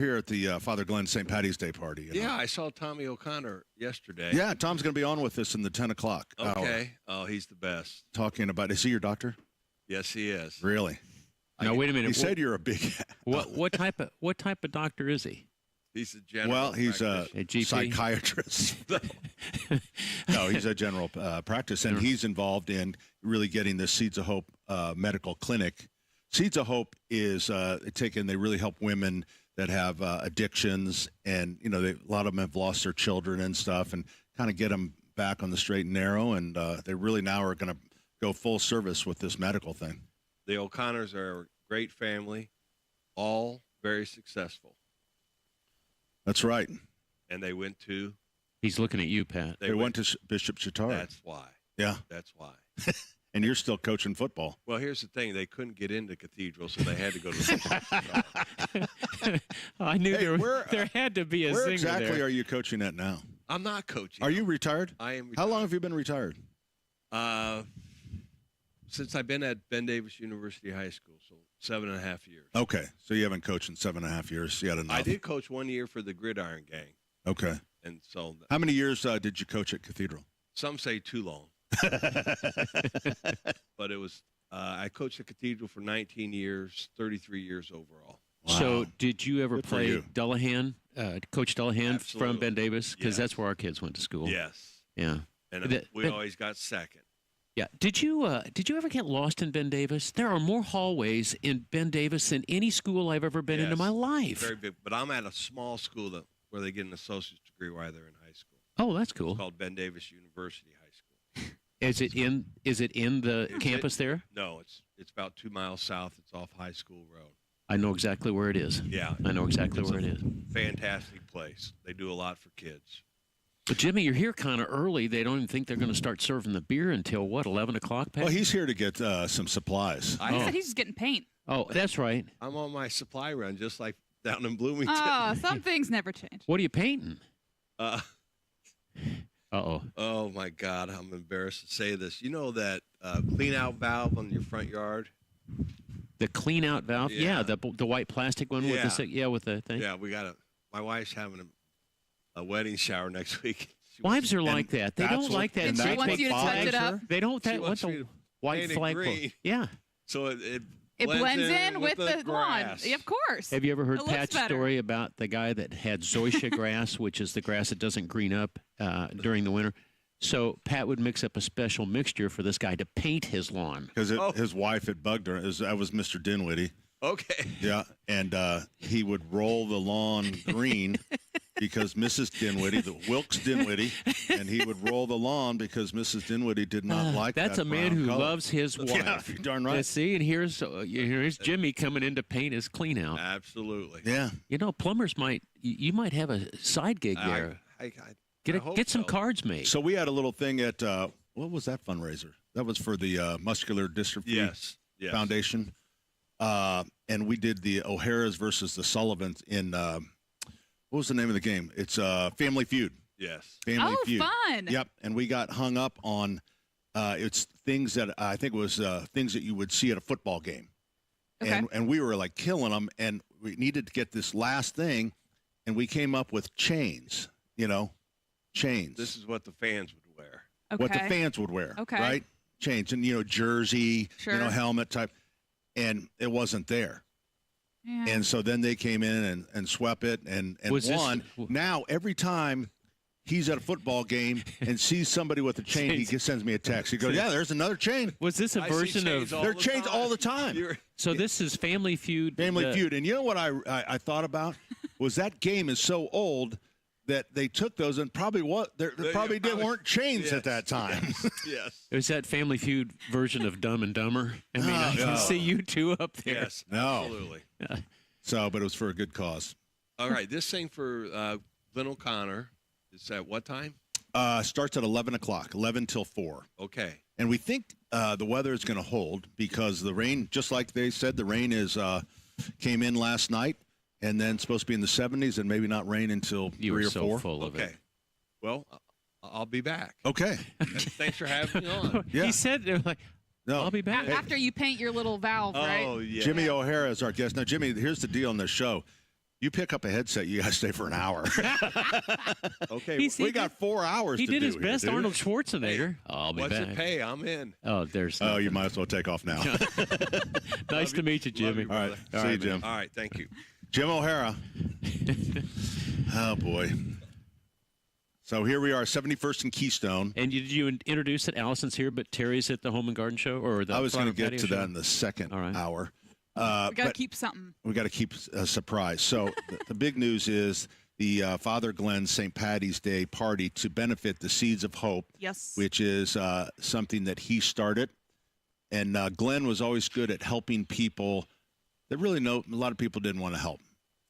here at the Father Glenn St. Patty's Day party. Yeah, I saw Tommy O'Connor yesterday. Yeah, Tom's going to be on with us in the 10 o'clock hour. Okay. Oh, he's the best. Talking about, is he your doctor? Yes, he is. Really? Now, wait a minute. He said you're a big... What type of doctor is he? He's a general Well, he's a GP? psychiatrist. No, he's a general practice, and he's involved in really getting the Seeds of Hope medical clinic. Seeds of Hope is they really help women that have addictions, and a lot of them have lost their children and stuff, and kind of get them back on the straight and narrow. And they really now are going to go full service with this medical thing. The O'Connors are a great family, all very successful. That's right. And they went to... He's looking at you, Pat. They went to Bishop Chatard. That's why. Yeah. That's why. And you're still coaching football. Well, here's the thing. They couldn't get into Cathedral, so they had to go to the I knew there had to be a Where zinger exactly there. are you coaching at now? I'm not coaching. Are you retired? I am retired. How long have you been retired? Since I've been at Ben Davis University High School, so 7.5 years. Okay, so you haven't coached in 7.5 years. You had enough. I did coach 1 year for the Gridiron Gang. Okay. And so... How many years did you coach at Cathedral? Some say too long. But it was... I coached at Cathedral for 19 years, 33 years overall. Wow. So did you ever Good for play you. Dullahan, Coach Dullahan Absolutely. from Ben Davis? Because Yes. that's where our kids went to school. Yes. Yeah. And we always got second. Yeah. Did you ever get lost in Ben Davis? There are more hallways in Ben Davis than any school I've ever been in Yes. my life. Very big. But I'm at a small school where they get an associate's degree while they're in high school. Oh, that's cool. It's called Ben Davis University High School. Is it in the campus there? No, it's about 2 miles south. It's off High School Road. I know exactly where it is. Yeah. I know exactly It's where a it is. Fantastic place. They do a lot for kids. But Jimmy, you're here kind of early. They don't even think they're going to start serving the beer until what, 11 o'clock, Pat? Well, he's here to get some supplies. He said he's just getting paint. Oh, that's right. I'm on my supply run, just like down in Bloomington. Oh, some things never change. What are you painting? Uh, Uh-oh. oh, my God. I'm embarrassed to say this. You know that clean-out valve on your front yard? The clean-out valve? Yeah. Yeah, the white plastic one with the thing. Yeah, we got it. My wife's having a wedding shower next week. Wives are like that. They don't like that. And she wants you to touch it up. They don't She want wants me the to white paint it flagpole. green. Yeah. So it blends in with the lawn. grass. Yeah, of course. Have you ever heard It looks Pat's better. story about the guy that had zoysia grass, which is the grass that doesn't green up during the winter? So Pat would mix up a special mixture for this guy to paint his lawn. Because his wife had bugged her. That was Mr. Dinwiddie. Okay. Yeah, and he would roll the lawn green because Mrs. Dinwiddie, the Wilkes Dinwiddie, and he would roll the lawn because Mrs. Dinwiddie did not like That's that a man brown who color. loves his wife. Yeah, you're darn right. See, and here's Jimmy coming in to paint his clean out. Absolutely. Yeah. You know, plumbers you might have a side gig there. I Get some so. cards made. So we had a little thing at, what was that fundraiser? That was for the Muscular Dystrophy Yes. Foundation. And we did the O'Haras versus the Sullivans in, what was the name of the game? It's Family Feud. Yes. Family Oh, Feud. fun. Yep. And we got hung up on, it's things that I think it was things that you would see at a football game. Okay. And we were like killing them, and we needed to get this last thing, and we came up with chains, chains. This is what the fans would wear. Okay. What the fans would wear. Okay. Right? Chains. And, jersey, Sure. helmet type. And it wasn't there. Yeah. And so then they came in and swept it and Was this- won. Now, every time he's at a football game and sees somebody with a chain, he sends me a text. He goes, yeah, there's another chain. Was this a I see version chains of? all They're the chains time. all the time. So this is Family Feud. Family Feud. And you know what I thought about? Was that game is so old that they took those and probably weren't chains Yes. at that time. Yes. It was that Family Feud version of Dumb and Dumber. I mean, I No. can see you two up there. Yes. No. Absolutely. So, but it was for a good cause. All right. This thing for Glenn O'Connor is at what time? Starts at 11 o'clock, 11 till 4. Okay. And we think the weather is going to hold because the rain, just like they said, the rain came in last night and then supposed to be in the 70s and maybe not rain until You 3 were or so 4. full of Okay. it. Well, I'll be back. Okay. Thanks for having me on. Yeah. He said, they're like, No. I'll be back. After you paint your little valve, right? Oh, yeah. Jimmy O'Hara is our guest. Now, Jimmy, here's the deal on this show. You pick up a headset, you gotta stay for an hour. Okay. We got 4 hours. He to did do his here, best dude. Arnold Schwarzenegger. I'll be What's back. it pay? I'm in. Oh, there's. Oh, you nothing. might as well take off now. Nice to meet you, Love Jimmy. you, All right. brother. See you, Jim. All right. Thank you. Jim O'Hara. Oh boy. So here we are, 71st and Keystone. And did you introduce that Allison's here, but Terry's at the Home and Garden Show, or the I was going to Farm get Patio to Show? that in the second All right. hour. We got to But keep something. we got to keep a surprise. So the big news is the Father Glenn St. Patty's Day party to benefit the Seeds of Hope, Yes. which is something that he started. And Glenn was always good at helping people that really a lot of people didn't want to help.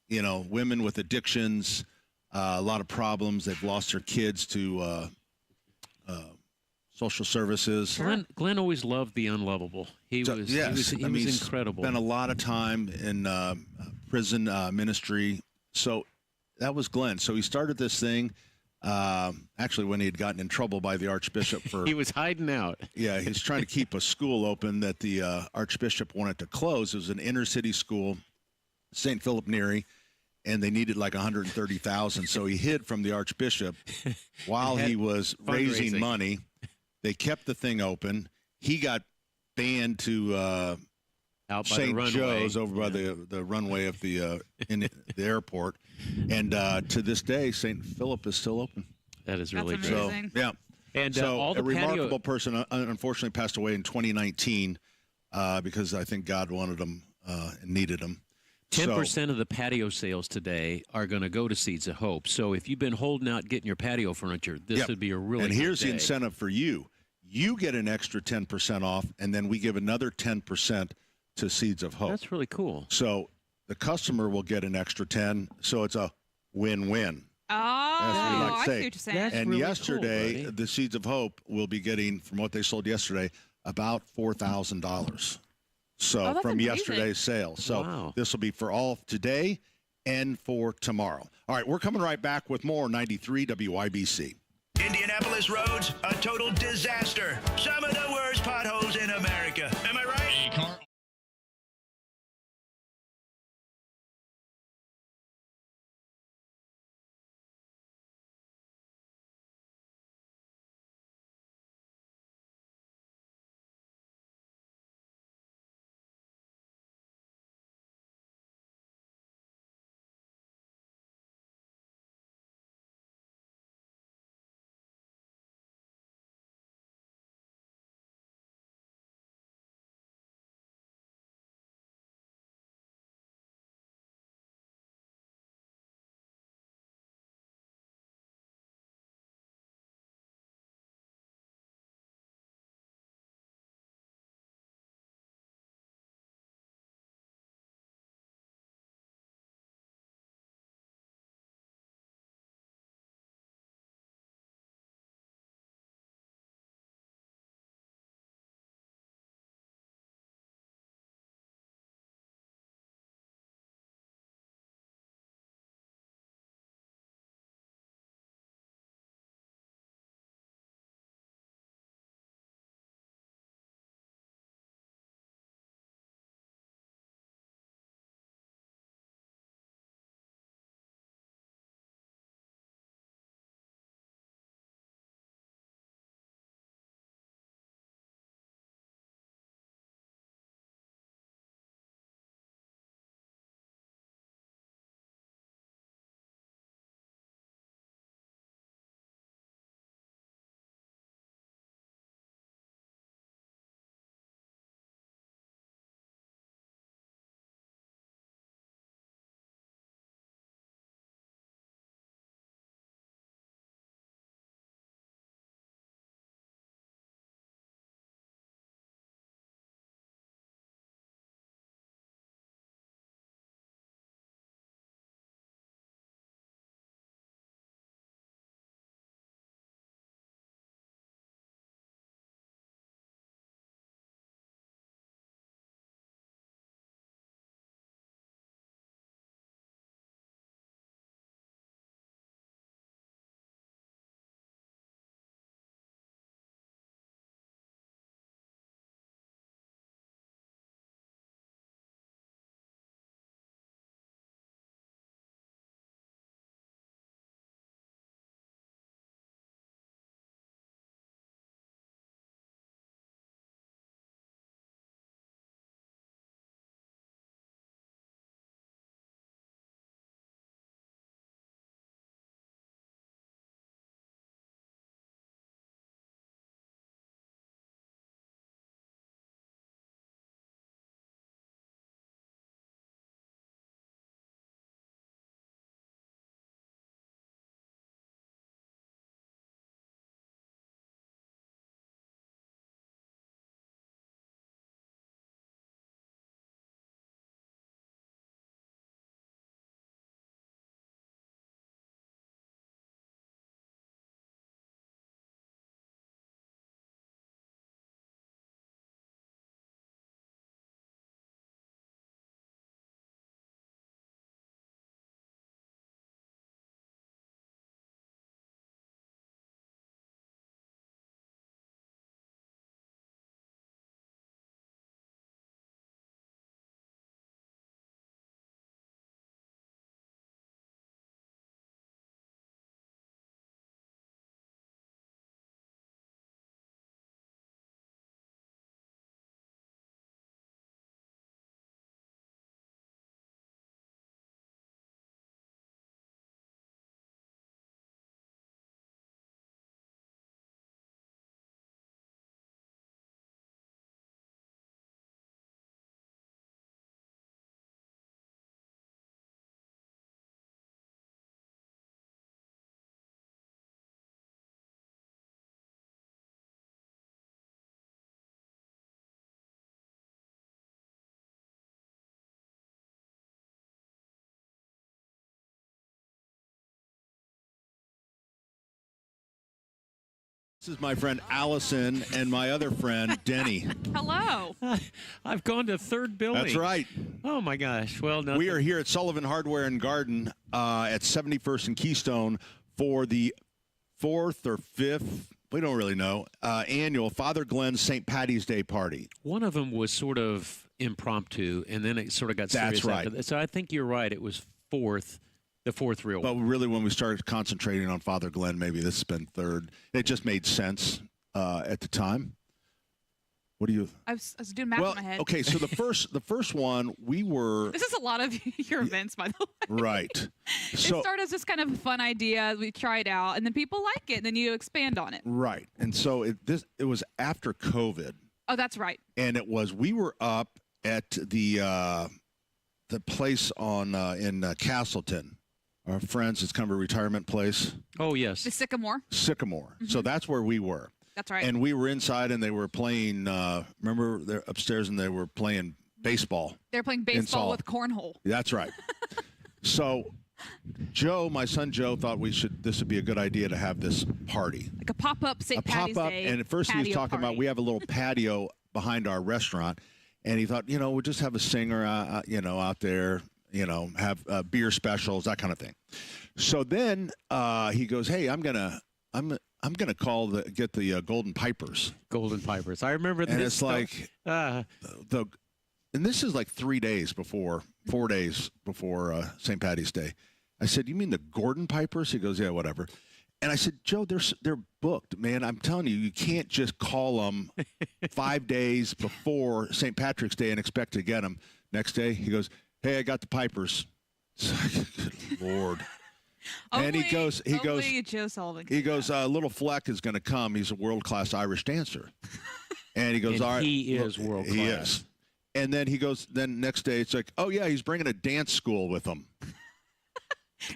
You know, women with addictions, a lot of problems. They've lost their kids to social services. Glenn always loved the unlovable. He So, was yes, he I mean, was incredible. Spent a lot of time in prison ministry. So that was Glenn. So he started this thing. Actually, when he had gotten in trouble by the Archbishop for He was hiding out. yeah, he's trying to keep a school open that the Archbishop wanted to close. It was an inner city school, St. Philip Neri, and they needed like 130,000. So he hid from the Archbishop while he was raising fundraising. money. They kept the thing open. He got banned to Out by the St. runway. Joe's over by the runway of the in the airport, and to this day, St. Philip is still open. That is That's really amazing. great. So yeah. And So all the a remarkable patio, person unfortunately passed away in 2019 because I think God wanted him and needed him. 10% of the patio sales today are going to go to Seeds of Hope. So if you've been holding out getting your patio furniture, this Yep. would be a really And good here's the day. incentive for you. You get an extra 10% off, and then we give another 10% to Seeds of Hope. That's really cool. So the customer will get an extra 10, so it's a win-win. Oh, like to I say. see what you're saying. That's And really yesterday, cool, buddy. the Seeds of Hope will be getting, from what they sold yesterday, about $4,000. So Oh, that's from amazing. yesterday's sale. So Wow. this will be for all of today and for tomorrow. All right, we're coming right back with more 93 WIBC. Indianapolis roads, a total disaster. Some of the worst potholes in America. Am I right? This is my friend Allison and my other friend Denny. Hello. I've gone to third building. That's right. Oh my gosh. Well, nothing. We are here at Sullivan Hardware and Garden at 71st and Keystone for the 4th or 5th, we don't really know, annual Father Glenn's St. Patty's Day party. One of them was sort of impromptu, and then it sort of got serious. That's right. After that. So I think you're right. It was the fourth real But one. really, when we started concentrating on Father Glenn, maybe this has been third. It just made sense at the time. What do you? I was doing math Well, in my head. okay. So the first one we were This is a lot of your events, by the way. right. It So started as just kind of a fun idea. We try it out, and then people like it, and then you expand on it. right, and so it was after COVID, Oh, that's right. and we were up at the place on in Castleton. Our friends, it's kind of a retirement place, Oh yes. The Sycamore. Sycamore. So that's where we were. That's right. And we were inside, and they were playing. Remember, they're upstairs, and they were playing baseball. They're playing baseball Sol. with cornhole. That's right. So, Joe, my son Joe, thought this would be a good idea to have this party, Like a pop-up St. a Patty's pop up. Day And at first, he was patio talking about party. we have a little patio behind our restaurant, and he thought, we'll just have a singer, out there, have beer specials, that kind of thing. So then he goes, "Hey, I'm gonna get the Golden Pipers." Golden Pipers. I remember this. And it's stuff. like and this is like 4 days before St. Patty's Day. I said, "You mean the Gordon Pipers?" He goes, "Yeah, whatever." And I said, "Joe, they're booked, man. I'm telling you, you can't just call them 5 days before St. Patrick's Day and expect to get them next day." He goes, "Hey, I got the Pipers." Good Lord. And he goes, only Joe Sullivan. He goes, "Little Fleck is going to come. He's a world-class Irish dancer." And he goes, And "All right." he is world-class. He is. And then he goes, then next day it's like, "Oh, yeah, he's bringing a dance school with him."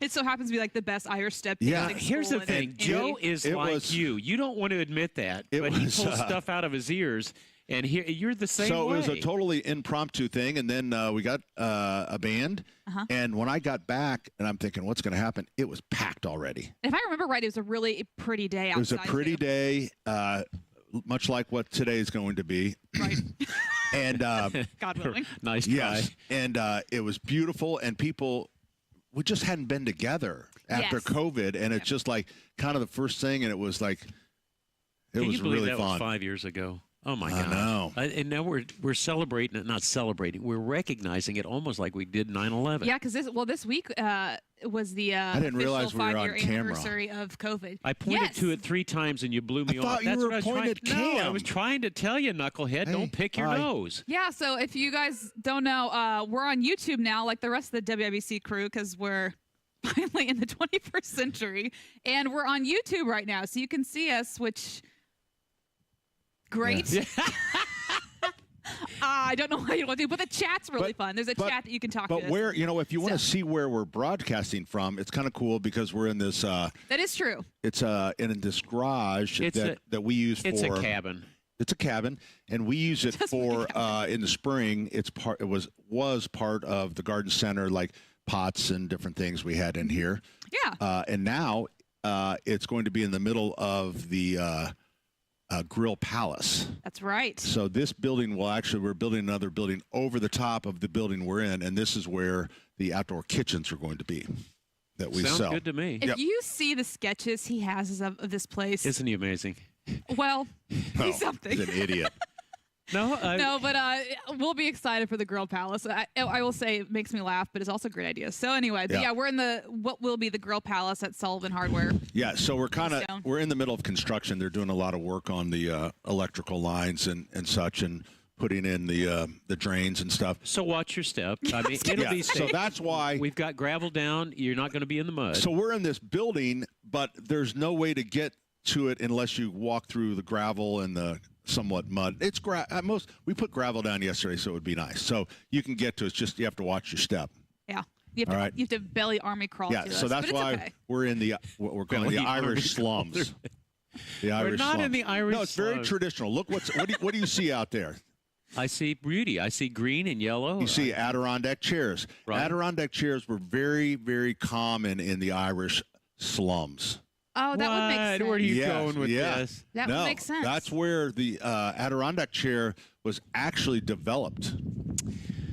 It so happens to be like the best Irish step Yeah. dancing Here's the school thing. in Joe is It like was- you. You don't want to admit that, It but he was, pulls stuff out of his ears, and you're the same So way. it was a totally impromptu thing. And then we got a band. Uh-huh. And when I got back, and I'm thinking, what's going to happen? It was packed already. If I remember right, it was a really pretty day outside. It was a pretty too. day, much like what today is going to be. Right. And God willing. Nice try. yes, and it was beautiful, and we just hadn't been together after Yes. COVID, and it's just like kind of the first thing, and it was like it Can was you believe really that fun. was 5 years ago? Oh my I God! know. And now we're celebrating it, not celebrating. We're recognizing it almost like we did 9/11. Yeah, because this week was the didn't realize official we were on 5-year camera. anniversary of COVID. I pointed Yes. to it 3 times, and you blew me I off. thought you That's were what I was pointing trying. at No, I Cam. was trying to tell you, knucklehead. Hey, Don't pick your hi. nose. Yeah, so if you guys don't know, we're on YouTube now, like the rest of the WIBC crew, because we're finally in the 21st century, and we're on YouTube right now, so you can see us, which great. I don't know how you want to do, but the chat's really fun. There's a chat that you can talk to. But us. where, if you want to So- see where we're broadcasting from, it's kind of cool because we're in this. That is true. It's in this garage It's that we use for. It's a cabin. It's a cabin, and we use it Just like a for in the spring. It was part of the garden center, like pots and different things we had in here. Yeah. And now it's going to be in the middle of the Grill Palace. That's right. So this building we're building another building over the top of the building we're in, and this is where the outdoor kitchens are going to be that we Sounds sell. good to me. If Yep. you see the sketches he has of this place, Isn't he amazing? well, Oh, he's something. He's an idiot. No, No, but we'll be excited for the Grill Palace. I will say it makes me laugh, but it's also a great idea. So anyway, but Yeah. yeah, we're in what will be the Grill Palace at Sullivan Hardware. Yeah, so Stone. we're in the middle of construction. They're doing a lot of work on the electrical lines and such, and putting in the drains and stuff. So watch your step. I mean, it'll Yeah, be so safe. that's why. We've got gravel down. You're not going to be in the mud. So we're in this building, but there's no way to get to it unless you walk through the gravel and the somewhat mud. It's we put gravel down yesterday, so it would be nice. So you can get to it. It's just you have to watch your step. Yeah, you have, All to, right. you have to belly army crawl. Yeah, to so us, that's but it's why okay. we're in what we're calling Belly the army Irish crawl. slums. The We're Irish not in slums. the Irish No, it's very slums. traditional. Look what do you see out there? I see beauty. I see green and yellow. You see Adirondack chairs. Right. Adirondack chairs were very, very common in the Irish slums. Oh, that would make sense. Where are you Yes, going with yeah. this? That no, would make sense. That's where the Adirondack chair was actually developed.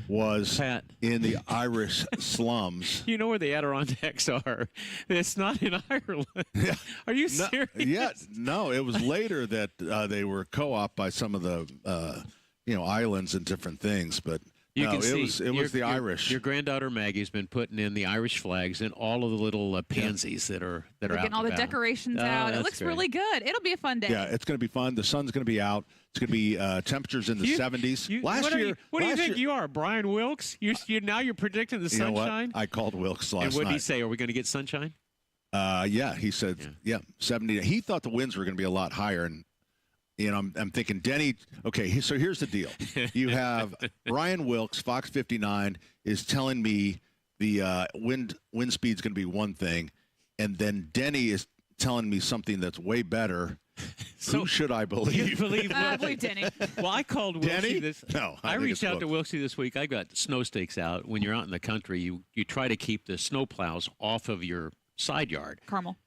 Was Pat. in the Irish slums. You know where the Adirondacks are? It's not in Ireland. Yeah. Are you No, serious? yeah, no. It was later that they were co-opted by some of the islands and different things, but You no, can see it was the your, Irish. Your granddaughter Maggie's been putting in the Irish flags and all of the little pansies that are We're out. getting all the and about. decorations Oh, out. It that's looks great. really good. It'll be a fun day. Yeah, it's going to be fun. The sun's going to be out. It's going to be temperatures in the 70s. What do you last think year, you are, Brian Wilkes? Now you're predicting the you know what? sunshine. I called Wilkes And last what did he night. say? Are we going to get sunshine? Yeah, he said, 70. He thought the winds were going to be a lot higher, and I'm thinking, Denny. Okay, so here's the deal. You have Brian Wilkes, Fox 59, is telling me the wind speed's going to be one thing, and then Denny is telling me something that's way better. So who should I You believe? believe I what? believe Denny. Well, I called Denny? Wilksey this. No, I I think reached it's out to Wilkes. Wilksey this week. I got snow stakes out. When you're out in the country, you try to keep the snow plows off of your side yard. Carmel.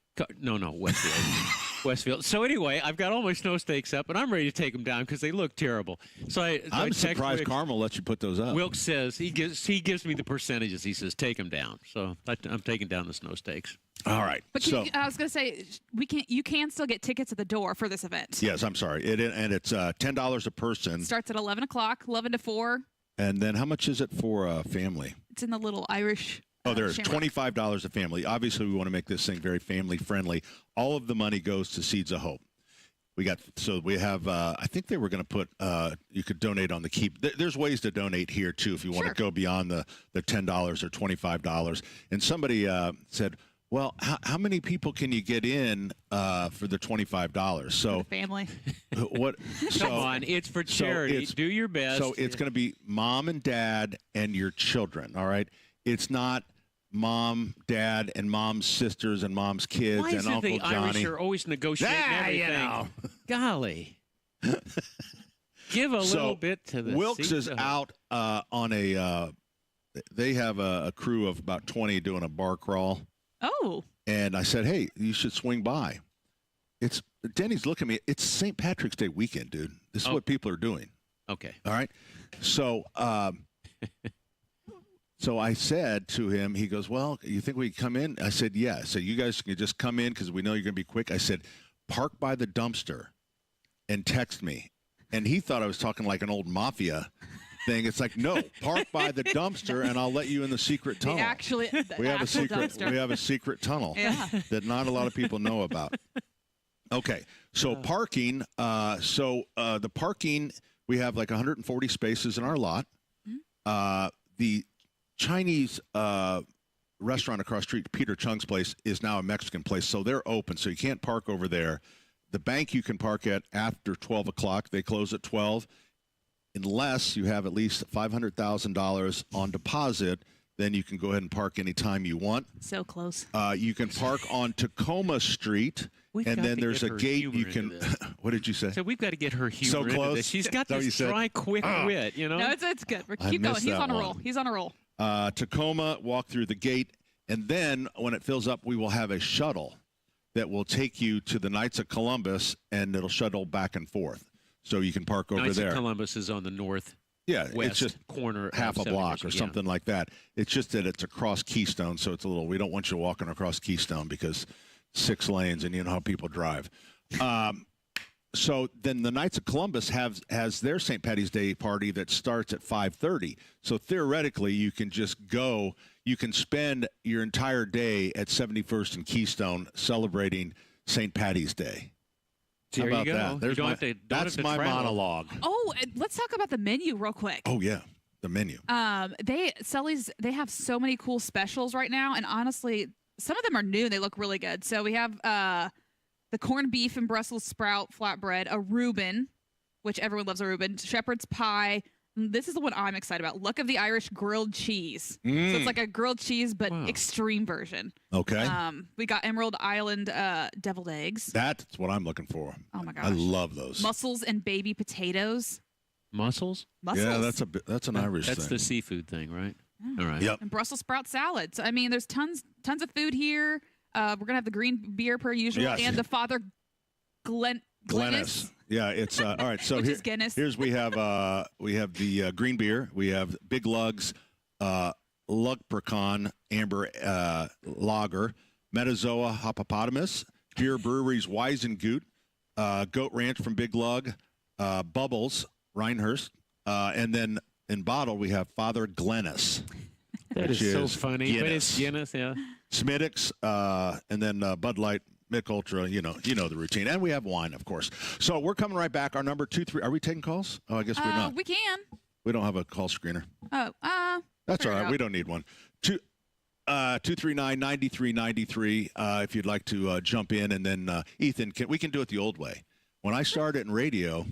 No, Westfield. Westfield. So anyway, I've got all my snow stakes up, and I'm ready to take them down because they look terrible. So I I'm text surprised Wilkes. Carmel lets you put those up. Wilkes says he gives me the percentages. He says take them down. So I'm taking down the snow stakes. All right. But So I was going to say, you can still get tickets at the door for this event. yes, I'm sorry. And it's $10 a person. Starts at 11 o'clock, 11 to 4. And then how much is it for a family? It's in the little Irish. Oh, there's shamrock. $25 a family. Obviously, we want to make this thing very family friendly. All of the money goes to Seeds of Hope. We have. I think they were going to put. You could donate on the Keep. There's ways to donate here too if you want to go beyond the $10 or $25. And somebody said, "Well, how many people can you get in for the $25?" So The family. what? So, Come on, it's for charity. it's- Do your best. So it's going to be mom and dad and your children. All right. It's not mom, dad, and mom's sisters and mom's kids Why and is it Uncle the Johnny. Irish are always negotiating everything? Golly. Give a little bit to the Wilkes Seeds is of Hope. out on a. They have a crew of about 20 doing a bar crawl, Oh. and I said, "Hey, you should swing by." It's Denny's looking at me. It's St. Patrick's Day weekend, dude. This is what people are doing. Okay. All right. So, so I said to him, he goes, "Well, you think we can come in?" I said, "Yeah." So you guys can just come in because we know you're going to be quick. I said, "Park by the dumpster and text me." And he thought I was talking like an old mafia thing. It's like, no, park by the dumpster and I'll let you in the secret tunnel. We have a secret. Dumpster. We have a secret tunnel Yeah. that not a lot of people know about. Okay, so parking. The parking, we have like 140 spaces in our lot. The Chinese restaurant across the street, Peter Chung's place, is now a Mexican place, so they're open. So you can't park over there. The bank you can park at after 12 o'clock. They close at 12. Unless you have at least $500,000 on deposit, then you can go ahead and park anytime you want. So close. You can park on Tacoma Street, We've and got then to there's get a her gate humor you into can. this. What did you say? So we've got to get her humor So into close? this. She's got Is that what you this said? dry, quick wit, you know? No, it's good. I Keep going. missed He's that on a roll. one. He's on a roll. Tacoma, walk through the gate, and then when it fills up, we will have a shuttle that will take you to the Knights of Columbus, and it'll shuttle back and forth. So you can park over Knights there. of Columbus is on the northwest Yeah, it's just corner. of half a 70th, block or yeah. something like that. It's just that it's across Keystone, so it's a little. We don't want you walking across Keystone because 6 lanes, and you know how people drive. So then the Knights of Columbus has their St. Patty's Day party that starts at 5:30. So theoretically, you can just go. You can spend your entire day at 71st and Keystone celebrating St. Patty's Day. There How about you go. that? You There's don't my, have to- don't that's have to my travel. monologue. Oh, and let's talk about the menu real quick. Oh yeah, the menu. They have so many cool specials right now, and honestly, some of them are new and they look really good. So we have the corned beef and Brussels sprout flatbread, a Reuben, which everyone loves a Reuben, shepherd's pie. This is the one I'm excited about. Luck of the Irish grilled cheese. So it's like a grilled cheese but extreme version. Okay. We got Emerald Island deviled eggs. That's what I'm looking for. Oh my gosh. I love those. Mussels and baby potatoes. Mussels? Mussels. Yeah, that's an Irish That's thing. the seafood thing, right? All right. Yep. And Brussels sprout salad. So I mean, there's tons of food here. We're gonna have the green beer per usual, Yes. and the Father Glennis. Yeah, it's all right. So Which is Guinness. here's we have the green beer. We have Big Lugs, Lugpercon Amber Lager, Metazoa Hippopotamus, Beer Breweries Weizengut, Goat Ranch from Big Lug, Bubbles Reinhurst, and then in bottle we have Father Glennis. That which is so is funny. But it's Guinness, yeah. Smittix, and then Bud Light, Mick Ultra. You know the routine, and we have wine, of course. So we're coming right back. Our number 23. Are we taking calls? Oh, I guess we're not. We can. We don't have a call screener. Oh, That's all figure it right. out. We don't need one. 239-9393. If you'd like to jump in, and then Ethan, we can do it the old way. When I started in radio,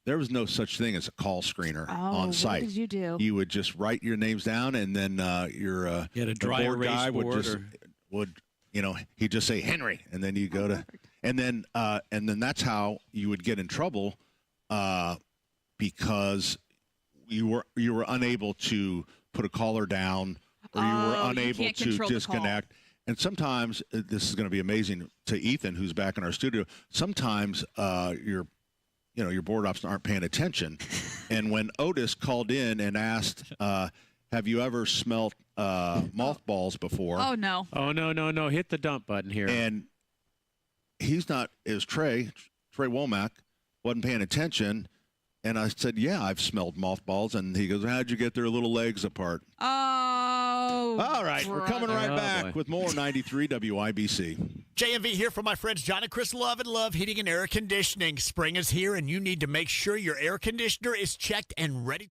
there was no such thing as a call screener on site. What did you do? You would just write your names down, and then your You had a the dry board erase guy board would he'd just say Henry, and then you go to and then that's how you would get in trouble because you were unable to put a caller down, or you were unable can't to control the disconnect. And sometimes this is going to be amazing to Ethan, who's back in our studio. Sometimes your board ops aren't paying attention. And when Otis called in and asked, have you ever smelt mothballs before? Oh no. Oh, no. Hit the dump button here. And he's not, is Trey Womack, wasn't paying attention. And I said, yeah, I've smelled mothballs. And he goes, how'd you get their little legs apart? Oh. All right, we're coming right Oh, back boy. with more 93 WIBC. JMV here for my friends John and Chris Love and Love Heating and Air Conditioning. Spring is here, and you need to make sure your air conditioner is checked and ready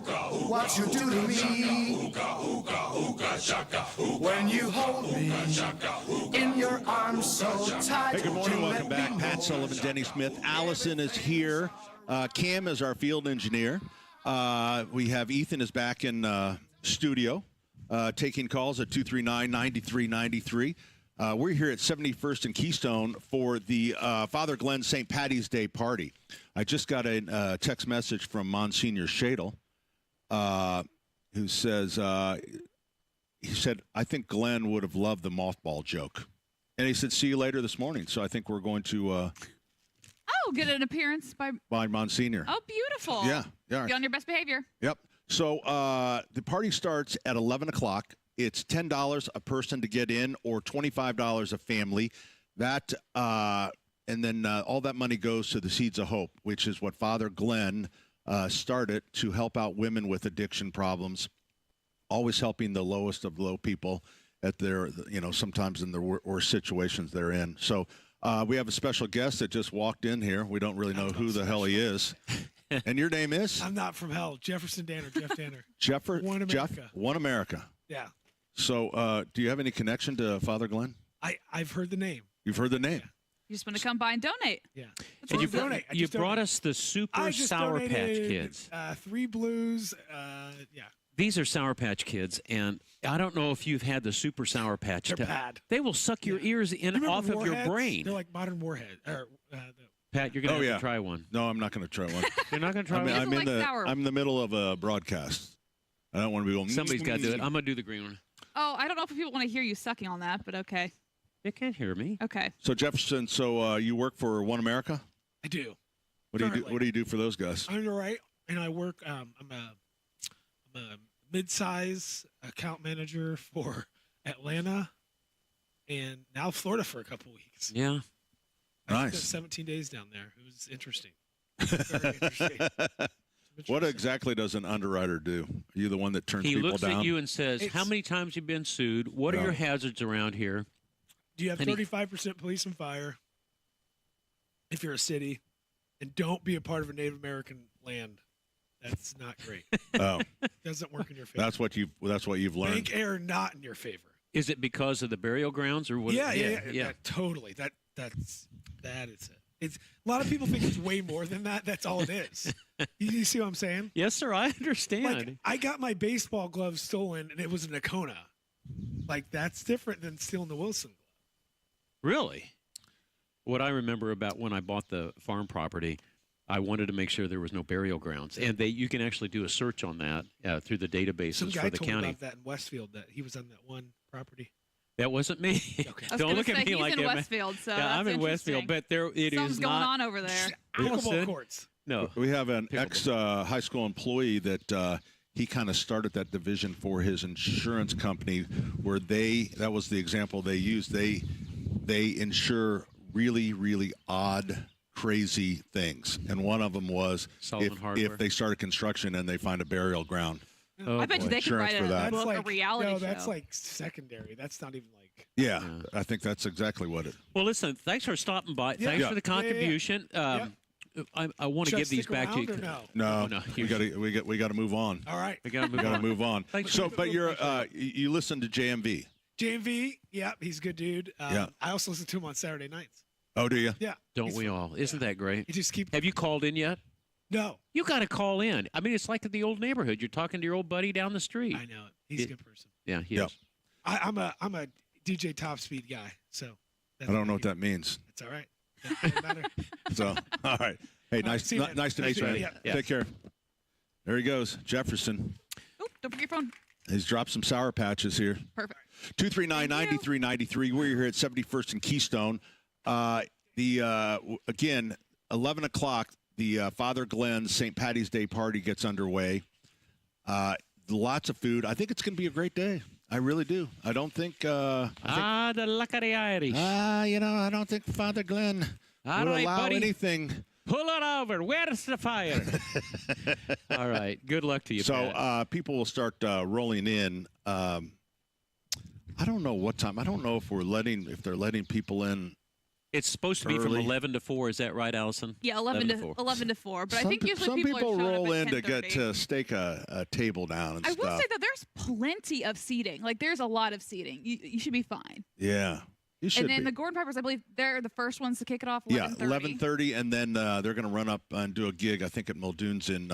what you do to me. When you hold me in your arms so tight. Hey, good morning. you Welcome let back. me Pat know. Sullivan, Denny Smith. Allison is here. Cam is our field engineer. We have Ethan is back in studio taking calls at 239-9393. We're here at 71st and Keystone for the Father Glenn St. Patty's Day party. I just got a text message from Monsignor Shadle who says, he said, I think Glenn would have loved the mothball joke. And he said, see you later this morning. So I think we're going to Get an appearance by Monsignor. Oh, beautiful. Yeah. Be on your best behavior. Yep. So the party starts at 11 o'clock. It's $10 a person to get in or $25 a family. That and then all that money goes to the Seeds of Hope, which is what Father Glenn started to help out women with addiction problems, always helping the lowest of low people at their, sometimes in the worst situations they're in. So we have a special guest that just walked in here. We don't really know who the hell he is. And your name is? I'm not from hell. Jefferson Danner, Jeff Danner. One America. One America. Yeah. So do you have any connection to Father Glenn? I've heard the name. You've heard the name. You just want to come by and donate. Yeah. That's And what you, we're doing. donate. I you just brought donate. us the Super I just Sour Patch donated, Kids. 3 Blues. Yeah. These are Sour Patch Kids, and I don't know if you've had the Super Sour Patch. They're bad. They will suck your ears You remember off of your Warheads? brain. They're like modern Warhead. Pat, you're going to yeah. have to try one. No, I'm not going to try one. You're not going to try I mean, one? doesn't like sour. I'm in the middle of a broadcast. I don't want to be going. Somebody's got to do it. I'm going to do the green one. Oh, I don't know if people want to hear you sucking on that, but okay. They can't hear me. Okay. So Jefferson, you work for One America? I do. What do you do? Currently. What do you do for those guys? I'm right, and I work. I'm a mid-size account manager for Atlanta, and now Florida for a couple weeks. Yeah. I spent Nice. 17 days down there. It was interesting. Very interesting. What exactly does an underwriter do? Are you the one that turns He people looks down? at you and says, It's- how many times you've been sued? What are Yeah. your hazards around here? Do you have And he- 35% police and fire if you're a city? And don't be a part of a Native American land. That's not great. Oh, Doesn't work in your favor. that's what you've learned. Bank air not in your favor. Is it because of the burial grounds or what? Yeah. Totally. That is it. It's a lot of people think it's way more than that. That's all it is. You see what I'm saying? Yes, sir. I understand. Like I got my baseball glove stolen and it was an Nakona. Like that's different than stealing the Wilson glove. Really? What I remember about when I bought the farm property, I wanted to make sure there was no burial grounds, and you can actually do a search on that through the databases Some guy for the told me county. about that in Westfield that he was on that one property. That wasn't me. Okay. I was Don't gonna look say, at me he's like in that. man. Westfield, so yeah, that's I'm in Westfield, interesting. but there it is Something's going not. on over there. Allison, Pickleball courts. no. We have an ex-high school employee that he kind of started that division for his insurance company, where that was the example they used. They insure really, really odd, crazy things, and one of them was Sullivan Hardware. if they started construction and they find a burial ground. Oh, I bet you boy. they could Insurance write for a that. book, a reality no, show. that's like secondary. That's not even like. Yeah, I think that's exactly what it. Well, listen. Thanks for stopping by. Thanks Yeah. for the contribution. I want to Should I give these stick back to you. around or no? No, no, we got to move on. All right. We got to move We got to on. move on. Thanks. So, but you listen to JMV. JMV, yeah, he's a good dude. Yeah. I also listen to him on Saturday nights. Oh, do you? Yeah. Don't he's we fun. all? Isn't that great? You just keep. Have you called in yet? No, You got to call in. I mean, it's like the old neighborhood. You're talking to your old buddy down the street. I know it. He's a good person. Yeah, he Yeah. is. I'm a DJ Top Speed guy, so. I don't know what that means. It's all right. Doesn't matter. So, all right. Hey, nice see you then. nice to meet Nice to you. meet you. Yeah. Take care. There he goes, Jefferson. Oop, don't forget your phone. He's dropped some Sour Patches here. Perfect. 239-9393. We're here at 71st and Keystone. Again, 11 o'clock, the Father Glenn's St. Patty's Day party gets underway. Lots of food. I think it's going to be a great day. I really do. I don't think. The luck of the Irish. I don't think Father Glenn All would right, allow buddy. anything. Pull it over. Where's the fire? All right. Good luck to you, So Pat. people will start rolling in. I don't know what time. I don't know if they're letting people in It's supposed to be from Early. 11 to 4. Is that right, Allison? Yeah, 11 to 4. But I Some think pe- usually some people are showing roll up at in to get 10:30. to stake a table down and I stuff. will say that there's plenty of seating. Like there's a lot of seating. You should be fine. Yeah, you should And then be. the Gordon Pipers, I believe they're the first ones to kick it off. 11:30. Yeah, 11:30, and then they're going to run up and do a gig, I think, at Muldoon's in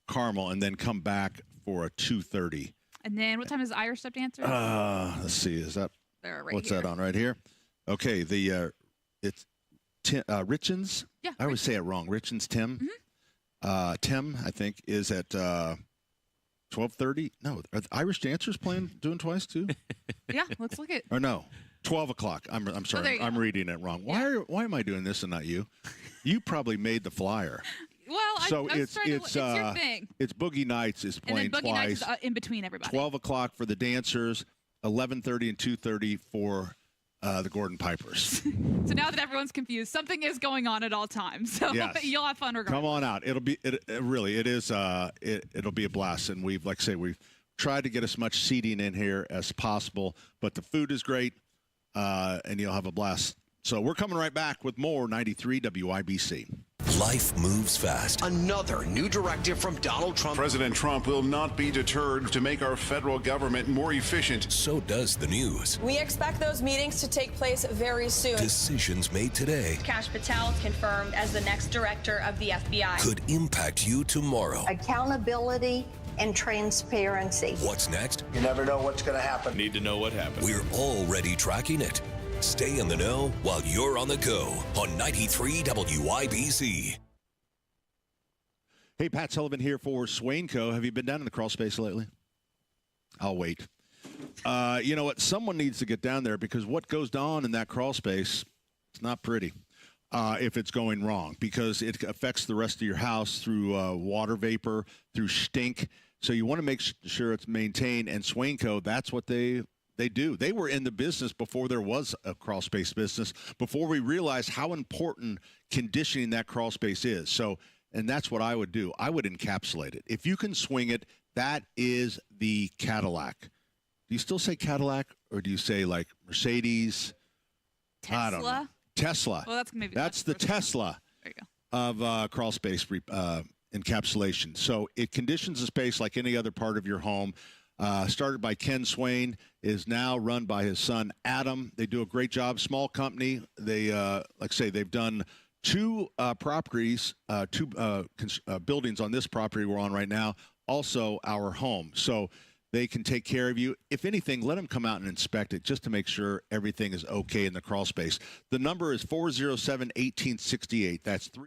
Carmel, and then come back for a 2:30. And then what time is Irish Step Dancer? Let's see, is that They're right what's here. that on right here? Okay, it's Richens. Yeah, I always say it wrong. Richens Tim. Tim, I think, is at 12:30. No, are the Irish dancers doing twice too? Yeah, let's look at. Or no, 12 o'clock. I'm there sorry, you I'm go. reading it wrong. Why am I doing this and not you? You probably made the flyer. Well, So I was trying to, it's your thing. It's Boogie Nights is And then playing Boogie Nights twice. is in between everybody. 12 o'clock for the dancers, 11:30 and 2:30 for the Gordon Pipers. So now that everyone's confused, something is going on at all times. So Yes. you'll have fun regardless. Come on out. It'll be it'll be a blast, and we've tried to get as much seating in here as possible, but the food is great, and you'll have a blast. So we're coming right back with more 93 WIBC. Life moves fast. Another new directive from Donald Trump. President Trump will not be deterred to make our federal government more efficient. So does the news. We expect those meetings to take place very soon. Decisions made today Kash Patel confirmed as the next director of the FBI. could impact you tomorrow. Accountability and transparency. What's next? You never know what's going to happen. Need to know what happened. We're already tracking it. Stay in the know while you're on the go on 93 WIBC. Hey, Pat Sullivan here for Swainco. Have you been down in the crawl space lately? I'll wait. You know what? Someone needs to get down there because what goes on in that crawl space, it's not pretty if it's going wrong because it affects the rest of your house through water vapor, through stink. So you want to make sure it's maintained. And Swainco, that's what they do. They were in the business before there was a crawl space business, before we realized how important conditioning that crawl space is. So, and that's what I would do. I would encapsulate it. If you can swing it, that is the Cadillac. Do you still say Cadillac or do you say like Mercedes? Tesla? I don't know. Tesla. Well, that's maybe That's the Tesla There you of go. crawl space encapsulation. So it conditions the space like any other part of your home. Started by Ken Swain, is now run by his son Adam. They do a great job. Small company. They, like I say, they've done two properties, buildings on this property we're on right now. Also, our home. So they can take care of you. If anything, let them come out and inspect it just to make sure everything is okay in the crawl space. The number is 407-1868. That's 3.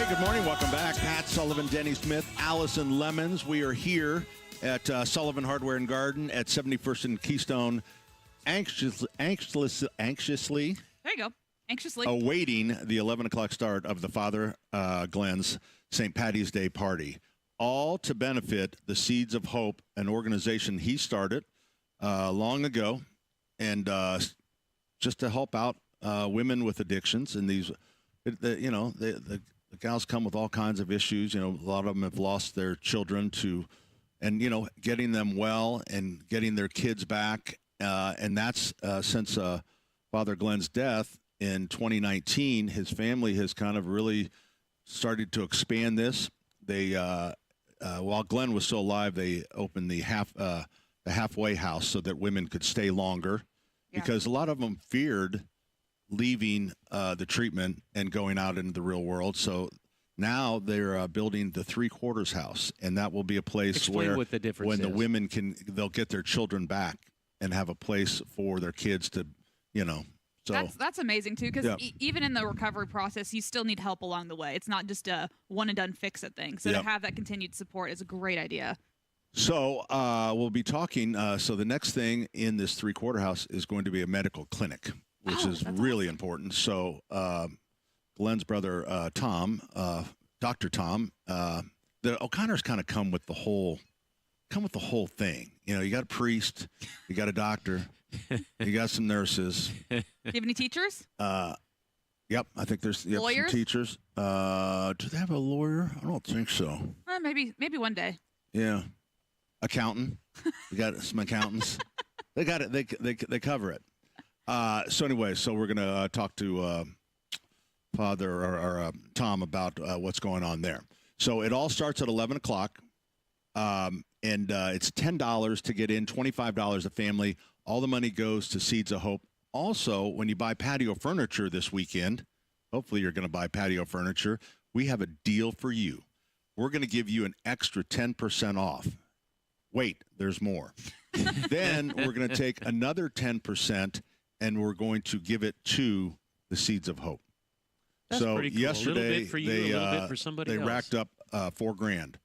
Hey, good morning. Welcome back. Pat Sullivan, Denny Smith, Allison Lemons. We are here at Sullivan Hardware and Garden at 71st and Keystone, anxiously There you go. Anxiously. awaiting the 11 o'clock start of the Father Glenn's St. Patty's Day party, all to benefit the Seeds of Hope, an organization he started long ago, and just to help out women with addictions. And these, the gals come with all kinds of issues. A lot of them have lost their children and getting them well and getting their kids back. And that's since Father Glenn's death in 2019, his family has kind of really started to expand this. They, while Glenn was still alive, they opened the halfway house so that women could stay longer, because a lot of them feared leaving the treatment and going out into the real world. So now they're building the 3/4 house, and that will be a place Explain where what the difference when the is. women they'll get their children back and have a place for their kids to, So That's amazing too, because even in the recovery process, you still need help along the way. It's not just a one and done fix it thing. So to have that continued support is a great idea. So we'll be talking. So the next thing in this 3/4 house is going to be a medical clinic, which is really important. So Glenn's brother Tom, Dr. Tom, the O'Connors kind of come with the whole thing. You got a priest, you got a doctor, you got some nurses. Do you have any teachers? Yep, I think there's some teachers. Do they have a lawyer? I don't think so. Maybe one day. Yeah, accountant. We got some accountants. They got it. They cover it. So anyway, we're gonna talk to Father or Tom about what's going on there. So it all starts at 11 o'clock, and it's $10 to get in, $25 a family. All the money goes to Seeds of Hope. Also, when you buy patio furniture this weekend, hopefully you're going to buy patio furniture, we have a deal for you. We're going to give you an extra 10% off. Wait, there's more. Then we're going to take another 10% and we're going to give it to the Seeds of Hope. That's so pretty cool. yesterday, a little bit for you, a little bit for somebody they else. racked up $4,000.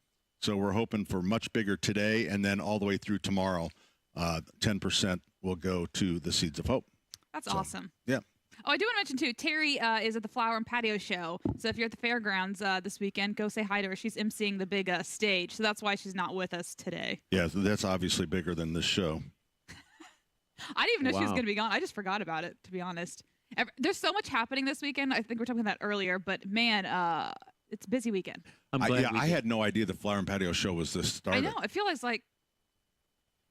So we're hoping for much bigger today, and then all the way through tomorrow, 10% will go to the Seeds of Hope. That's awesome. Yeah. Oh, I do want to mention, too, Terry is at the Flower and Patio Show. So if you're at the fairgrounds this weekend, go say hi to her. She's emceeing the big stage, so that's why she's not with us today. Yeah, that's obviously bigger than this show. I didn't even know she was going to be gone. I just forgot about it, to be honest. There's so much happening this weekend. I think we were talking about that earlier, but, man, it's a busy weekend. I had no idea the Flower and Patio Show was this started. I know. It feels like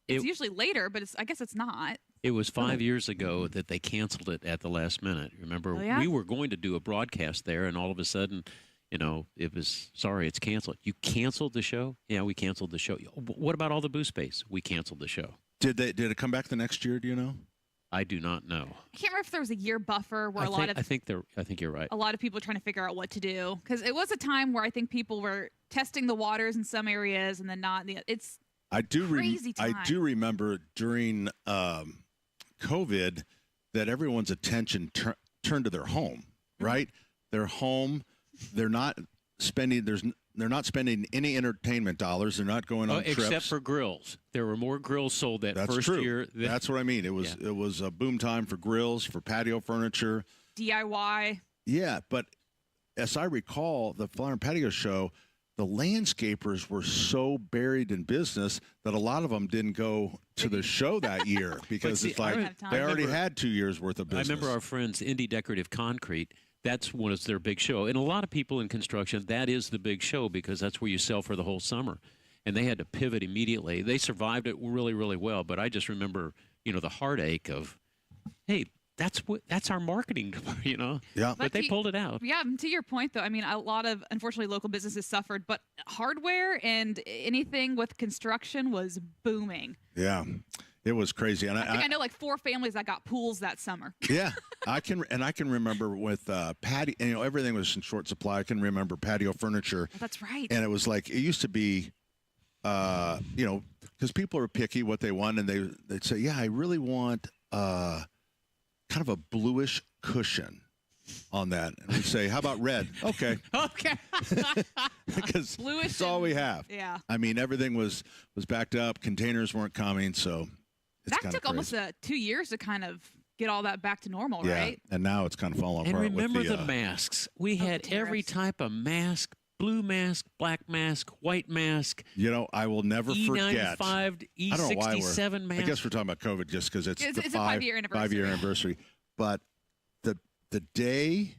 it's usually later, but I guess it's not. It was 5 years ago that they canceled it at the last minute. Remember, we were going to do a broadcast there, and all of a sudden, it was, sorry, it's canceled. You canceled the show? Yeah, we canceled the show. What about all the booth space? We canceled the show. Did it come back the next year, do you know? I do not know. I can't remember if there was a year buffer where I think you're right. A lot of people are trying to figure out what to do, because it was a time where I think people were testing the waters in some areas and then not. It's crazy time. I do remember during COVID that everyone's attention turned to their home, right? Their home. They're not spending. They're not spending any entertainment dollars. They're not going on trips. Except for grills. There were more grills sold that That's first true. year. That's what I mean. It was a boom time for grills, for patio furniture. DIY. Yeah, but as I recall, the Flower and Patio Show, the landscapers were so buried in business that a lot of them didn't go to the show that year because it's like they already had 2 years worth of business. I remember our friends, Indie Decorative Concrete. That's was their big show. And a lot of people in construction, that is the big show because that's where you sell for the whole summer. And they had to pivot immediately. They survived it really, really well. But I just remember, the heartache of, hey, that's our marketing, Yeah. But they pulled it out. Yeah, to your point, though, I mean, a lot of, unfortunately, local businesses suffered, but hardware and anything with construction was booming. Yeah. It was crazy, and I know like 4 families that got pools that summer. Yeah, I can remember with patio. Everything was in short supply. I can remember patio furniture. That's right. And it was like it used to be, because people are picky what they want, and they'd say, yeah, I really want kind of a bluish cushion, on that, and we say, "How about red?" Okay, Okay. because Bluish that's all we and- have. Yeah. I mean, everything was backed up. Containers weren't coming, so it's That kind took of almost 2 years to kind of get all that back to normal, yeah, right? and now it's kind of falling And apart. remember with the masks. We had the every tariffs. type of mask: blue mask, black mask, white mask, You know, I will never forget. E95, I don't know why E67 I mask. guess we're talking about COVID just because it's It's the a 5-year anniversary. 5-year anniversary. But the day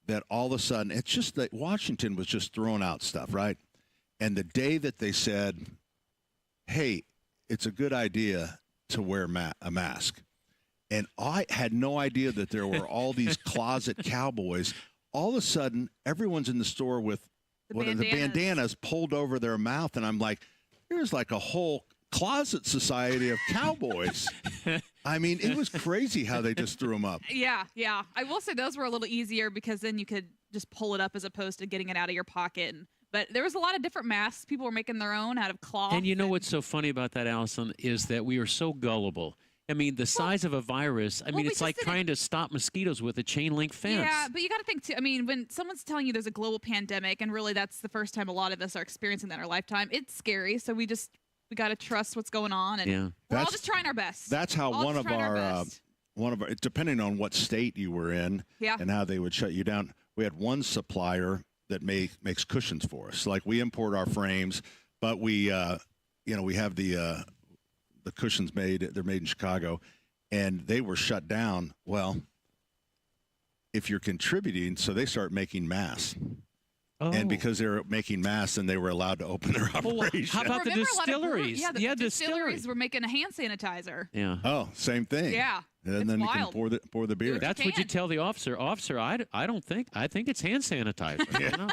that all of a sudden, it's just that Washington was just throwing out stuff, right? And the day that they said, "Hey, it's a good idea to wear a mask," and I had no idea that there were all these closet cowboys. All of a sudden, everyone's in the store with The the bandanas pulled over their mouth, and I'm like, there's like a whole closet society of cowboys. I mean, it was crazy how they just threw them up. Yeah, yeah. I will say those were a little easier because then you could just pull it up as opposed to getting it out of your pocket. But there was a lot of different masks. People were making their own out of cloth. And you know what's so funny about that, Allison, is that we are so gullible. I mean, the size of a virus, I mean, we it's just like didn't- trying to stop mosquitoes with a chain link fence. Yeah, but you got to think too. I mean, when someone's telling you there's a global pandemic, and really that's the first time a lot of us are experiencing that in our lifetime, it's scary. So we got to trust what's going on, and Yeah. we're all That's- just trying our best. That's how All one just of trying our best. depending on what state you were in Yeah. and how they would shut you down. We had one supplier that makes cushions for us. Like we import our frames, but we we have the cushions made. They're made in Chicago, and they were shut down. Well, if you're contributing, so they start making masks. Oh. And because they were making masks, then they were allowed to open their Well, operation. how about the Remember a lot of distilleries? yeah, the Yeah, distilleries were making a hand sanitizer. Yeah. Oh, same thing. Yeah, And it's then you wild. can pour the beer. That's what you can. tell the officer. Officer, I think it's hand sanitizer. You know?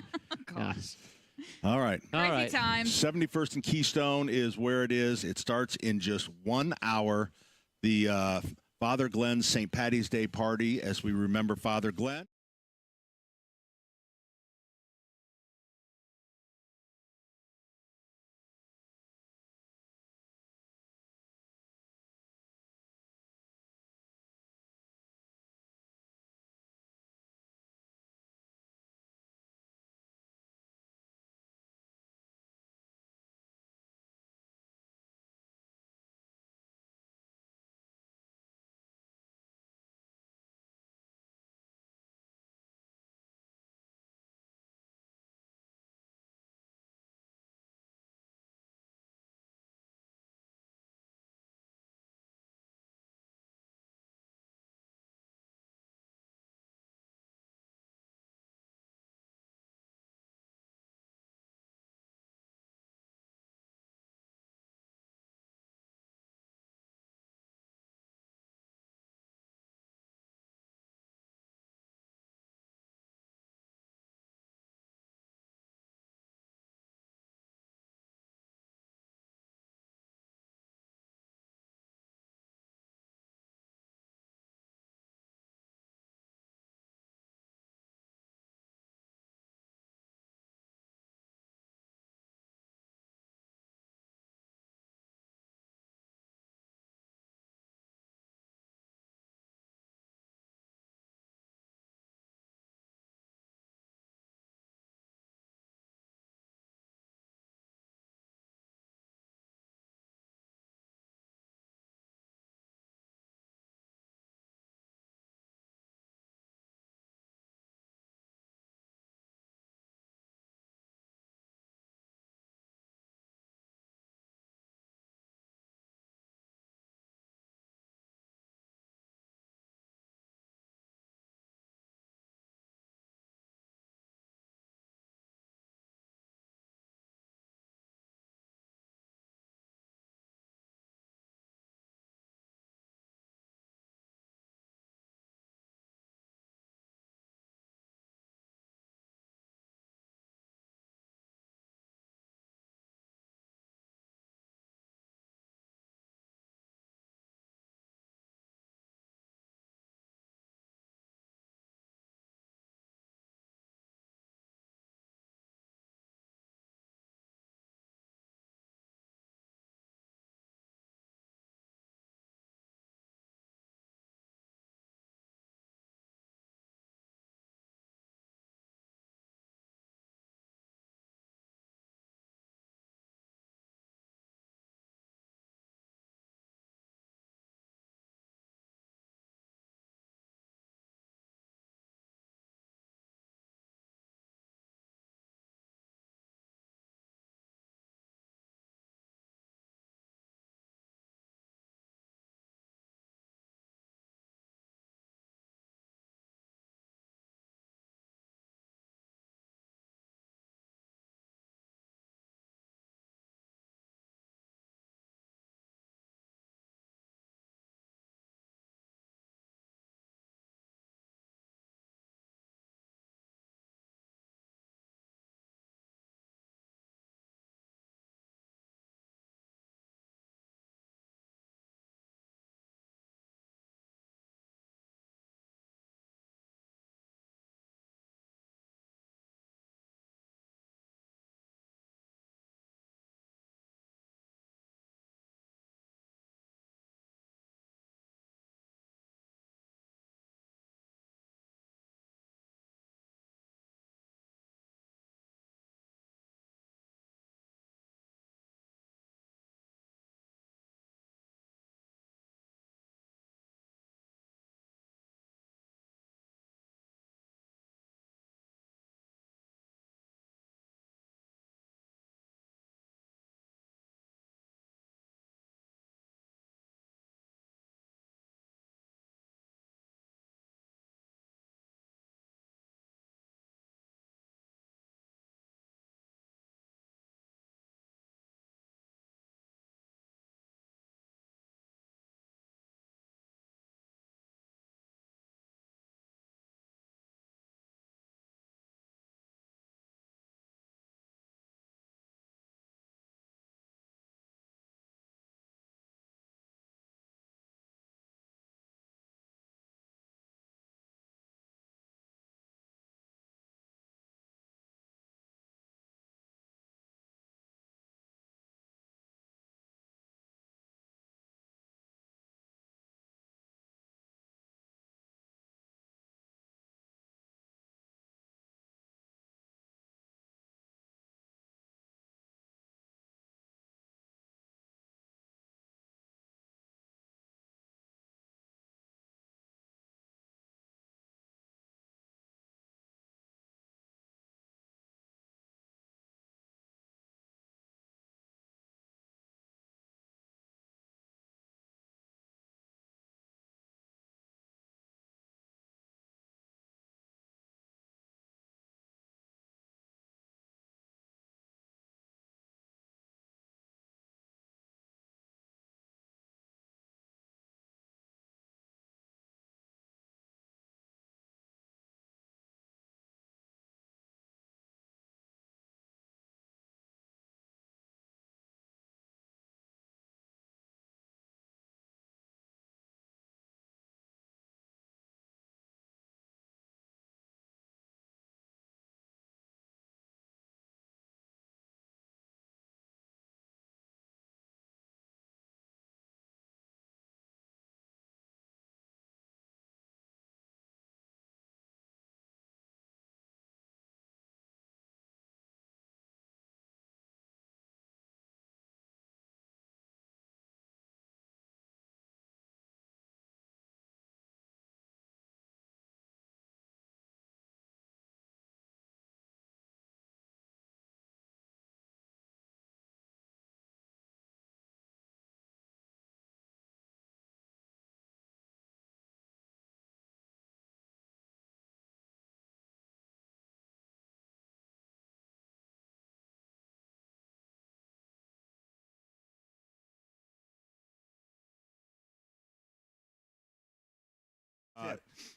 Gosh. All right. All Crazy right. times. 71st and Keystone is where it is. It starts in just 1 hour. The Father Glenn's St. Patty's Day party, as we remember Father Glenn.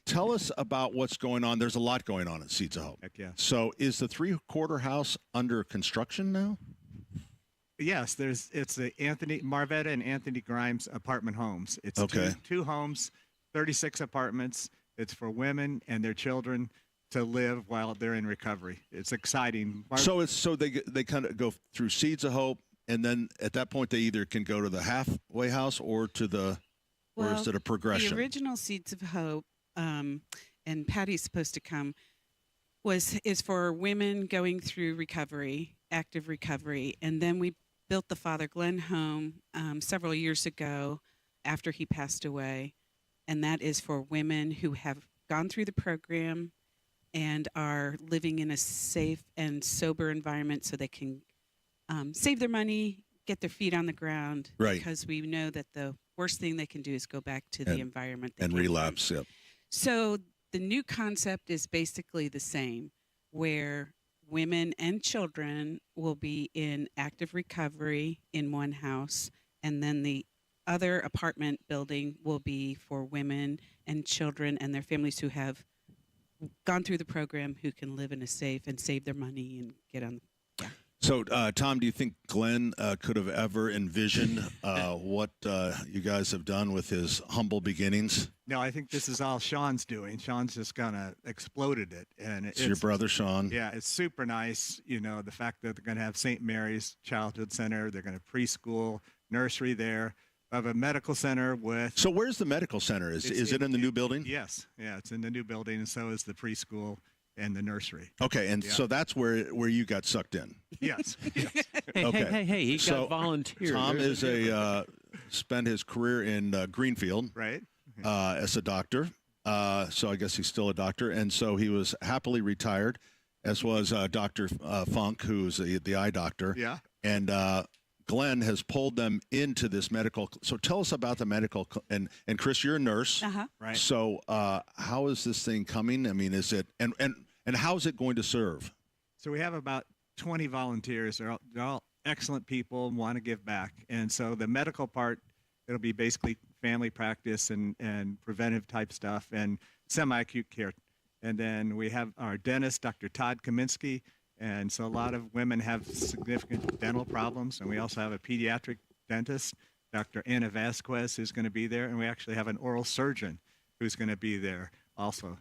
Tell us about what's going on. There's a lot going on at Seeds of Hope. Heck yeah. So is the 3-quarter house under construction now? Yes, it's the Marvetta and Anthony Grimes apartment homes. It's Okay. two homes, 36 apartments. It's for women and their children to live while they're in recovery. It's exciting. So they kind of go through Seeds of Hope, and then at that point they either can go to the halfway house or to the or is it a progression? The original Seeds of Hope, and Patty's supposed to come, is for women going through recovery, active recovery, and then we built the Father Glenn home several years ago after he passed away, and that is for women who have gone through the program and are living in a safe and sober environment so they can save their money, get their feet on the ground. Right. Because we know that the worst thing they can do is go back to the environment. And relapse, yep. So the new concept is basically the same, where women and children will be in active recovery in one house, and then the other apartment building will be for women and children and their families who have gone through the program, who can live in a safe and save their money and get on. Yeah. So, Tom, do you think Glenn could have ever envisioned what you guys have done with his humble beginnings? No, I think this is all Sean's doing. Sean's just kind of exploded it. And it's your brother, Sean. Yeah, it's super nice. You know, the fact that they're going to have St. Mary's Childhood Center. They're going to preschool, nursery there. We have a medical center with... So where's the medical center? Is it in the new building? Yes. Yeah, it's in the new building, and so is the preschool and the nursery. Okay, and so that's where you got sucked in. Yes. Okay. Hey, he got volunteered. Tom is spent his career in Greenfield, right, as a doctor. So I guess he's still a doctor, and so he was happily retired, as was Dr. Funk, who's the eye doctor. Yeah. And Glenn has pulled them into this medical. So tell us about the medical. And Chris, you're a nurse, right? So how is this thing coming? I mean, is it and how is it going to serve? So we have about 20 volunteers. They're all excellent people and want to give back. And so the medical part, it'll be basically family practice and preventive type stuff and semi-acute care. And then we have our dentist, Dr. Todd Kaminsky. And so a lot of women have significant dental problems. And we also have a pediatric dentist, Dr. Anna Vasquez, who's going to be there. And we actually have an oral surgeon who's going to be there also,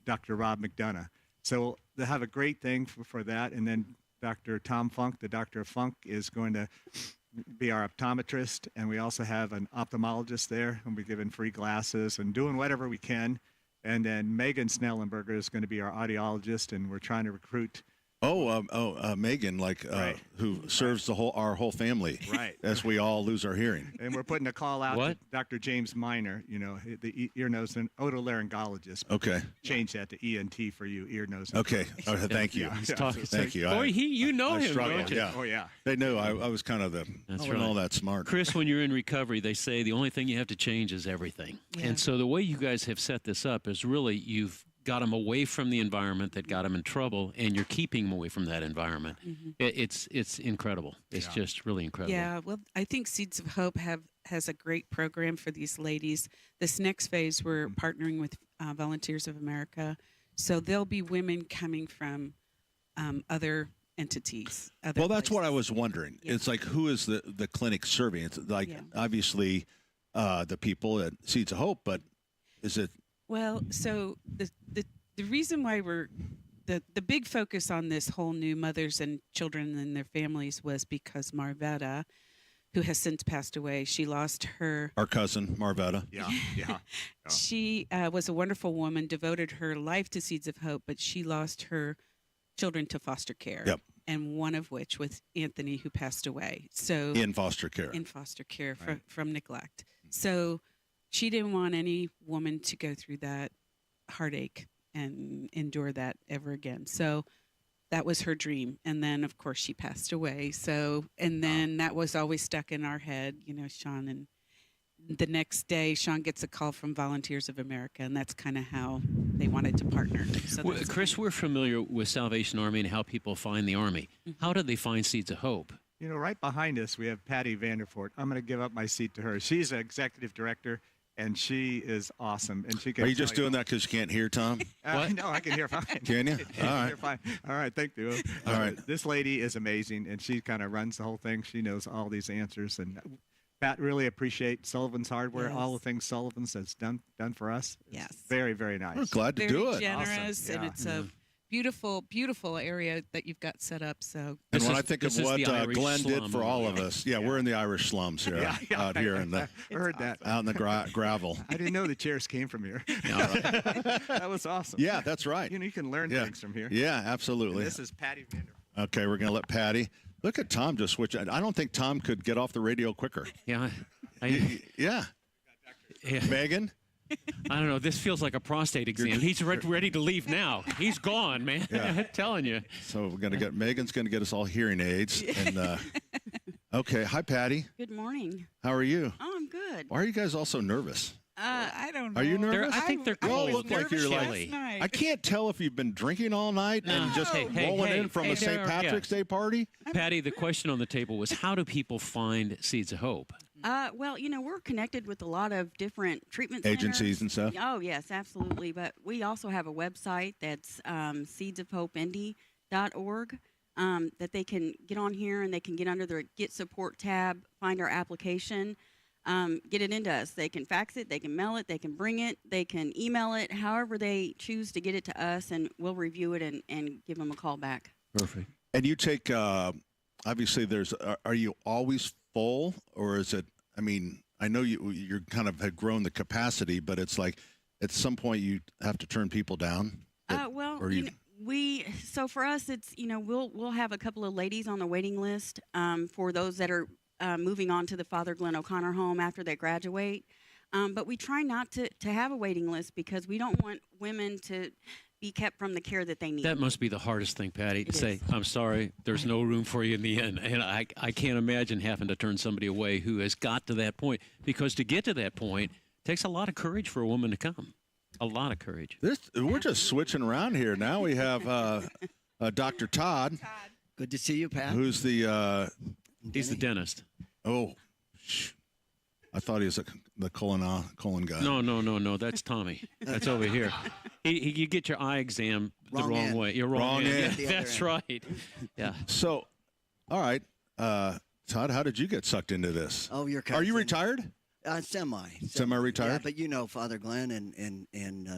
Dr. Rob McDonough. So they have a great thing for that. And then Dr. Tom Funk, the doctor of Funk, is going to be our optometrist. And we also have an ophthalmologist there, and we're giving free glasses and doing whatever we can. And then Megan Snellenberger is going to be our audiologist, and we're trying to recruit. Megan, who serves our whole family, right? As we all lose our hearing. And we're putting a call out to Dr. James Miner, the ear, nose, and otolaryngologist. Okay. Change that to ENT for you, ear, nose. Okay. Thank you. Thank you. Boy, you know him, struggle. don't you? Yeah. Oh yeah. They knew I was kind of all that smart. Chris, when you're in recovery, they say the only thing you have to change is everything. Yeah. And so the way you guys have set this up is really you've got them away from the environment that got them in trouble, and you're keeping them away from that environment. Mm-hmm. It's incredible. It's just really incredible. Yeah, well, I think Seeds of Hope has a great program for these ladies. This next phase, we're partnering with Volunteers of America, so there'll be women coming from other entities. Well, that's what I was wondering. Yeah. It's like, who is the clinic serving? It's like obviously the people at Seeds of Hope, but is it? Well, so the reason why the big focus on this whole new mothers and children and their families was because Marvetta, who has since passed away, she lost our cousin Marvetta. Yeah. She was a wonderful woman, devoted her life to Seeds of Hope, but she lost her children to foster care. Yep. And one of which was Anthony, who passed away. So in foster care. Right. from neglect. So she didn't want any woman to go through that heartache and endure that ever again. So that was her dream. And then, of course, she passed away. So, and then that was always stuck in our head, Sean. And the next day, Sean gets a call from Volunteers of America, and that's kind of how they wanted to partner. So Chris, we're familiar with Salvation Army and how people find the Army. Mm-hmm. How did they find Seeds of Hope? Right behind us, we have Patty Vanderfort. I'm going to give up my seat to her. She's an executive director. and she is awesome. And she can. Are you just doing that because you can't hear, Tom? No, I can hear fine. Can you? All right. Hear fine. All right, thank you. All right. This lady is amazing, and she kind of runs the whole thing. She knows all these answers, and Pat really appreciate Sullivan's Hardware. All the things Sullivan's has done for us. Yes. Very, very nice. We're glad to Very do it. generous, Awesome. and Yeah. it's a beautiful area that you've got set up. So And when I think of what Glenn did for all of us, we're in the Irish slums here, out here in the I heard that. out in the gravel. I didn't know the chairs came from here. That was awesome. Yeah, that's right. You can learn things from here. Yeah, absolutely. And this is Patty Vander. Okay, we're going to let Patty. Look at Tom just switch. I don't think Tom could get off the radio quicker. Yeah. Yeah. Megan? I don't know. This feels like a prostate exam. He's ready to leave now. He's gone, man. I'm telling you. So we're going to get Megan's going to get us all hearing aids. And okay, hi Patty. Good morning. How are you? Oh, I'm good. Why are you guys all so nervous? I don't know. Are you nervous? I think they're cold. Look like you're like. I can't tell if you've been drinking all night and just rolling in from a St. Patrick's Day party. Patty, the question on the table was, how do people find Seeds of Hope? Well, we're connected with a lot of different treatment agencies centers. and stuff. Oh, yes, absolutely. But we also have a website that's seedsofhopeindy.org that they can get on here, and they can get under the Get Support tab, find our application, get it into us. They can fax it, they can mail it, they can bring it, they can email it, however they choose to get it to us, and we'll review it and give them a call back. Perfect. And you take, obviously, are you always full, or is it, I mean, I know you're kind of had grown the capacity, but it's like at some point you have to turn people down? So for us, it's, we'll have a couple of ladies on the waiting list for those that are moving on to the Father Glenn O'Connor home after they graduate. But we try not to have a waiting list because we don't want women to be kept from the care that they need. That must be the hardest thing, Patty, to say, I'm sorry, there's no room for you in the inn. And I can't imagine having to turn somebody away who has got to that point. Because to get to that point, it takes a lot of courage for a woman to come. A lot of courage. We're just switching around here. Now we have Dr. Todd. Good to see you, Pat. Who's the... he's the dentist. Oh, I thought he was the colon guy. No. That's Tommy. That's over here. You get your eye exam the wrong way. You're wrong end. That's right. Yeah. So, all right, Todd, how did you get sucked into this? Oh, you're. Are you retired? Semi-retired. Yeah, but Father Glenn and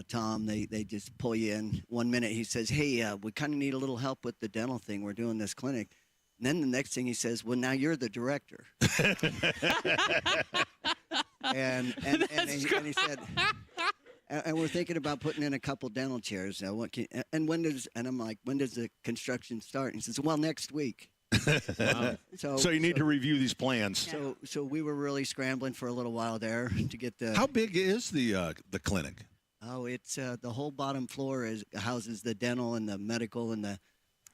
Tom, they just pull you in. 1 minute he says, "Hey, we kind of need a little help with the dental thing. We're doing this clinic." And then the next thing he says, "Well, now you're the director." and he said, and we're thinking about putting in a couple dental chairs. Now, when does the construction start? And he says, "Well, next week." Wow. So you need to review these plans. So we were really scrambling for a little while there to get the. How big is the clinic? Oh, it's the whole bottom floor houses the dental and the medical and the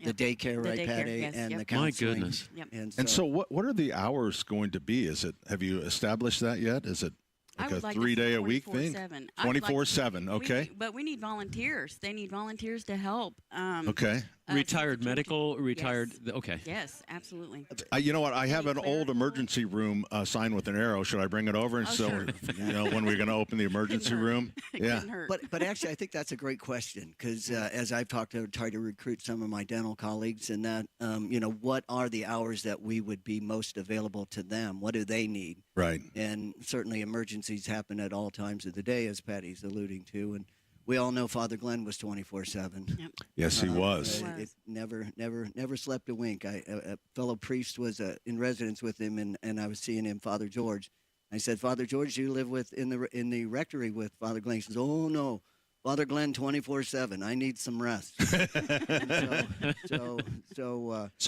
daycare, right, Patty, and the counseling. My goodness. Yep. And so what are the hours going to be? Have you established that yet? Is it like a 3-day-a-week thing? 24/7. Okay. But we need volunteers. They need volunteers to help. Okay. Retired medical, retired. Yes. Okay. Yes, absolutely. You know what? I have an old emergency room signed with an arrow. Should I bring it over? And sure. When we're going to open the emergency room? Yeah. But actually, I think that's a great question because as I've tried to recruit some of my dental colleagues, and that what are the hours that we would be most available to them? What do they need? Right. And certainly emergencies happen at all times of the day, as Patty's alluding to, and we all know Father Glenn was 24/7. Yep. Yes, he was. It never slept a wink. A fellow priest was in residence with him, and I was seeing him, Father George. I said, "Father George, you live in the rectory with Father Glenn?" He says, "Oh no, Father Glenn 24/7. I need some rest." So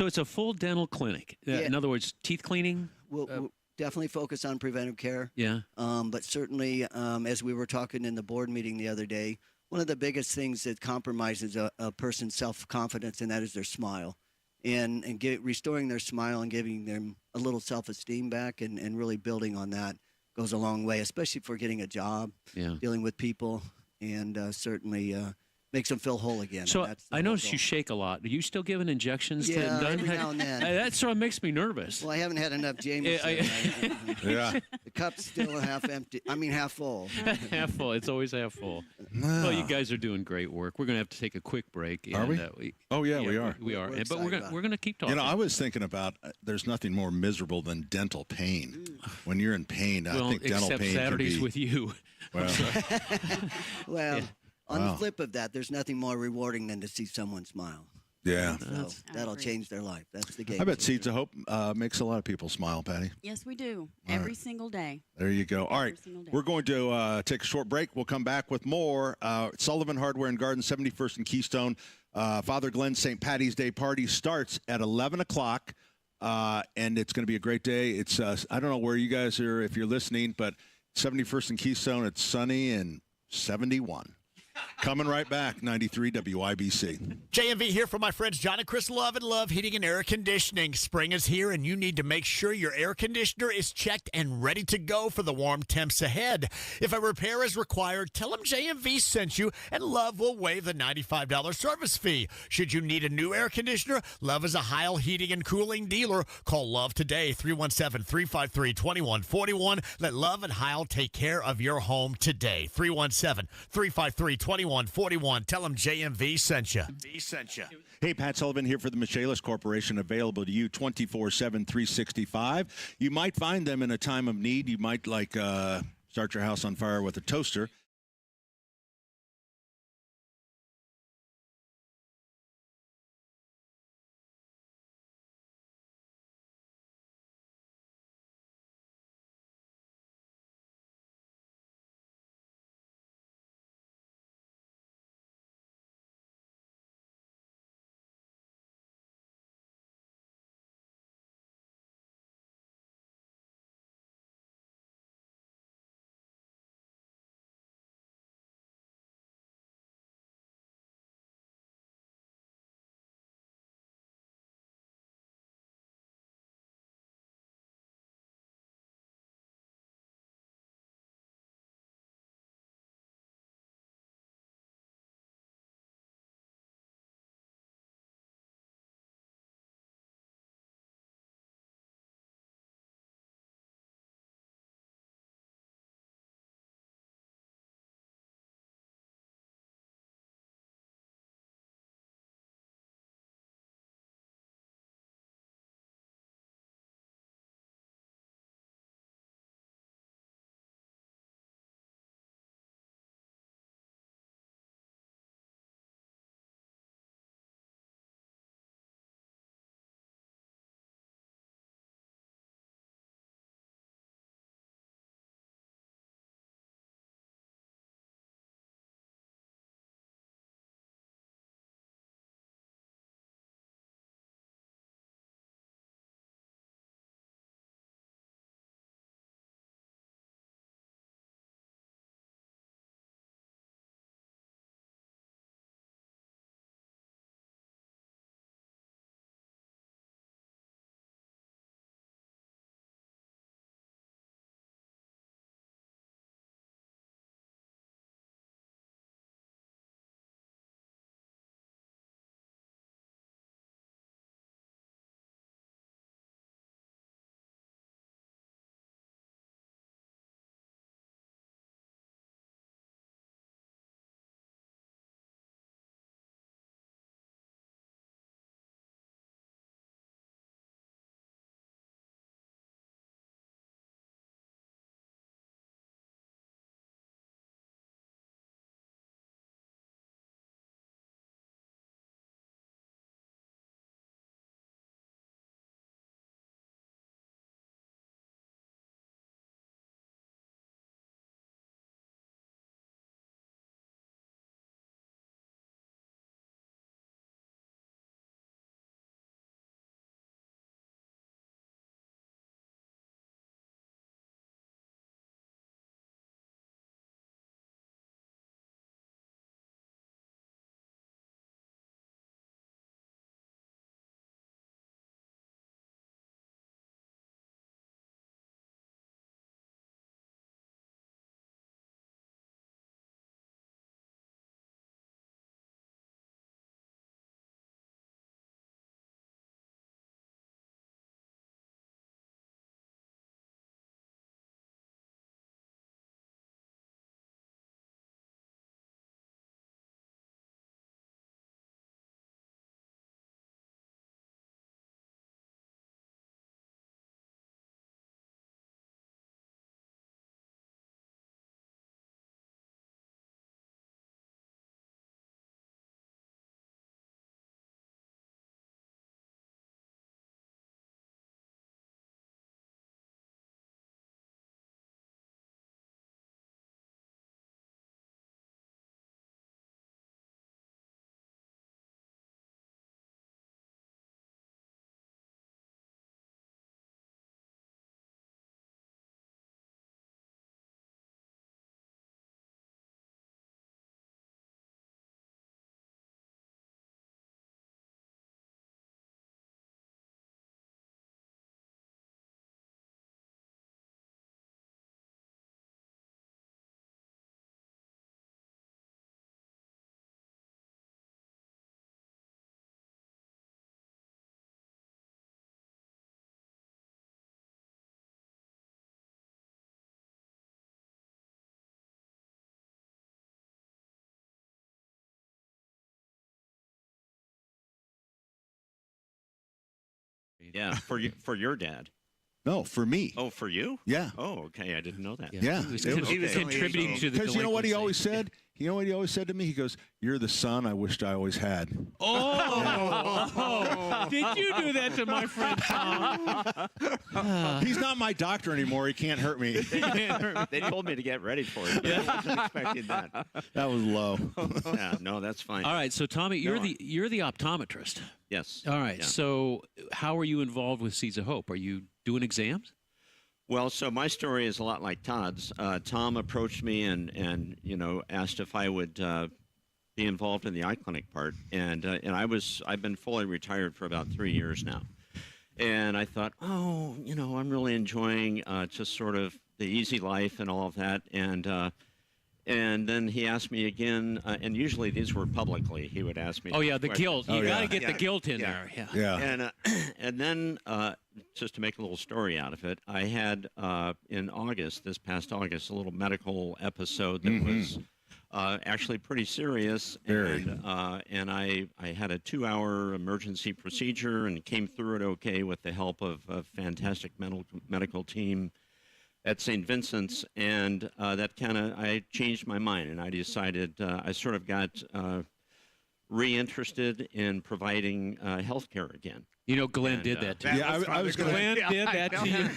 it's a full dental clinic. In other words, teeth cleaning. We'll definitely focus on preventive care. Yeah. But certainly, as we were talking in the board meeting the other day, one of the biggest things that compromises a person's self-confidence, and that is their smile. And restoring their smile and giving them a little self-esteem back and really building on that goes a long way, especially for getting a job, dealing with people, and certainly makes them feel whole again. So and that's the I whole noticed goal. you shake a lot. Are you still giving injections? Yeah, to every now and then. That sort of makes me nervous. Well, I haven't had enough Jameson. Yeah. The cup's still half empty. I mean, half full. Half full. It's always half full. Well, you guys are doing great work. We're going to have to take a quick break. Are and, we? Oh, yeah, we are. We are. We're But we're going to keep talking. You know, I was thinking about there's nothing more miserable than dental pain. When you're in pain, I think dental except pain Saturdays can be. with you. Well, Well, on Wow. the flip of that, there's nothing more rewarding than to see someone smile. yeah. So that'll change their life. That's the game. I bet Seeds of Hope makes a lot of people smile, Patty. Yes, we do. All Every right. single day. There you go. All right. single day. We're going to take a short break. We'll come back with more. Sullivan Hardware and Garden, 71st and Keystone. Father Glenn's St. Patty's Day party starts at 11 o'clock, and it's going to be a great day. It's I don't know where you guys are if you're listening, but 71st and Keystone, it's sunny and 71. Coming right back, 93 WIBC. JMV here for my friends John and Chris Love and Love Heating and Air Conditioning. Spring is here, and you need to make sure your air conditioner is checked and ready to go for the warm temps ahead. If a repair is required, tell them JMV sent you, and Love will waive the $95 service fee. Should you need a new air conditioner, Love is a Heil Heating and Cooling dealer. Call Love today, 317-353-2141. Let Love and Heil take care of your home today. 317-353-2141. Tell them JMV sent you. Hey, Pat Sullivan here for the Michaelis Corporation, available to you 24/7, 365. You might find them in a time of need. You might start your house on fire with a toaster. Yeah, for your dad. No, for me. Oh, for you? Yeah. Oh, okay. I didn't know that. Yeah. He was It contributing to the Because you know what he delinquency. always said? You know what he always said to me? He goes, "You're the son I wished I always had." Oh, did you do that to my friend Tom? He's not my doctor anymore. He can't hurt me. They told me to get ready for it. But I wasn't expecting that. That was low. Yeah, no, that's fine. All right, so Tommy, you're the optometrist. Yes. All right. Yeah. So, how are you involved with Seeds of Hope? Are you doing exams? Well, so my story is a lot like Todd's. Tom approached me and asked if I would be involved in the eye clinic part, and I've been fully retired for about 3 years now, and I thought, I'm really enjoying just sort of the easy life and all of that, and then he asked me again, and usually these were publicly. He would ask me. Oh yeah, the questions. guilt. You got to get the guilt in there. Yeah. Yeah. And then just to make a little story out of it, I had in August, this past August, a little medical episode that was actually pretty serious. Very. And I had a 2-hour emergency procedure and came through it okay with the help of a fantastic medical team at St. Vincent's, and I changed my mind, and I decided I sort of got reinterested in providing health care again. You know, Glenn did that to you. Yeah, I was going Glenn did that to you.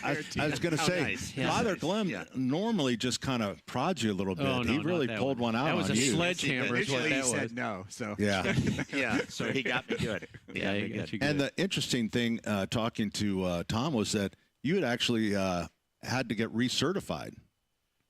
I was going to say, nice. Father Glenn normally just kind of prods you a little bit. Oh, no, he not really that pulled one out That was on a you. sledgehammer. Is what Initially, that he was. said no. So Yeah. Yeah, so he got me good. He got you good. And the interesting thing, talking to Tom, was that you had actually had to get recertified.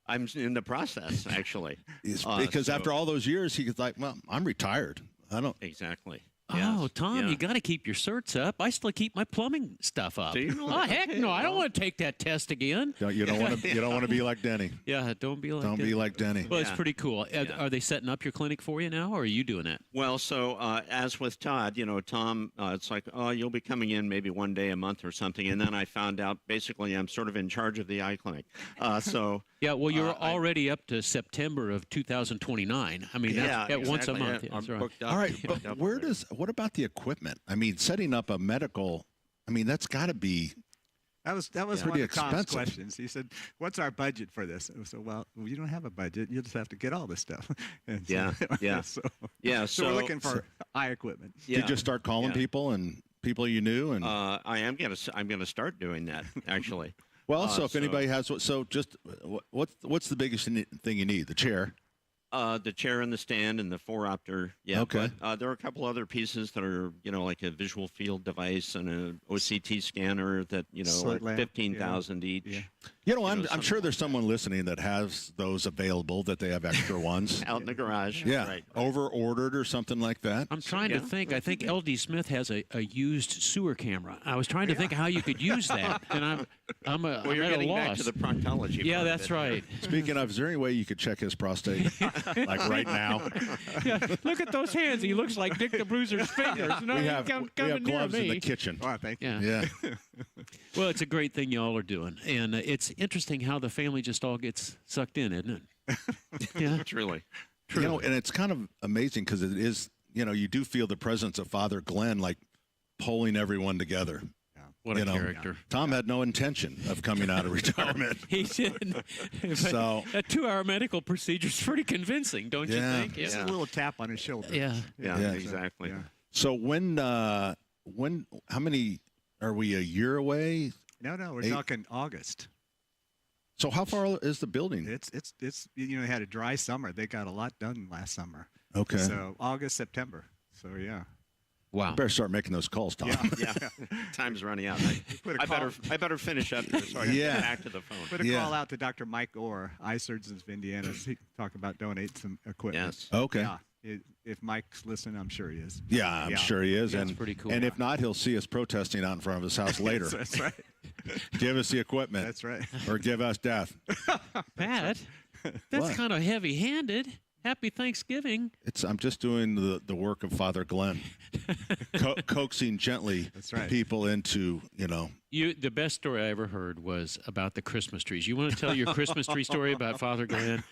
I'm in the process, actually. Because after all those years, he was like, well, I'm retired. I don't. Exactly. Oh, Yes. Tom, Yeah. you got to keep your certs up. I still keep my plumbing stuff up. Do you? Oh, heck no! I don't want to take that test again. You don't want to. You don't want to be like Denny. Yeah, don't be like. Don't be like Denny. Well, it's Yeah. pretty cool. Are they setting up your clinic for you now, or are you doing it? Well, so as with Todd, Tom, it's like, oh, you'll be coming in maybe one day a month or something. And then I found out basically I'm sort of in charge of the eye clinic. So Yeah, well, you're already up to September of 2029. I mean, that's yeah, once a exactly. month. Yeah, Yeah, that's I'm right. booked up. All right, booked but up where already. what about the equipment? I mean, setting up a medical. I mean, that's got to be. that was Yeah. one Pretty of Tom's expensive. questions. He said, "What's our budget for this?" And so, well, you don't have a budget. You just have to get all this stuff. And so, Yeah. So, Yeah, so we're so- looking for eye equipment. Did you just start calling Yeah. people and people you knew and? I'm gonna start doing that actually. well, so if so- anybody has just what's the biggest thing you need? The chair. The chair and the stand and the 4-opter. Yeah. Okay. But, there are a couple other pieces that are, like a visual field device and an OCT scanner that, Slit are lamp, 15,000 each. Yeah. You know, I'm something sure there's like that. someone listening that has those available that they have extra ones. Out in the garage. Yeah, Right. over ordered or something like that. I'm trying to Yeah. think. I think LD Smith has a used sewer camera. I was trying to think how you could use that, and I'm Well, you're at a getting back loss. to the proctology. Yeah, part of that's it. right. Speaking of, is there any way you could check his prostate, like right now? Yeah, look at those hands. He looks like Dick the Bruiser's fingers. No, we you have come near gloves in me. the kitchen. Oh, thank you. Yeah. Yeah. Well, it's a great thing y'all are doing, and it's interesting how the family just all gets sucked in, isn't it? Yeah. Truly. You know, and it's kind of amazing because it is, you do feel the presence of Father Glenn like pulling everyone together. What a character. Tom had no intention of coming out of retirement. He did. So- a 2-hour medical procedure is pretty convincing, don't you Yeah. think? Just a little tap on his shoulder. Yeah. Yeah, Yeah. exactly. Yeah. So how many, are we a year away? No, we're 8 talking August. So how far is the building? It's they had a dry summer. They got a lot done last summer. Okay. So August, September. So yeah. Wow. Better start making those calls, Tom. Yeah. Time's running out. Put a I better finish up here so I can Yeah. get back to the phone. Put a Yeah. call out to Dr. Mike Orr, Eye Surgeons of Indiana. He can talk about donate some equipment. Yes. Okay. Yeah. If Mike's listening, I'm sure he is. Yeah, I'm sure he is. That's and pretty cool. And if not, he'll see us protesting out in front of his house later. That's right. Give us the equipment. That's right. Or give us death. Pat, that's What? kind of heavy-handed. Happy Thanksgiving. I'm just doing the work of Father Glenn, coaxing gently people into, The best story I ever heard was about the Christmas trees. You want to tell your Christmas tree story about Father Glenn?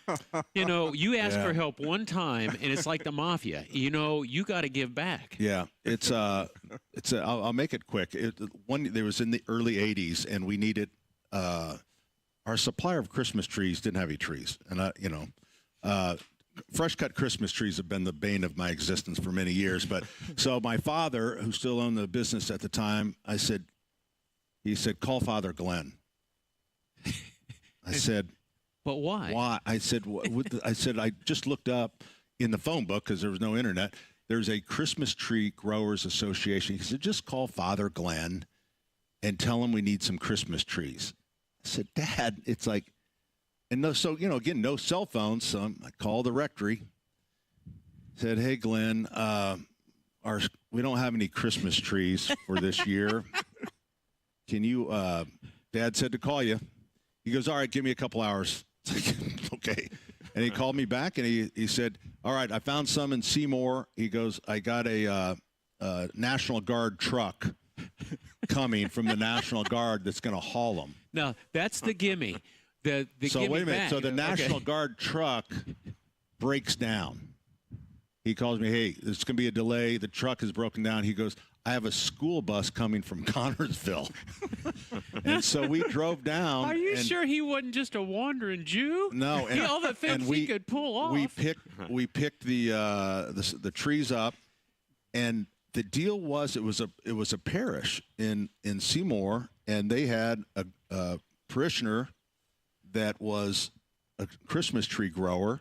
You ask for help one time, and it's like the mafia. You got to give back. Yeah, I'll make it quick. There was in the early '80s, and we needed our supplier of Christmas trees didn't have any trees, and fresh cut Christmas trees have been the bane of my existence for many years. But so my father, who still owned the business at the time, he said, call Father Glenn. I said, but why? Why? I said, I just looked up in the phone book because there was no internet. There's a Christmas Tree Growers Association. He said, just call Father Glenn and tell him we need some Christmas trees. I said, Dad, it's like, and no, so, again, no cell phones. So I called the rectory, said, hey, Glenn, we don't have any Christmas trees for this year. Can you, Dad said to call you. He goes, all right, give me a couple hours. Okay. And he called me back, and he said, all right, I found some in Seymour. He goes, I got a National Guard truck coming from the National Guard that's going to haul them. Now, that's the gimme. So wait a minute. Back. So the National Guard truck breaks down. He calls me, hey, there's going to be a delay. The truck is broken down. He goes, I have a school bus coming from Connersville. And so we drove down. Are you sure he wasn't just a wandering Jew? No. And, all the things he could pull off. We picked the trees up, and the deal was it was a parish in Seymour, and they had a parishioner that was a Christmas tree grower.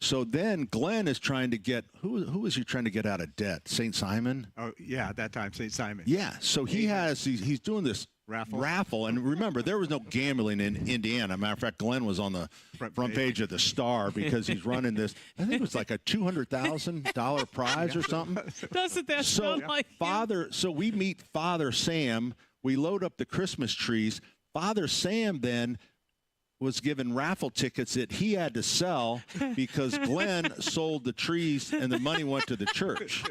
So then Glenn is trying to get who is he trying to get out of debt? St. Simon? Oh yeah, at that time St. Simon. Yeah. So he's doing this raffle, and remember there was no gambling in Indiana. Matter of fact, Glenn was on the front page of the Star because he's running this. I think it was like a $200,000 prize or something. Doesn't that sound like Father? So we meet Father Sam. We load up the Christmas trees. Father Sam then was given raffle tickets that he had to sell because Glenn sold the trees and the money went to the church.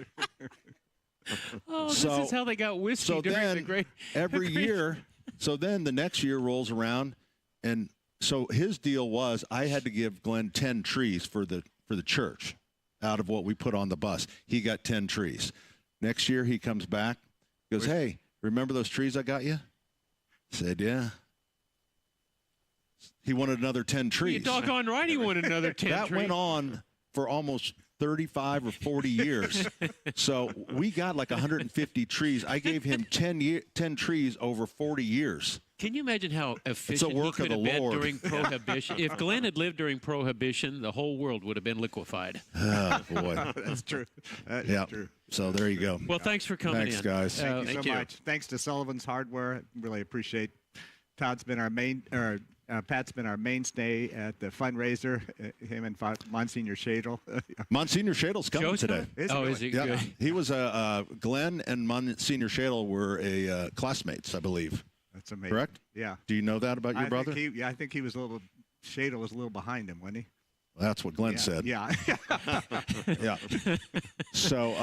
Oh, this is how they got whiskey during the great every year. So then the next year rolls around, and so his deal was I had to give Glenn 10 trees for the church out of what we put on the bus. He got 10 trees. Next year he comes back, goes, hey, remember those trees I got you? I said, yeah. He wanted another 10 trees. You're doggone right he wanted another 10 that trees. went on for almost 35 or 40 years. So we got like 150 trees. I gave him 10 trees over 40 years. Can you imagine how efficient he could have been during Prohibition? If Glenn had lived during Prohibition, the whole world would have been liquefied. Oh, boy. That's true. That is true. So there you go. Well, thanks for coming in. Thanks, guys. Thank you so much. Thanks to Sullivan's Hardware. Really appreciate. Pat's been our mainstay at the fundraiser. Him and Monsignor Shadle. Monsignor Shadle's coming today. Is he good? He was Glenn and Monsignor Shadle were classmates, I believe. That's amazing. Correct? Yeah. Do you know that about your brother? I think he was Shadle was a little behind him, wasn't he? Well, that's what Glenn said. Yeah. Yeah. So,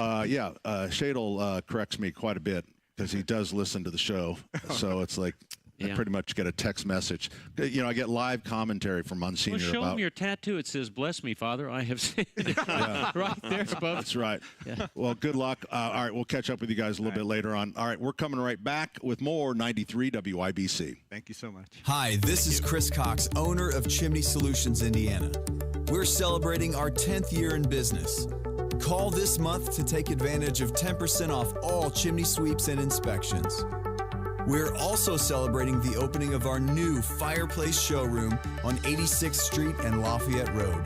Shadle corrects me quite a bit because he does listen to the show. So it's like I pretty much get a text message. I get live commentary from Monsignor Well, show about. him your tattoo. It says, "Bless me, Father, I have sinned." Right there above. That's right. Yeah. Well, good luck. All right, we'll catch up with you guys a little bit later on. All right, we're coming right back with more 93 WIBC. Thank you so much. Hi, this is Chris Cox, owner of Chimney Solutions, Indiana. We're celebrating our 10th year in business. Call this month to take advantage of 10% off all chimney sweeps and inspections. We're also celebrating the opening of our new fireplace showroom on 86th Street and Lafayette Road.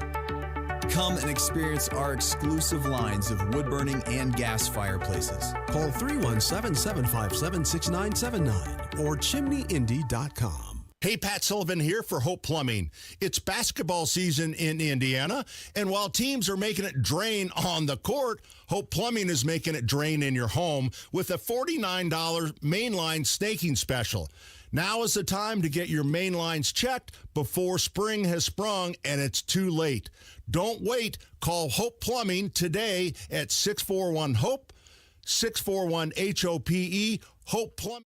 Come and experience our exclusive lines of wood-burning and gas fireplaces. Call 317-757-6979 or chimneyindy.com. Hey, Pat Sullivan here for Hope Plumbing. It's basketball season in Indiana, and while teams are making it drain on the court, Hope Plumbing is making it drain in your home with a $49 mainline snaking special. Now is the time to get your main lines checked before spring has sprung and it's too late. Don't wait. Call Hope Plumbing today at 641-HOPE, 641-HOPE, Hope Plumbing.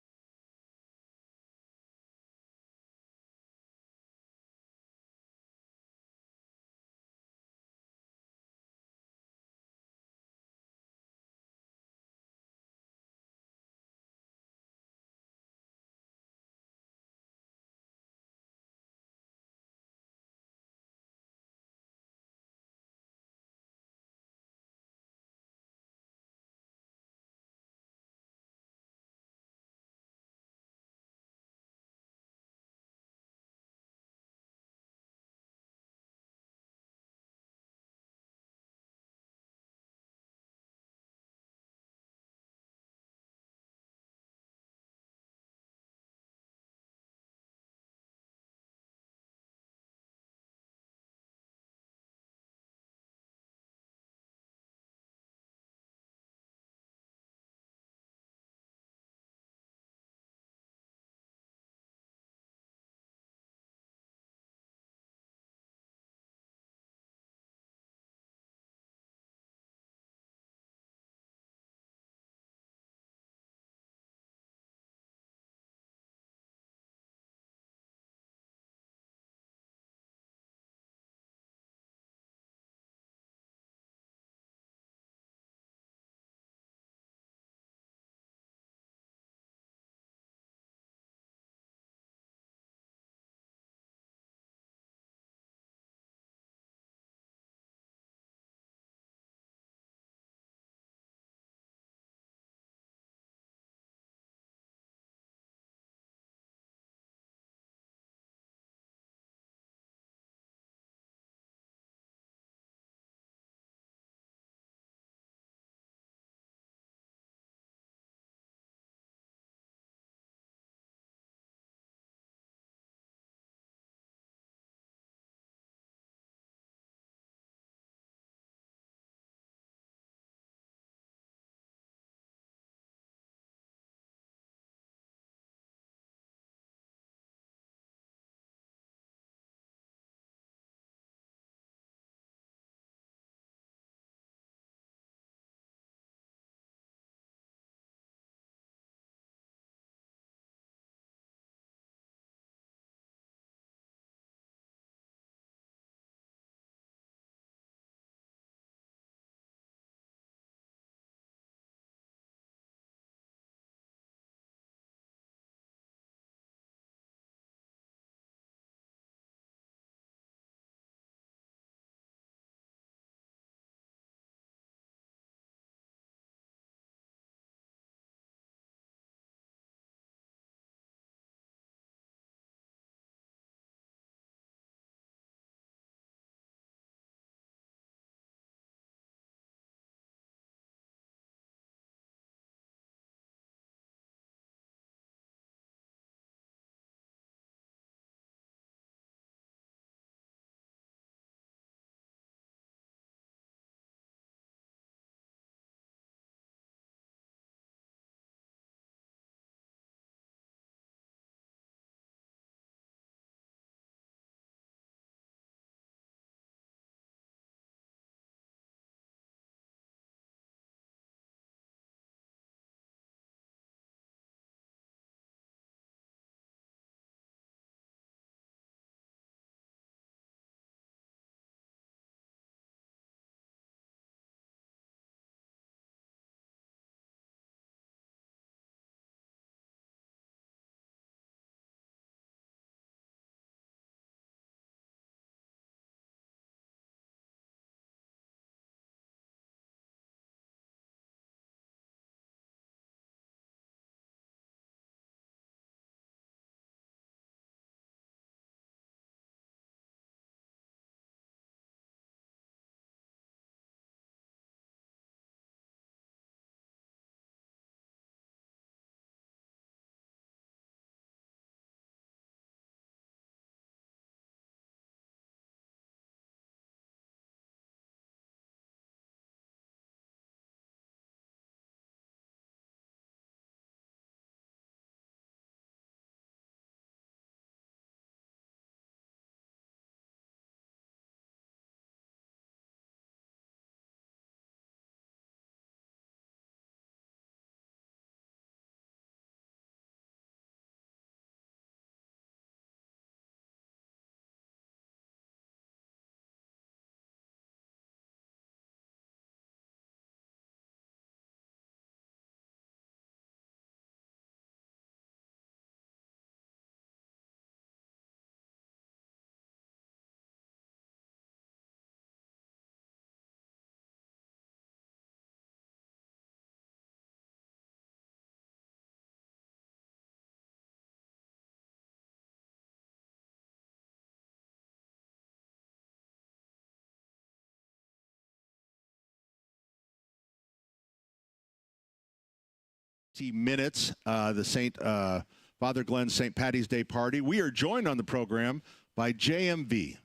60 minutes, the Father Glenn's St. Patty's Day party. We are joined on the program by JMV.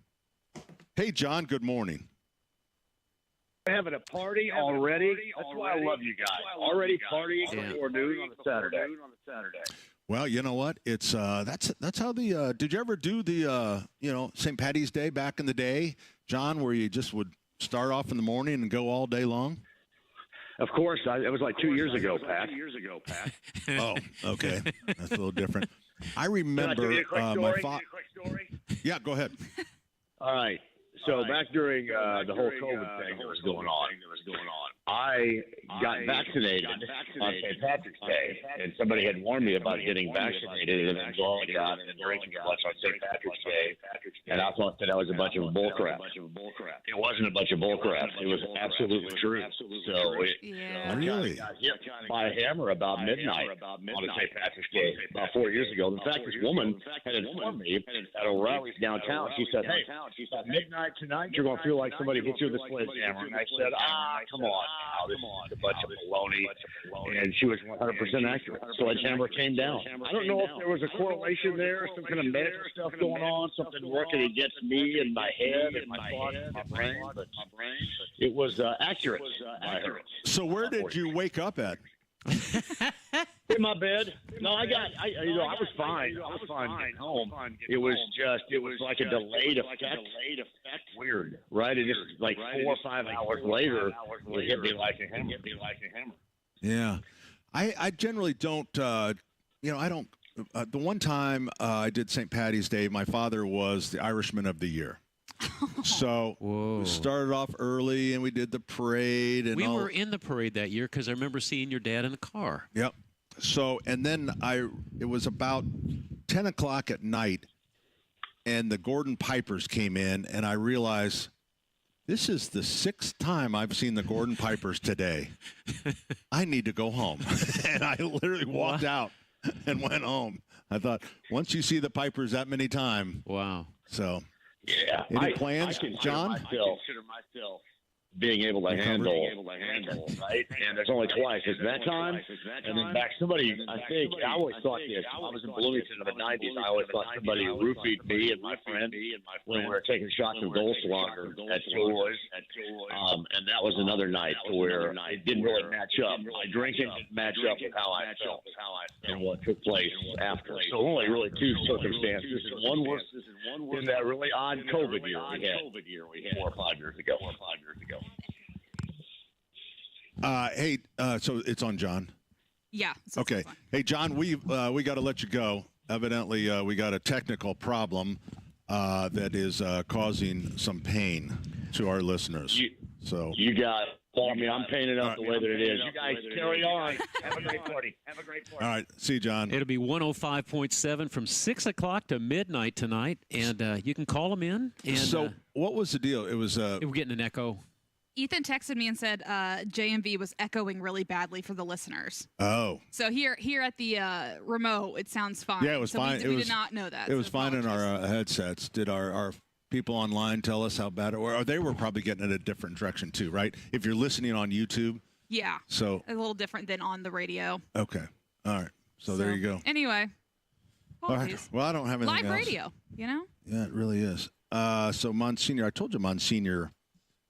Hey, John, good morning. We're having a party already. That's why I love you guys. Already partying before noon on a Saturday. Well, you know what? It's that's how the did you ever do the St. Patty's Day back in the day, John, where you just would start off in the morning and go all day long? Of course, it was like 2 years ago, Pat. Oh, okay, that's a little different. I remember Can I tell you a quick story? my father. Yeah, go ahead. All right. So back during the whole COVID thing that was going on, I got vaccinated on St. Patrick's Day, and somebody had warned me about getting vaccinated and then going out and drinking too much on St. Patrick's Day, and I thought that was a bunch of bullcrap. It wasn't a bunch of bullcrap. It was absolutely true. So Really? I got hit by a hammer about midnight on a St. Patrick's Day about 4 years ago. In fact, this woman had informed me at O'Reilly's downtown. She said, "Hey, at midnight tonight, you're going to feel like somebody hit you with a sledgehammer." And I said, come on now. This is a bunch of baloney. And she was 100% accurate. Sledgehammer came down. I don't know if there was a correlation there, some kind of medical stuff going on, something working against me and my head and my thoughts and my brain, but it was accurate by her. So where did you wake up at? In my bed. No, I was fine. I was fine getting home. It was like a delayed effect. Weird, right? It just like 4 or 5 hours later, it hit me like a hammer. Yeah, I generally don't. I don't. The one time I did St. Patty's Day, my father was the Irishman of the Year. So we started off early and we did the parade. And we were in the parade that year because I remember seeing your dad in the car. Yep. So, and then it was about 10 o'clock at night and the Gordon Pipers came in and I realized this is the 6th time I've seen the Gordon Pipers today. I need to go home. And I literally walked out and went home. I thought, once you see the Pipers that many times. Wow. So. Yeah. Any plans, John? I consider myself being able to handle, right? And there's only twice. It's that time, and then back somebody, I always thought this. When I was in Bloomington in the 90s, I always thought somebody roofied me and my friend when we were taking shots of Goldschlager at Joy's. And that was another night where it didn't really match up. My drinking didn't match up with how I felt and what took place after. So only really 2 circumstances. One was in that really odd COVID year we had 4 or 5 years ago. Hey, so it's on John. Yeah. Okay. Hey, John, we got to let you go. Evidently, we got a technical problem that is causing some pain to our listeners. You got it. I mean, I'm painting up the way that it is. You guys carry on. Have a great party. All right. See you, John. It'll be 105.7 from 6 o'clock to midnight tonight, and you can call them in. And, so what was the deal? It was we're getting an echo. Ethan texted me and said JMV was echoing really badly for the listeners. Oh. So here at the remote, it sounds fine. Yeah, it was fine. We did not know that. It was fine in our headsets. Did our people online tell us how bad it was? Or they were probably getting it a different direction too, right? If you're listening on YouTube. Yeah. So a little different than on the radio. Okay. All right. So there you go. Anyway. All right. Well, I don't have anything else. Live radio, Yeah, it really is. So Monsignor, I told you Monsignor.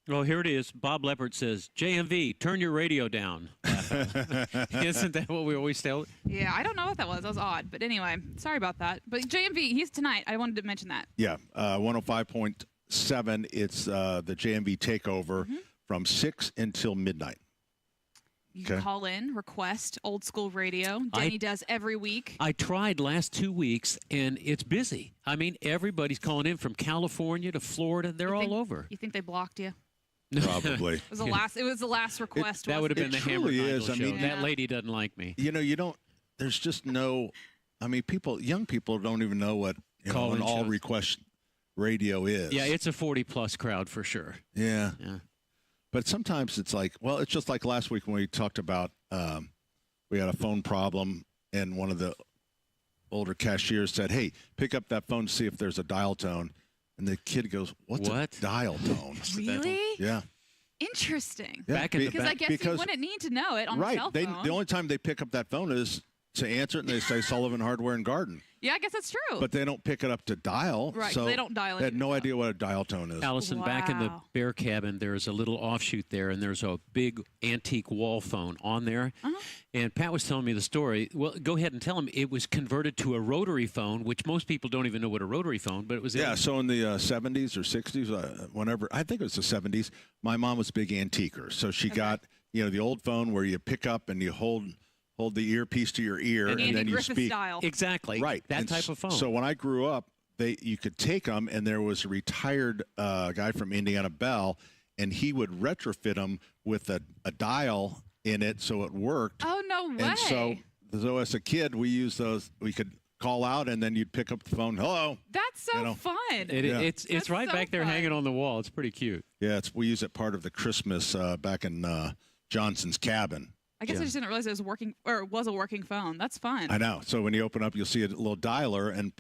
Well, here it is. Bob Leppert says, JMV, turn your radio down. Isn't that what we always tell? Yeah, I don't know what that was. That was odd. But anyway, sorry about that. But JMV, he's tonight. I wanted to mention that. Yeah, 105.7. It's the JMV takeover from 6 until midnight. You can call in, request old school radio. Danny does every week. I tried last 2 weeks, and it's busy. I mean, everybody's calling in from California to Florida. They're all over. You think they blocked you? Probably. It was the last request. That would have been the Hammer is. Nigel show. I mean, that lady doesn't like me. You don't. There's just no. I mean, young people don't even know what an all request radio is. Yeah, it's a 40+ crowd for sure. Yeah. But sometimes it's like, well, it's just like last week when we talked about we had a phone problem and one of the older cashiers said, "Hey, pick up that phone to see if there's a dial tone." And the kid goes, What's a dial tone? Really? Yeah. Interesting. Yeah, because I guess you wouldn't need to know it on the cell phone. The only time they pick up that phone is to answer it, and they say Sullivan Hardware and Garden. Yeah, I guess that's true. But they don't pick it up to dial. Right, so they don't dial it. They had no idea what a dial tone is. Allison, back in the Wow. bear cabin, there's a little offshoot there, and there's a big antique wall phone on there. And Pat was telling me the story. Well, go ahead and tell him it was converted to a rotary phone, which most people don't even know what a rotary phone, but it was. Yeah, so in the 70s or 60s, whenever, I think it was the 70s, my mom was a big antiquer. So she got, the old phone where you pick up and you hold the earpiece to your ear, and then you speak. Style. Exactly. Right. That And type of phone. So when I grew up, you could take them, and there was a retired guy from Indiana Bell, and he would retrofit them with a dial in it so it worked. Oh, no way. And so as a kid, we used those. We could call out, and then you'd pick up the phone. Hello. That's so fun. It's That's right so back there fun. hanging on the wall. It's pretty cute. Yeah, we use it part of the Christmas back in Johnson's cabin. I guess I just didn't realize it was working, or it was a working phone. That's fun. I know. So when you open up, you'll see a little dialer, and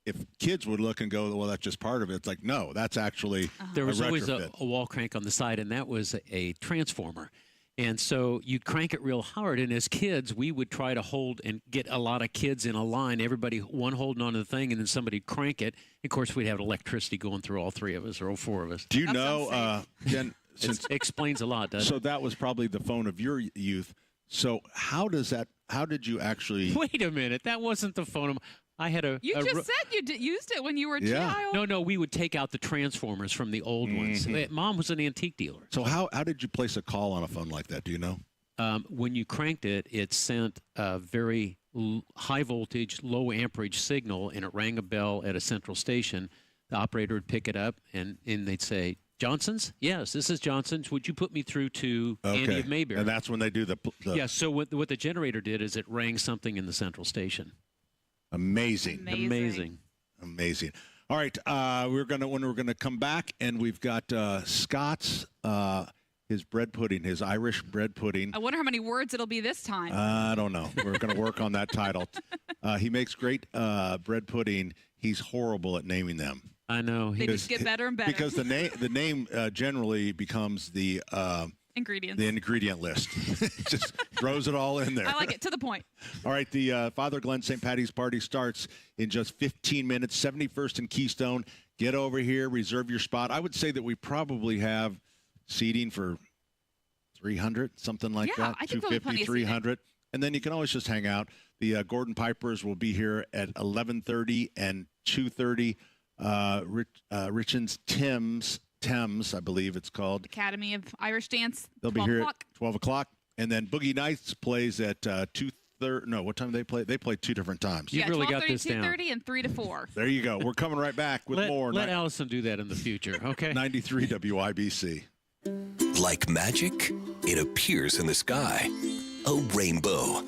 if kids would look and go, well, that's just part of it. It's like, no, that's actually There was a always retrofit. a wall crank on the side, and that was a transformer. And so you'd crank it real hard, and as kids, we would try to hold and get a lot of kids in a line, everybody one holding on to the thing, and then somebody'd crank it. Of course, we'd have electricity going through all three of us or all four of us. Do you know, Jen, It explains a lot, doesn't it? so that was probably the phone of your youth. So how did you actually? Wait a minute. That wasn't the phone. I had a. You just said you used it when you were a child. No, we would take out the transformers from the old ones. Mom was an antique dealer. So how did you place a call on a phone like that? Do you know? When you cranked it, it sent a very high voltage, low amperage signal, and it rang a bell at a central station. The operator would pick it up, and they'd say, Johnson's? Yes, this is Johnson's. Would you put me through to Andy of Mayberry? And that's when they do the Yeah, so what the generator did is it rang something in the central station. Amazing. All right, we're gonna come back, and we've got Scott's his bread pudding, his Irish bread pudding. I wonder how many words it'll be this time. I don't know. We're going to work on that title. He makes great bread pudding. He's horrible at naming them. I know. They just get better and better. Because the name generally becomes the ingredients. The ingredient list. Just throws it all in there. I like it. To the point. All right, the Father Glenn St. Patty's party starts in just 15 minutes, 71st and Keystone. Get over here, reserve your spot. I would say that we probably have seating for 300, something like that. I think there'll be plenty 250, of 300. And then you can always just hang out. The Gordon Pipers will be here at 11:30 and 2:30. Richard's Thames, I believe it's called. Academy of Irish Dance. They'll be here at 12 o'clock. And then Boogie Nights plays at 2:30. No, what time do they play? They play two different times. You really got this down. 2:30 and 3 to 4. There you go. We're coming right back with more. Let Allison do that in the future, okay? 93 WIBC. Like magic, it appears in the sky. A rainbow.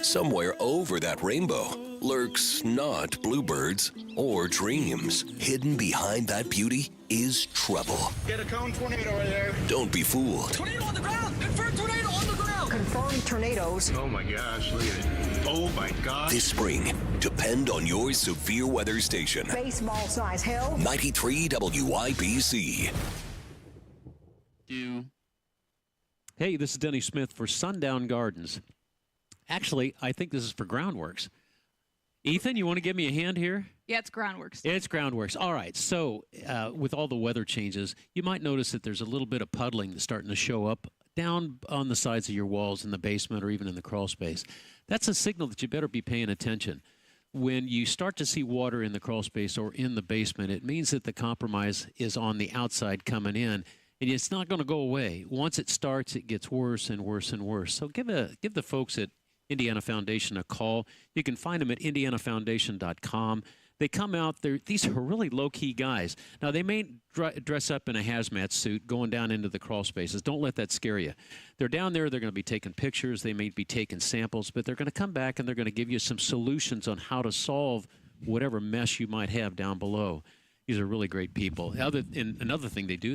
Somewhere over that rainbow lurks not bluebirds or dreams. Hidden behind that beauty is trouble. Get a cone tornado right there. Don't be fooled. Tornado on the ground. Confirmed tornado on the ground. Confirmed tornadoes. Oh my gosh, look at it. Oh my gosh. This spring, depend on your severe weather station. Baseball size hail. 93 WIBC. Hey, this is Denny Smith for Sundown Gardens. Actually, I think this is for Groundworks. Ethan, you want to give me a hand here? Yeah, it's Groundworks. It's Groundworks. All right. So with all the weather changes, you might notice that there's a little bit of puddling that's starting to show up down on the sides of your walls in the basement or even in the crawl space. That's a signal that you better be paying attention. When you start to see water in the crawl space or in the basement, it means that the compromise is on the outside coming in, and it's not going to go away. Once it starts, it gets worse and worse and worse. So give the folks at Indiana Foundation a call. You can find them at indianafoundation.com. They come out, these are really low-key guys. Now, they may dress up in a hazmat suit going down into the crawl spaces. Don't let that scare you. They're down there. They're going to be taking pictures. They may be taking samples, but they're going to come back and they're going to give you some solutions on how to solve whatever mess you might have down below. These are really great people. Another thing they do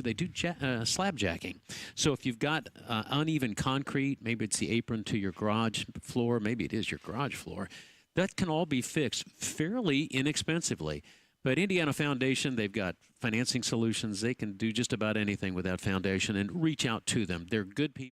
slab jacking. So if you've got uneven concrete, maybe it's the apron to your garage floor, maybe it is your garage floor, that can all be fixed fairly inexpensively. But Indiana Foundation, they've got financing solutions. They can do just about anything with that foundation, and reach out to them. They're good people.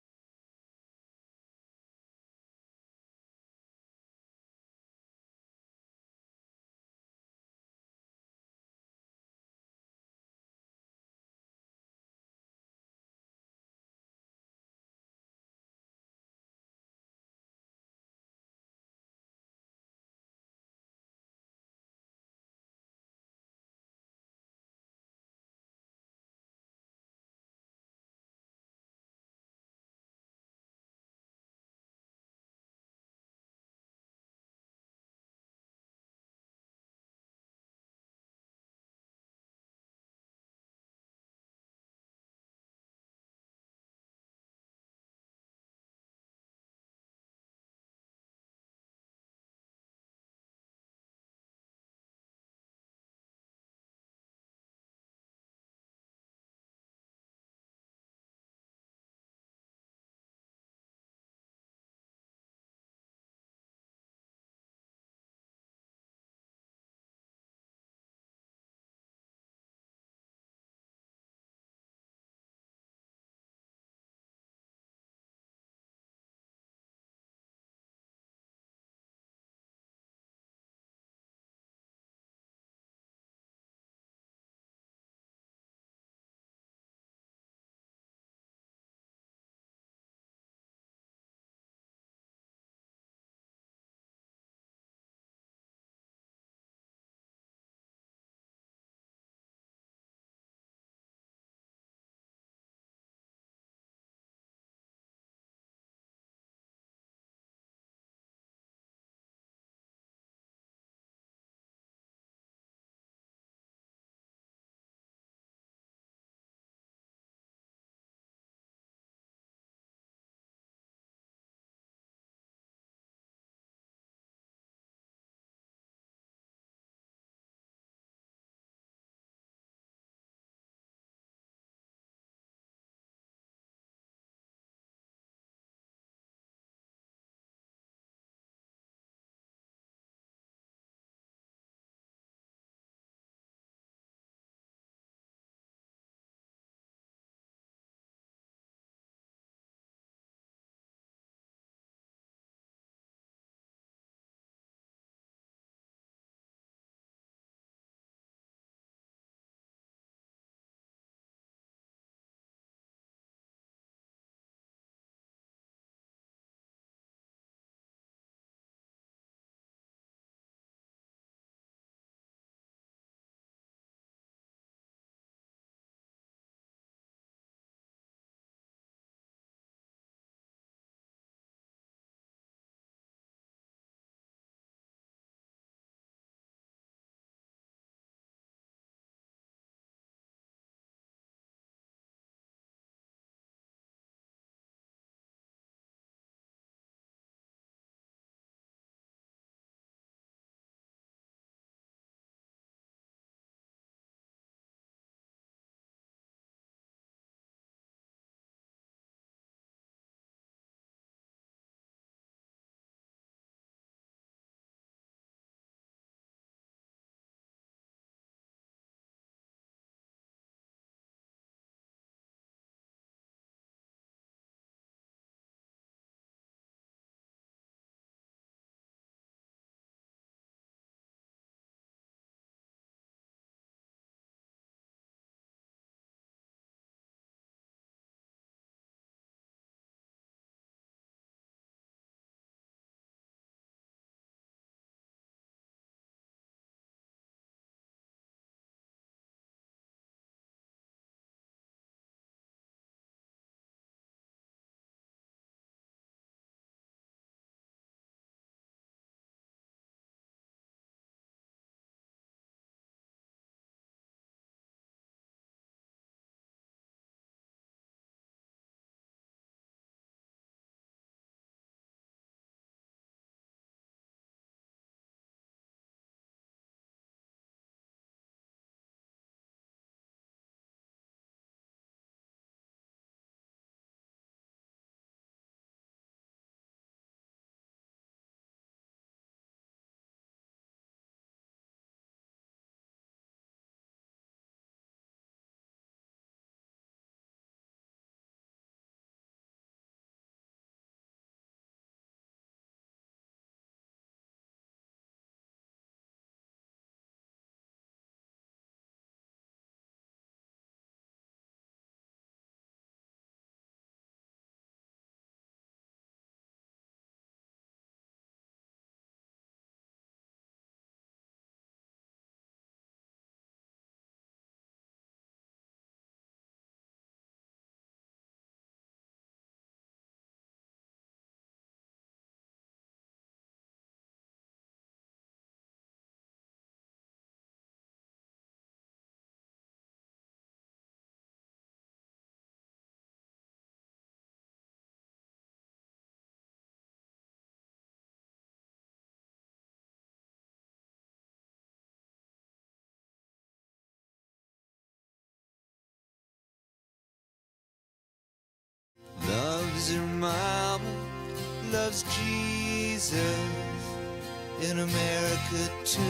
in America too.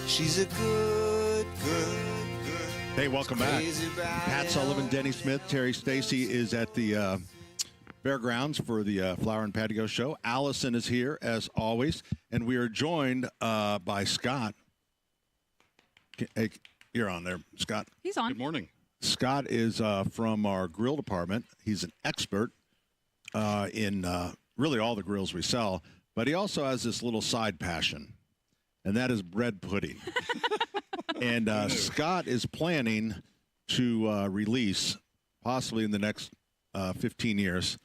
She's a good girl. Hey, welcome back. Pat Sullivan, Denny Smith, Terry Stacy is at the fairgrounds for the Flower and Patio Show. Allison is here, as always, and we are joined by Scott. Hey, you're on there, Scott. He's on. Good morning. Scott is from our grill department. He's an expert in really all the grills we sell, but he also has this little side passion, and that is bread pudding. And Scott is planning to release, possibly in the next 15 years,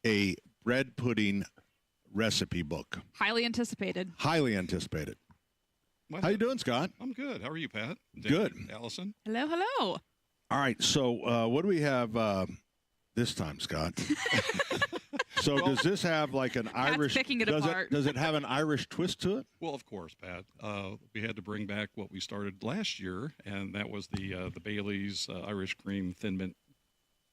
a bread pudding recipe book. Highly anticipated. Highly anticipated. How you doing, Scott? I'm good. How are you, Pat? Danny, Good. Allison? Hello, hello. All right, so what do we have this time, Scott? So does this have like an Irish? Picking it apart. Does it have an Irish twist to it? Well, of course, Pat. We had to bring back what we started last year, and that was the Bailey's Irish Cream Thin Mint.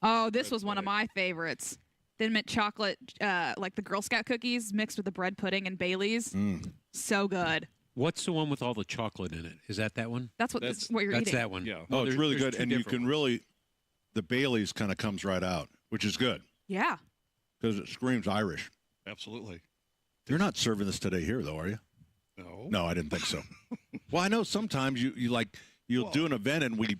Oh, this was one of my favorites. Thin Mint chocolate, like the Girl Scout cookies mixed with the bread pudding and Bailey's. So good. What's the one with all the chocolate in it? Is that one? That's what you're That's eating. that one. Yeah. Oh, it's really there's good, two and you different can really, the Bailey's kind of comes right out, which is good Yeah. because it screams Irish. Absolutely. You're not serving this today here, though, are you? No. No, I didn't think so. Well, I know sometimes you'll do an event and we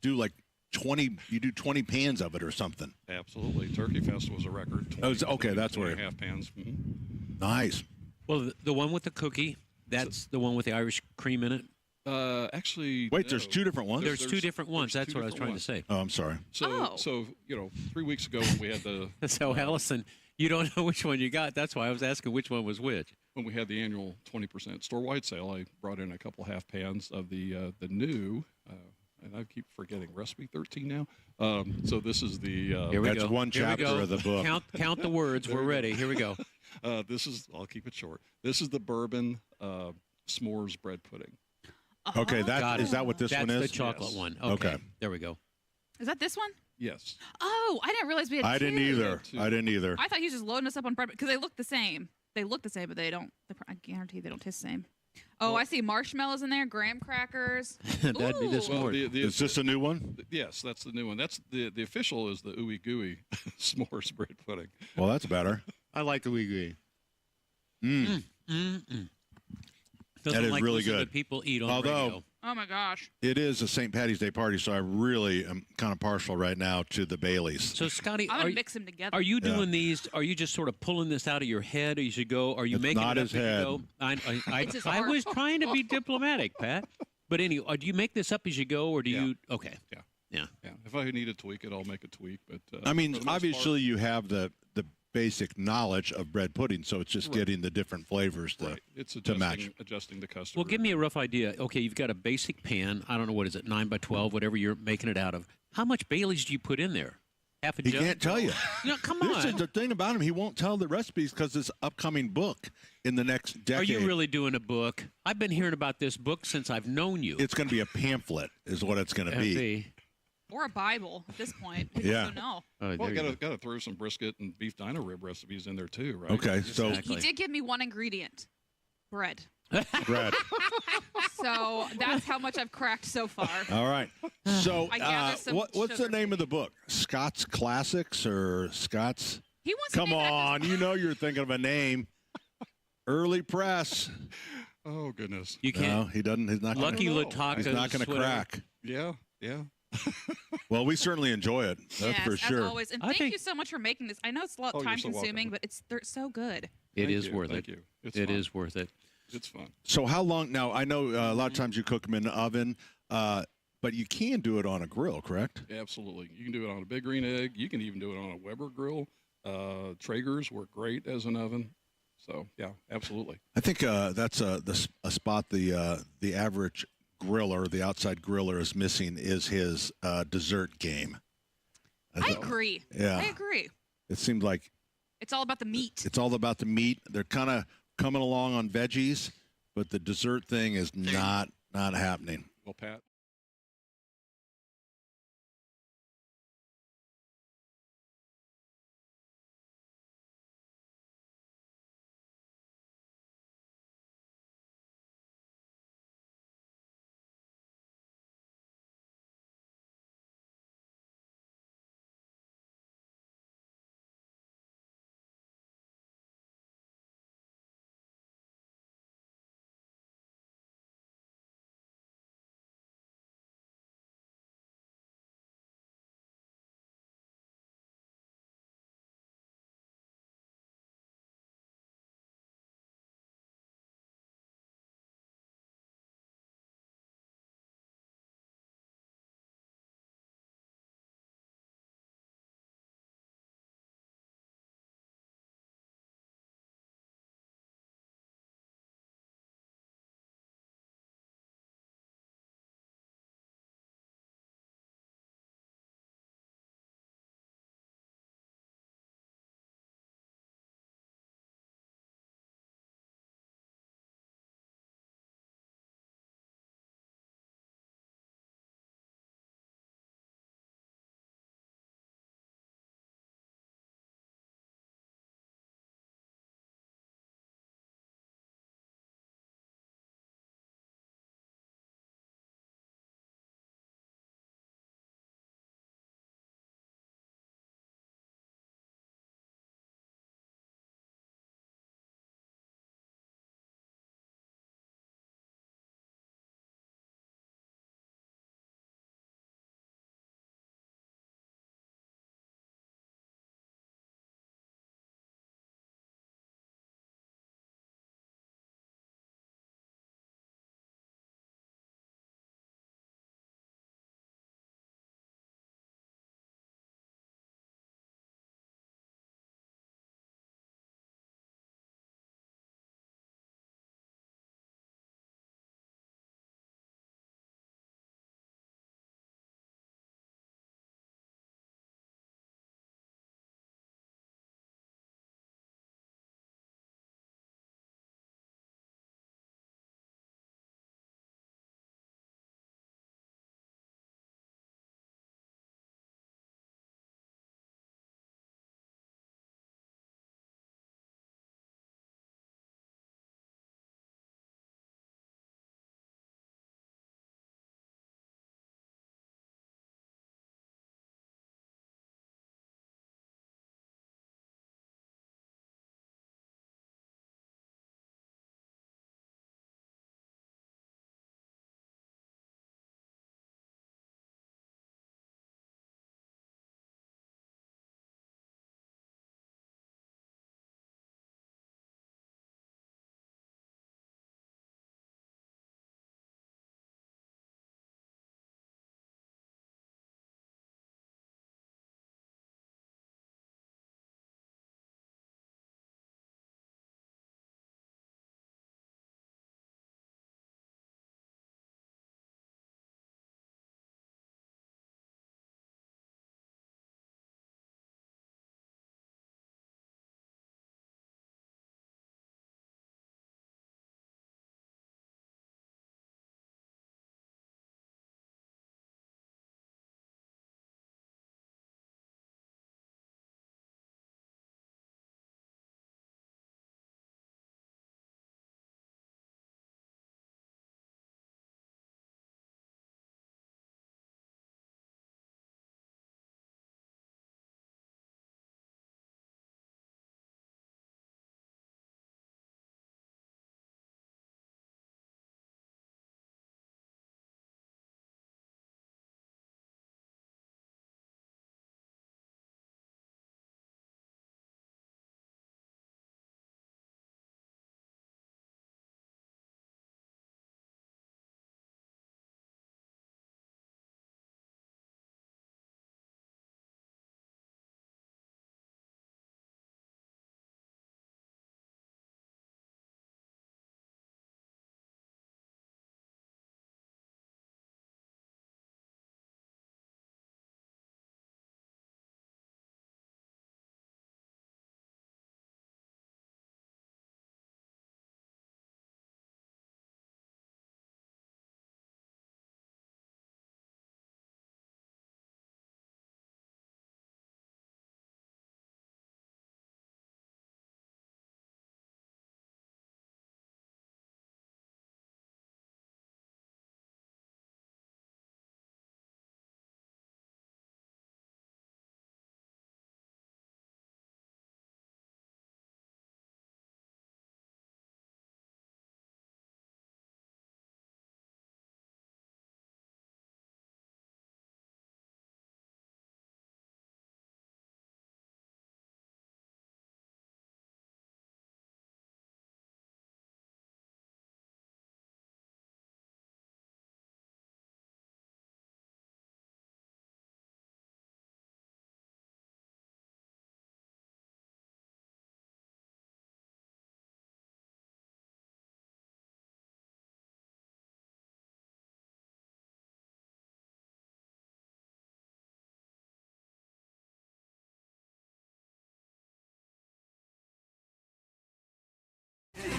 do like 20. You do 20 pans of it or something. Absolutely. Turkey Fest was a record. 20, okay, that's where. half pans. Mm-hmm. Nice. Well, the one with the cookie, that's the one with the Irish cream in it. Actually, wait. no. There's two different ones. There's two different ones. There's That's two what I was trying different to say. Oh, I'm sorry. So 3 weeks ago when we had the So Allison, you don't know which one you got. That's why I was asking which one was which. when we had the annual 20% store-wide sale, I brought in a couple half pans of the new. And I keep forgetting recipe 13 now. So this is the. Here we That's go. one Here we chapter go. of the book. Count the words. We're ready. Here we go. This is. I'll keep it short. This is the bourbon s'mores bread pudding. Okay, Got is it. that what this one is? That's the chocolate Yes. one. Okay. There we go. Is that this one? Yes. Oh, I didn't realize we had I two. didn't either. I didn't either. I thought he was just loading us up on bread because they look the same. They look the same, but they don't. I guarantee they don't taste the same. Oh, I see marshmallows in there, graham crackers. That'd be this Well, more. Is this a new one? Yes, that's the new one. That's the official is the ooey gooey s'mores bread pudding. Well, that's better. I like the wee That is like really listen to good. people eat on Although radio. Oh my gosh. it is a St. Patty's Day party, so I really am kind of partial right now to the Baileys. So Scotty, I'm gonna mix them together. are you doing these? Are you just sort of pulling this out of your head, or you should go? Are you It's making not it up his as head. you go? It's his I heart. was trying to be diplomatic, Pat. But anyway, do you make this up as you go, or do Yeah. you? Okay. Yeah. Yeah. Yeah. If I need to tweak it, I'll make a tweak. But I mean, for the most obviously you have the basic knowledge of bread pudding, so it's just Right. getting the different flavors part, right. It's to match. adjusting the customer. Well, give me a rough idea. Okay, you've got a basic pan. I don't know what is it, 9 by 12, whatever you're making it out of. How much Bailey's do you put in there? Half a He jug? can't tell you. No, come This on. is the thing about him. He won't tell the recipes because this upcoming book in the next decade. Are you really doing a book? I've been hearing about this book since I've known you. It's going to be a pamphlet, is what it's going to be. FB. Or a Bible at this point. We Yeah. don't know. Oh, Well, there you got go. to throw some brisket and beef dino rib recipes in there too, right? Okay, so He did give me one ingredient. Bread. bread. So that's how much I've cracked so far. All right. So I gathered some what's the sugar. name of the book? Scott's Classics or Scott's? He wants to Come name that on, you know you're thinking of a name. Early Press. Oh goodness. You No, can't. he doesn't. He's not. Lucky gonna, Lataka. He's not going to crack. Yeah. Yeah. Well, we certainly enjoy it. That's yes, for sure. as always. And I thank think- you so much for making this. I know it's a lot Oh, you're time so welcome. consuming, but they're so good. It Thank is you, worth thank it. you. It's It fun. is worth it. It's fun. So how long now? I know a lot of times you cook them in the oven, but you can do it on a grill, correct? Absolutely. You can do it on a big green egg. You can even do it on a Weber grill. Traeger's work great as an oven. So yeah, absolutely. I think that's a spot the average griller, the outside griller, is missing is his dessert game. I agree. Yeah. I agree. It seems like It's all about the meat. it's all about the meat. They're kind of coming along on veggies, but the dessert thing is not happening. Well, Pat,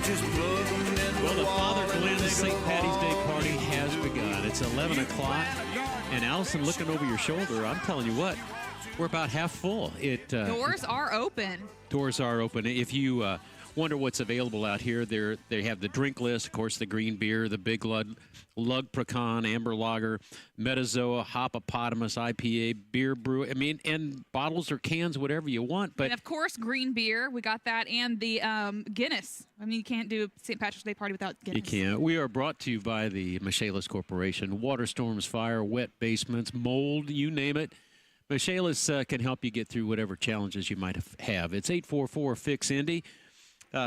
Well, the Father Glenn St. Patty's Day party has begun. It's 11 o'clock. And Allison, looking over your shoulder, I'm telling you what, we're about half full. Doors are open. Doors are open. If you wonder what's available out here, they have the drink list, of course, the green beer, the Big Lug Pecan, Amber Lager, Metazoa, Hopopotamus, IPA, beer brew. I mean, and bottles or cans, whatever you want. But and of course, green beer. We got that, and the Guinness. I mean, you can't do a St. Patrick's Day party without Guinness. You can't. We are brought to you by the Michaelis Corporation. Water storms, fire, wet basements, mold, you name it. Michaelis can help you get through whatever challenges you might have. It's 844-FIX-INDY.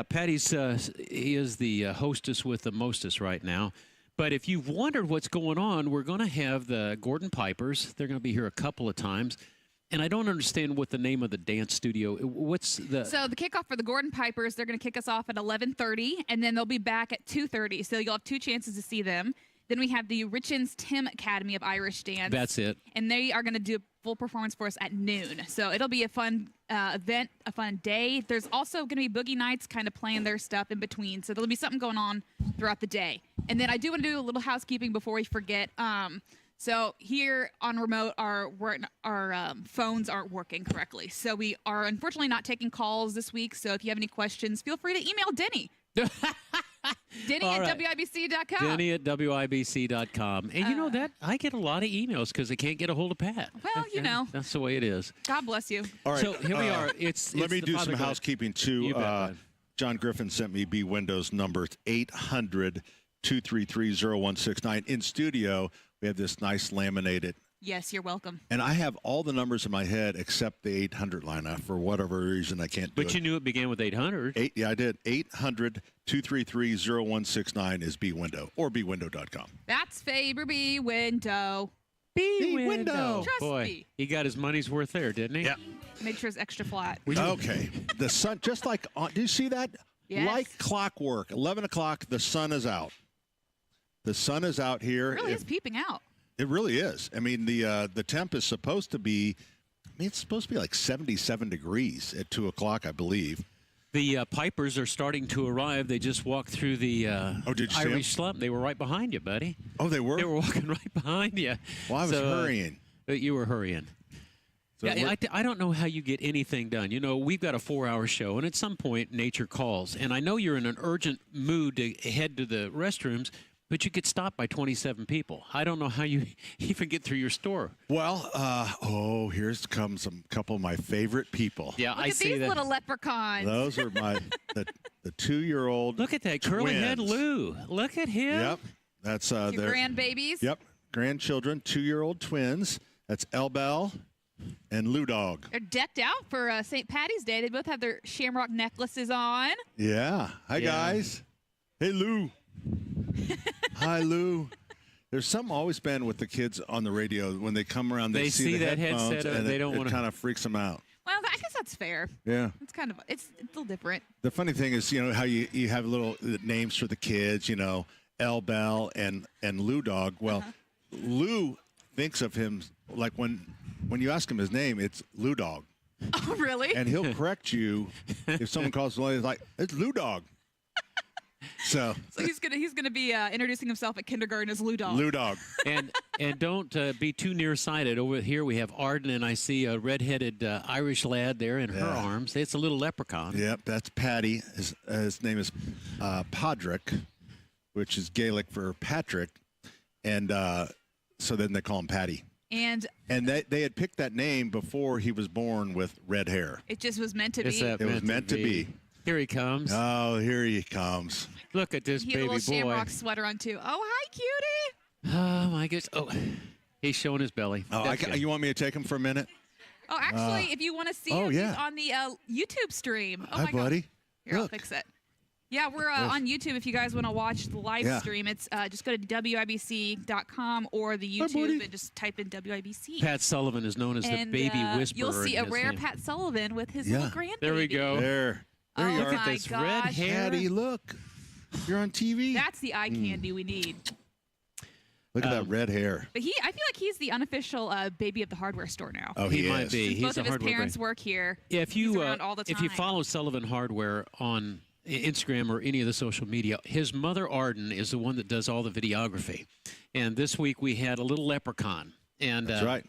Patty's he is the hostess with the mostest right now. But if you've wondered what's going on, we're going to have the Gordon Pipers. They're going to be here a couple of times. And I don't understand what the name of the dance studio. What's the? So the kickoff for the Gordon Pipers, they're going to kick us off at 11:30, and then they'll be back at 2:30. So you'll have two chances to see them. Then we have the Richens Tim Academy of Irish Dance. That's it. And they are going to do a full performance for us at noon. So it'll be a fun event, a fun day. There's also going to be Boogie Nights kind of playing their stuff in between. So there'll be something going on throughout the day. And then I do want to do a little housekeeping before we forget. So here on remote, our phones aren't working correctly. So we are unfortunately not taking calls this week. So if you have any questions, feel free to email Denny. Denny at WIBC.com. Denny at WIBC.com. And you know that I get a lot of emails because I can't get a hold of Pat. Well, you know. That's the way it is. God bless you. All right. So here we are. Let me do some housekeeping, too. You bet, John Griffin sent me B Windows number. It's 800-233-0169. In studio, we have this nice laminated. Yes, you're welcome. And I have all the numbers in my head except the 800 line. For whatever reason, I can't do it. But you knew it began with 800. Yeah, I did. 800-233-0169 is B-Window or bwindow.com. That's Faber B Window. B-Window. Trust Boy, me. he got his money's worth there, didn't he? Yeah. Make sure it's extra flat. Okay. The sun, just like, do you see that? Yes. Like clockwork, 11 o'clock, the sun is out. The sun is out here. It really is peeping out. It really is. I mean, the temp is supposed to be, it's supposed to be like 77 degrees at 2 o'clock, I believe. The Pipers are starting to arrive. They just walked through the did you see Irish slump. They were right behind you, buddy. Oh, they were? They were walking right behind you. Well, I was hurrying. You were hurrying. So yeah, I don't know how you get anything done. You know, we've got a 4-hour show, and at some point, nature calls. And I know you're in an urgent mood to head to the restrooms, but you get stopped by 27 people. I don't know how you even get through your store. Well, here comes a couple of my favorite people. Yeah, Look I at see these that. little leprechauns. Those are the 2-year-old. Look at that curly head twins. Lou. Look at him. Yep, that's Your their grandbabies. Yep, grandchildren, 2-year-old twins. That's Elbel and Lou Dog. They're decked out for St. Patty's Day. They both have their shamrock necklaces on. Yeah. Hi, guys. Hey, Lou. Hi, Lou. There's something always been with the kids on the radio when they come around. They see the that headphones headset, and they don't want it to. kind of freaks them out. Well, I guess that's fair. Yeah. It's kind of it's a little different. The funny thing is, you know how you have little names for the kids. You know, El Bell and Lou Dog. Well, Lou thinks of him like when you ask him his name, it's Lou Dog. Oh, really? And he'll correct you if someone calls him. He's like, it's Lou Dog. So he's gonna be introducing himself at kindergarten as Lou Dog. Lou Dog. And don't be too nearsighted. Over here we have Arden, and I see a redheaded Irish lad there in her arms. It's a little leprechaun. Yep, that's Patty. His name is Podrick, which is Gaelic for Patrick, and so then they call him Patty. And they had picked that name before he was born with red hair. it just was meant to be. It was meant to be. Here he comes. Oh, here he comes. Look at this He had baby a little boy. shamrock sweater on too. Oh, hi, cutie. Oh my goodness! Oh, he's showing his belly. Oh, you want me to take him for a minute? Oh, actually, if you want to see him, he's on the YouTube stream. Oh, Hi, my buddy. God. Here, I'll fix it. Yeah, we're on YouTube. If you guys want to watch the live stream, it's just go to WIBC.com or the YouTube and just type in WIBC. Pat Sullivan is known as the baby whisperer. You'll see in a his rare name. Pat Sullivan with his little grandbaby. There we go. There Oh you are. Look at my this red gosh. hair. Patty, look. You're on TV. That's the eye candy we need. Look at that red hair. But I feel like he's the unofficial baby of the hardware store now. Oh, he is. might be. Since He's both a of his hardware parents guy. work here. If he's you around all the time. if you follow Sullivan Hardware on Instagram or any of the social media, his mother, Arden, is the one that does all the videography. And this week we had a little leprechaun. And That's right.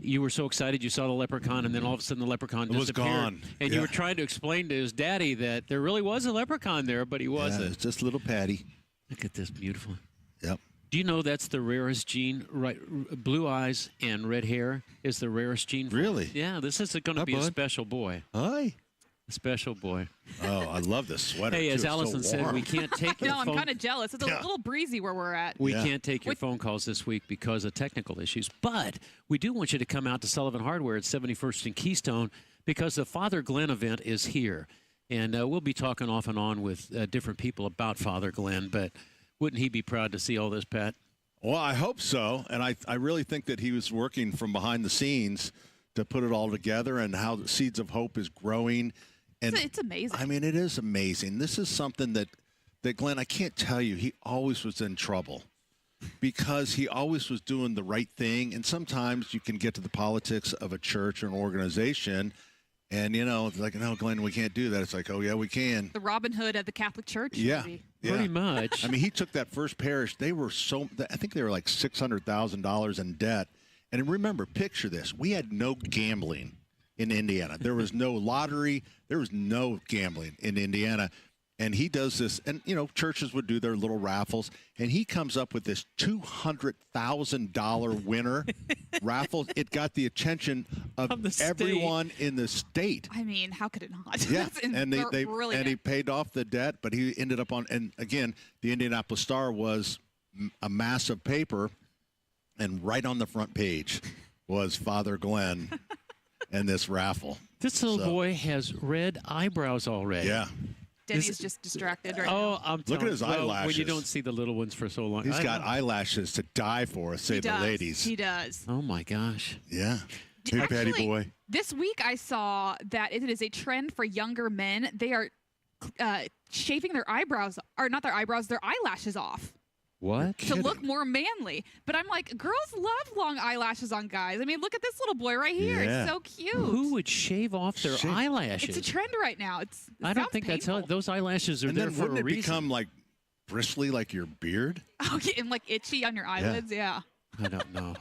You were so excited you saw the leprechaun, and then all of a sudden the leprechaun was disappeared. gone. And you were trying to explain to his daddy that there really was a leprechaun there, but he wasn't. Yeah, it's just little Patty. Look at this beautiful. Yep. Do you know that's the rarest gene? Right, blue eyes and red hair is the rarest gene. Really? Yeah, this is going to be a special boy. Hi. A special boy. Oh, I love this sweater. Hey, too. as It's so Allison said, warm. we can't take your No, I'm phone. kind of jealous. It's a little breezy where we're at. We can't take your phone calls this week because of technical issues. But we do want you to come out to Sullivan Hardware at 71st and Keystone because the Father Glenn event is here. And we'll be talking off and on with different people about Father Glenn. But wouldn't he be proud to see all this, Pat? Well, I hope so. And I really think that he was working from behind the scenes to put it all together and how the Seeds of Hope is growing. And It's amazing. I mean, it is amazing. This is something that Glenn, I can't tell you, he always was in trouble because he always was doing the right thing. And sometimes you can get to the politics of a church or an organization and, it's like, no, Glenn, we can't do that. It's like, oh, yeah, we can. The Robin Hood of the Catholic Church. Yeah. Maybe. Pretty much. I mean, he took that first parish. They were I think they were like $600,000 in debt. And remember, picture this. We had no gambling in Indiana. There was no lottery. There was no gambling in Indiana. And he does this, and, churches would do their little raffles, and he comes up with this $200,000 winner raffle. It got the attention of everyone in the state. I mean, how could it not? Yeah, That's and brilliant. he paid off the debt, but he ended up on, and again, the Indianapolis Star was a massive paper, and right on the front page was Father Glenn and this raffle. This little boy has red eyebrows already. Yeah. Denny's just distracted right now. Oh, I'm Look at his well, eyelashes. When you don't see the little ones for so long. He's I got know. eyelashes to die for, say He the does. ladies. He does. Oh, my gosh. Yeah. Hey, Patty Actually, boy. This week I saw that it is a trend for younger men. They are shaving their eyebrows, or not their eyebrows, their eyelashes off. What? To look more manly. But I'm like, girls love long eyelashes on guys. I mean, look at this little boy right here. Yeah. It's so cute. Who would shave off their eyelashes? It's a trend right now. I don't think that's how those eyelashes are And there then for wouldn't a it reason. become like bristly like your beard? Okay, and like itchy on your eyelids. Yeah. I don't know.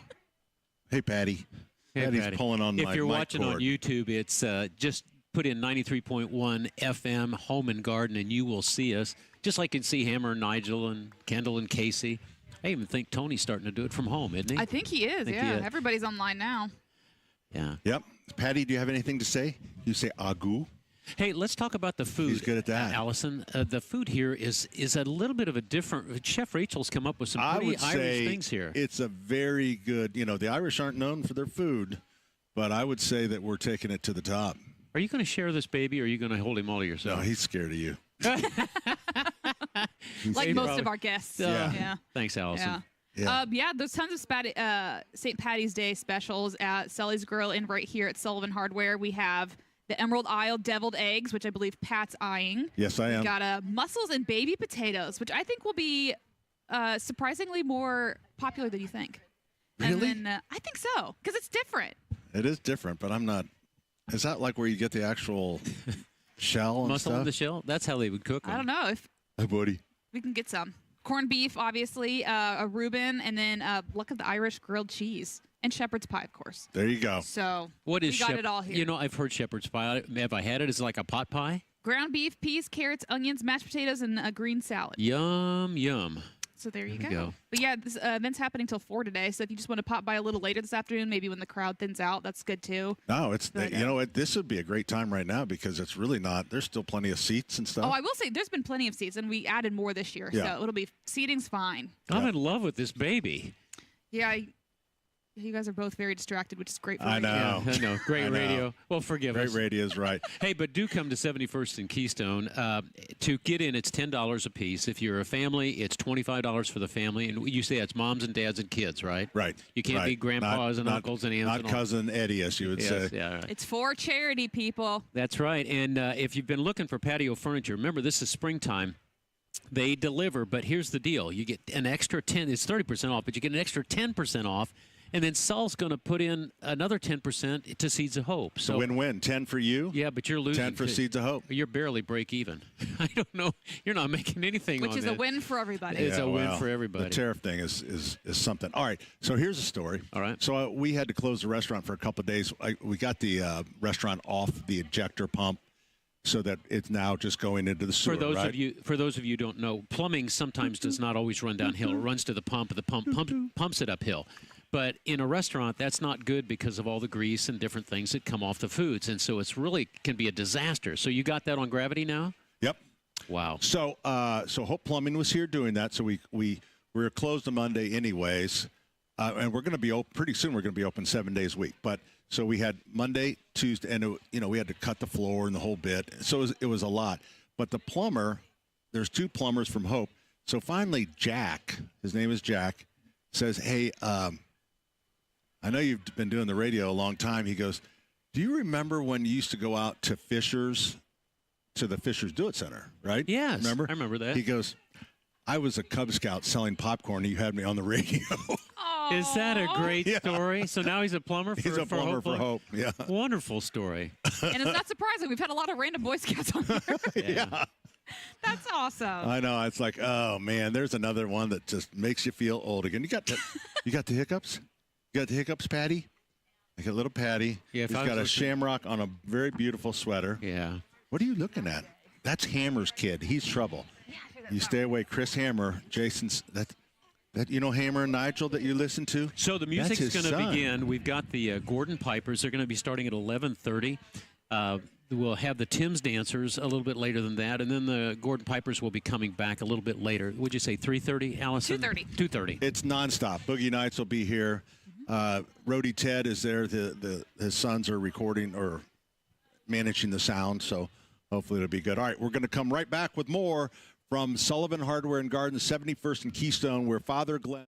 Hey, Patty. Hey, Patty's Patty. pulling on if my you're mic watching cord. on YouTube, it's just put in 93.1 FM Home and Garden, and you will see us. Just like you can see Hammer, Nigel, and Kendall, and Casey. I even think Tony's starting to do it from home, isn't he? I think he is. Yeah. Everybody's online now. Yeah. Yep. Patty, do you have anything to say? You say agu. Hey, let's talk about the food. He's good at that. Allison, the food here is a little bit of a different. Chef Rachel's come up with some I pretty would Irish say things here. it's a very good, the Irish aren't known for their food, but I would say that we're taking it to the top. Are you going to share this baby, or are you going to hold him all to yourself? No, he's scared of you. Like most of our guests. Yeah. Thanks, Allison. Yeah. There's tons of St. Patty's Day specials at Sully's Grill and right here at Sullivan Hardware. We have the Emerald Isle deviled eggs, which I believe Pat's eyeing. Yes, I am. We got mussels and baby potatoes, which I think will be surprisingly more popular than you think. Really? And then I think so, because it's different. It is different, but I'm not. Is that like where you get the actual shell and Mussel stuff? in the shell? That's how they would cook them. I don't know if Hey, buddy. we can get some. Corned beef, obviously, a Reuben, and then look at the Irish grilled cheese. And shepherd's pie, of course. There you go. So What is we got it all here. You know, I've heard shepherd's pie. Have I had it? Is it like a pot pie? Ground beef, peas, carrots, onions, mashed potatoes, and a green salad. Yum, yum. So there you There we go. go. But yeah, this event's happening till 4 today. So if you just want to pop by a little later this afternoon, maybe when the crowd thins out, that's good too. No, it's But, you know what? This would be a great time right now because it's really not. There's still plenty of seats and stuff. Oh, I will say there's been plenty of seats, and we added more this year. Yeah. So it'll be seating's fine. I'm in love with this baby. Yeah, you guys are both very distracted, which is great for I radio. know. I know. Great I know. radio. Well, forgive us. Great radio is right. Hey, but do come to 71st and Keystone. To get in, it's $10 a piece. If you're a family, it's $25 for the family. And you say it's moms and dads and kids, right? Right. You can't be Right. grandpas and Not- uncles and aunts. Not and all. cousin Eddie, as you would say. Yeah, right. It's for charity, people. That's right. And if you've been looking for patio furniture, remember this is springtime. They deliver, but here's the deal. You get an extra 10, it's 30% off, but you get an extra 10% off And then Saul's going to put in another 10% to Seeds of Hope. So win-win. 10 for you. Yeah, but you're losing. 10 for Seeds of Hope. You're barely break even. I don't know. You're not making anything Which on is that. a win for everybody. It's a win for everybody. The tariff thing is something. All right. So here's a story. All right. So we had to close the restaurant for a couple of days. We got the restaurant off the ejector pump, so that it's now just going into the sewer. For those right? of you who don't know, plumbing sometimes does not always run downhill. It runs to the pump, and the pump pumps it uphill. But in a restaurant, that's not good because of all the grease and different things that come off the foods, and so it's really can be a disaster. So you got that on Gravity now? Yep. Wow. So Hope Plumbing was here doing that. So we were closed on Monday anyways, and we're going to be open pretty soon. We're going to be open 7 days a week. But so we had Monday, Tuesday, and we had to cut the floor and the whole bit. So it was a lot. But the plumber, there's 2 plumbers from Hope. So finally, Jack, his name is Jack, says, "Hey, I know you've been doing the radio a long time." He goes, "Do you remember when you used to go out to the Fisher's Do It Center, right?" Yes, remember? I remember that. He goes, "I was a Cub Scout selling popcorn, and you had me on the radio." Is that a great story? So now he's a plumber for He's a plumber for Hope. Yeah. Wonderful story. And it's not surprising. We've had a lot of random Boy Scouts on here. Yeah. That's awesome. I know. It's like, oh man, there's another one that just makes you feel old again. You got the hiccups? You got the hiccups, Patty? Like a little Patty. Yeah, He's got a shamrock on a very beautiful sweater. Yeah. What are you looking at? That's Hammer's kid. He's trouble. You stay away. Chris Hammer, Jason's that Hammer and Nigel that you listen to. So the music's going to begin. We've got the Gordon Pipers. They're going to be starting at 11:30. We'll have the Tim's Dancers a little bit later than that, and then the Gordon Pipers will be coming back a little bit later. Would you say 3:30, Allison? 2:30. 2:30. It's nonstop. Boogie Nights will be here. Rhodey Ted is there. His sons are recording or managing the sound, so hopefully it'll be good. All right, we're going to come right back with more from Sullivan Hardware and Garden, 71st and Keystone, where Father Glenn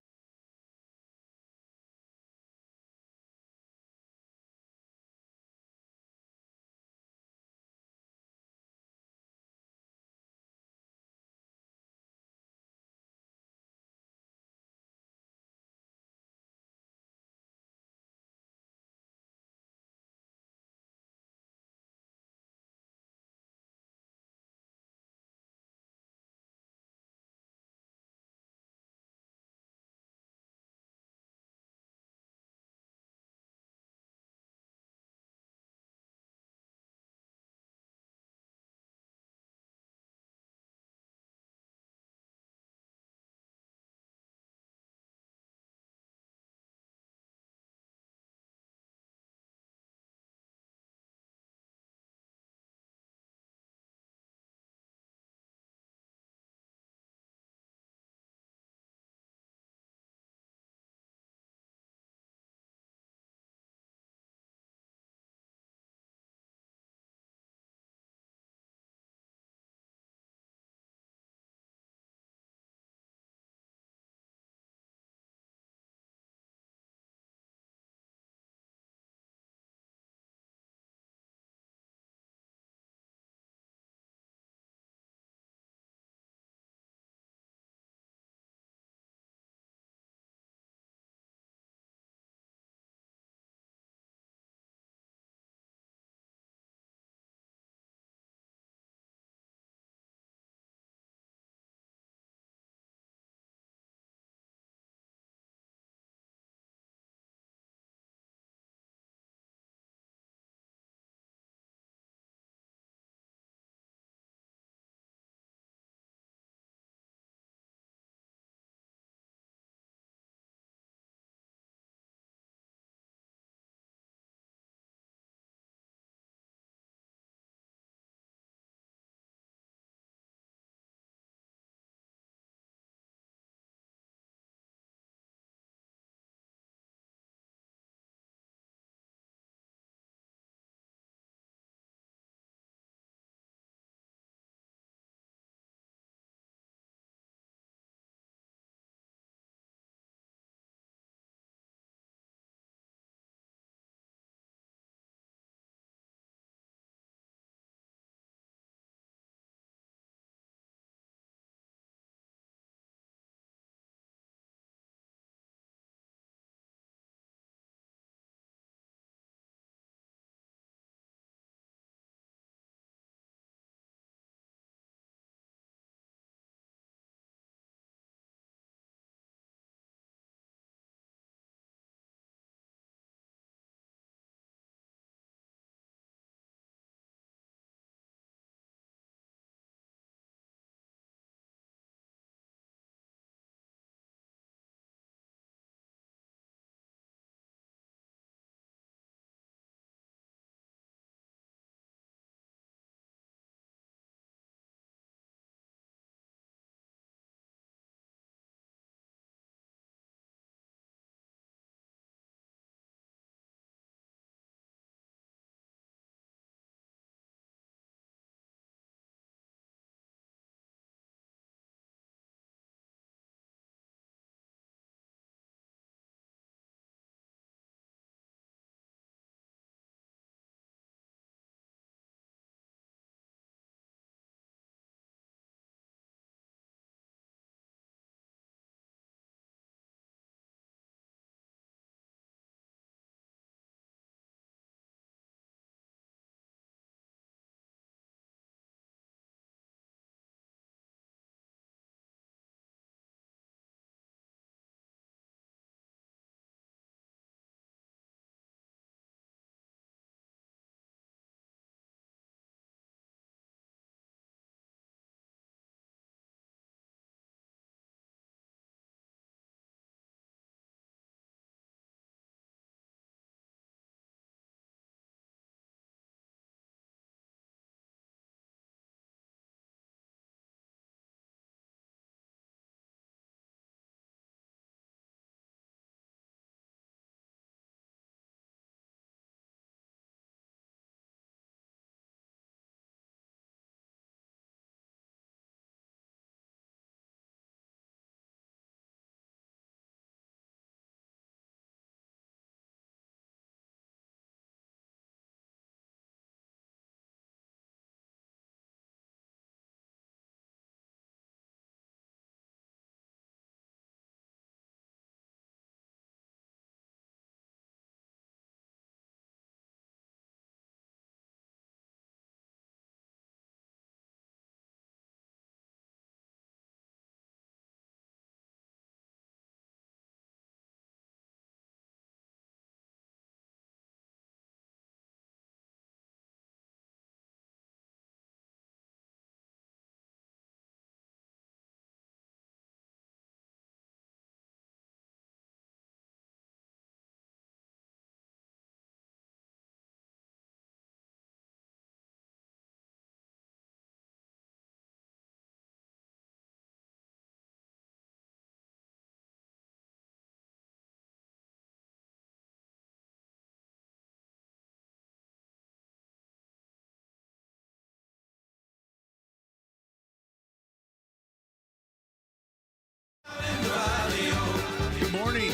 Good morning.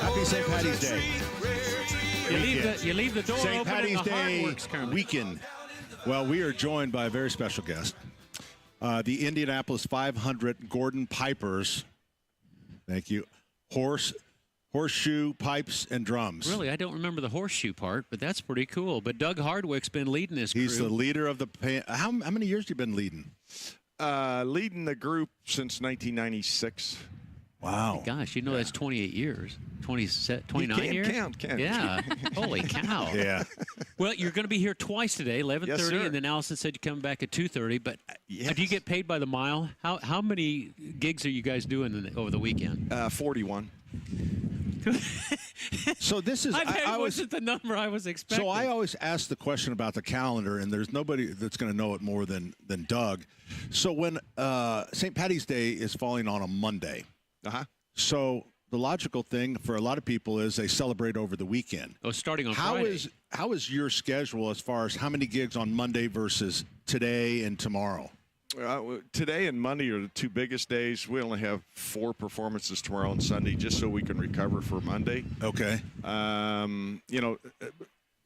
Happy St. Patty's Day. You leave the door St. open Patty's and the Day heart works, Kermit. weekend. Well, we are joined by a very special guest. The Indianapolis 500 Gordon Pipers. Thank you. Horseshoe, pipes, and drums. Really, I don't remember the horseshoe part, but that's pretty cool. But Doug Hardwick's been leading this crew. He's the leader of the how many years have you been leading? Leading the group since 1996. Wow. Gosh, you know that's 28 years. 29 you years? can't count, can you? Yeah. Holy cow. Yeah. Well, you're going to be here twice today, 11:30, Yes, sir. and then Allison said you're coming back at 2:30. But yes. do you get paid by the mile? How many gigs are you guys doing over the weekend? 41. So this is I wasn't the number I was expecting. So I always ask the question about the calendar, and there's nobody that's going to know it more than Doug. So when St. Patty's Day is falling on a Monday, so the logical thing for a lot of people is they celebrate over the weekend. Oh, starting on Friday. How is your schedule as far as how many gigs on Monday versus today and tomorrow? Today and Monday are the two biggest days. We only have 4 performances tomorrow and Sunday just so we can recover for Monday. Okay.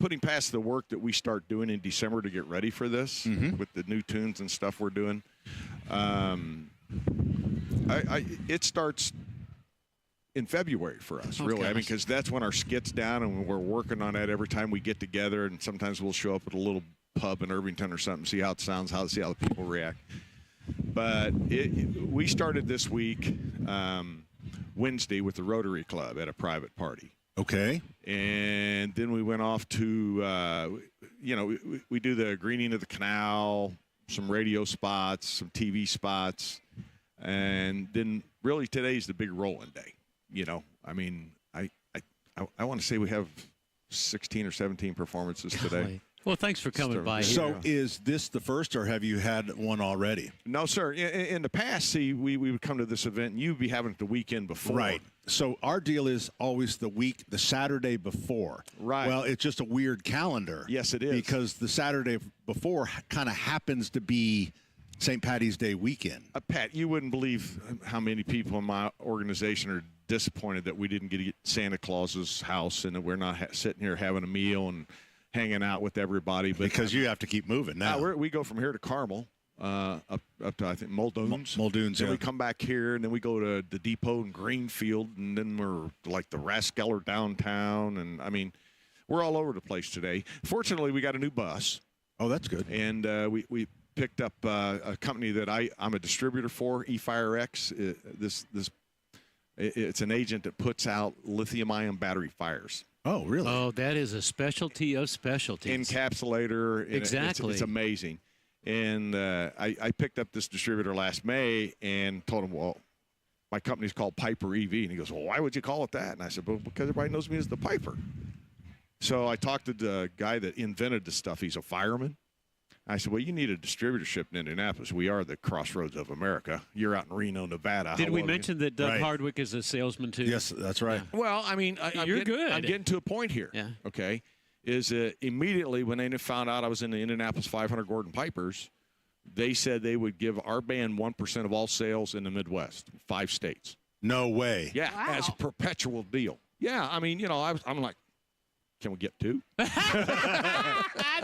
Putting past the work that we start doing in December to get ready for this with the new tunes and stuff we're doing, it starts in February for us, really. Okay. I mean, because that's when our skit's down and we're working on that every time we get together, and sometimes we'll show up at a little pub in Irvington or something, see how it sounds, see how the people react. But we started this week Wednesday with the Rotary Club at a private party. Okay. And then we went off to, we do the greening of the canal, some radio spots, some TV spots, and then really today's the big rolling day. I mean, I want to say we have 16 or 17 performances today. Well, thanks for coming by. So is this the first, or have you had one already? No, sir. In the past, we would come to this event, and you'd be having it the weekend before. Right. So our deal is always the Saturday before. Right. Well, it's just a weird calendar. Yes, it is. Because the Saturday before kind of happens to be St. Patty's Day weekend. Pat, you wouldn't believe how many people in my organization are disappointed that we didn't get to Santa Claus's house and that we're not sitting here having a meal and hanging out with everybody. But because you have to keep moving now. We go from here to Carmel, up to, I think, Muldoon's. Muldoon's, Then yeah. we come back here, and then we go to the depot in Greenfield, and then we're like the Raskeller downtown. And, I mean, we're all over the place today. Fortunately, we got a new bus. Oh, that's good. And we picked up a company that I'm a distributor for, eFireX. It's an agent that puts out lithium-ion battery fires. Oh, really? Oh, that is a specialty of specialties. Encapsulator. And Exactly. It's amazing. And I picked up this distributor last May and told him, well, my company's called Piper EV. And he goes, well, why would you call it that? And I said, well, because everybody knows me as the Piper. So I talked to the guy that invented the stuff. He's a fireman. I said, well, you need a distributorship in Indianapolis. We are the crossroads of America. You're out in Reno, Nevada. Did we mention that Doug Hardwick is a salesman, too? Yes, that's right. Well, I mean, You're good. I'm getting to a point here. Yeah. Okay. Is immediately when they found out I was in the Indianapolis 500 Gordon Pipers, they said they would give our band 1% of all sales in the Midwest, 5 states. No way. Yeah, as a perpetual deal. Yeah, I mean, I'm like, can we get 2?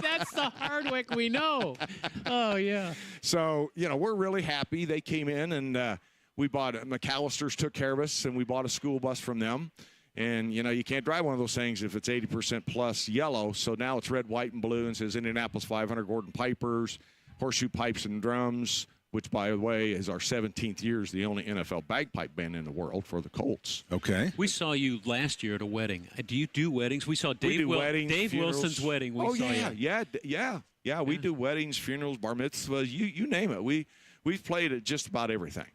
That's the Hardwick we know. Oh, yeah. So, we're really happy. They came in and we bought McAllister's took care of us, and we bought a school bus from them. And, you can't drive one of those things if it's 80% plus yellow. So now it's red, white, and blue and says Indianapolis 500 Gordon Pipers, Horseshoe Pipes and Drums, which, by the way, is our 17th year as the only NFL bagpipe band in the world for the Colts. Okay. We saw you last year at a wedding. Do you do weddings? We saw Dave, weddings, Dave funerals. Wilson's wedding. We saw you. Yeah. We do weddings, funerals, bar mitzvahs, you name it. We've played at just about everything.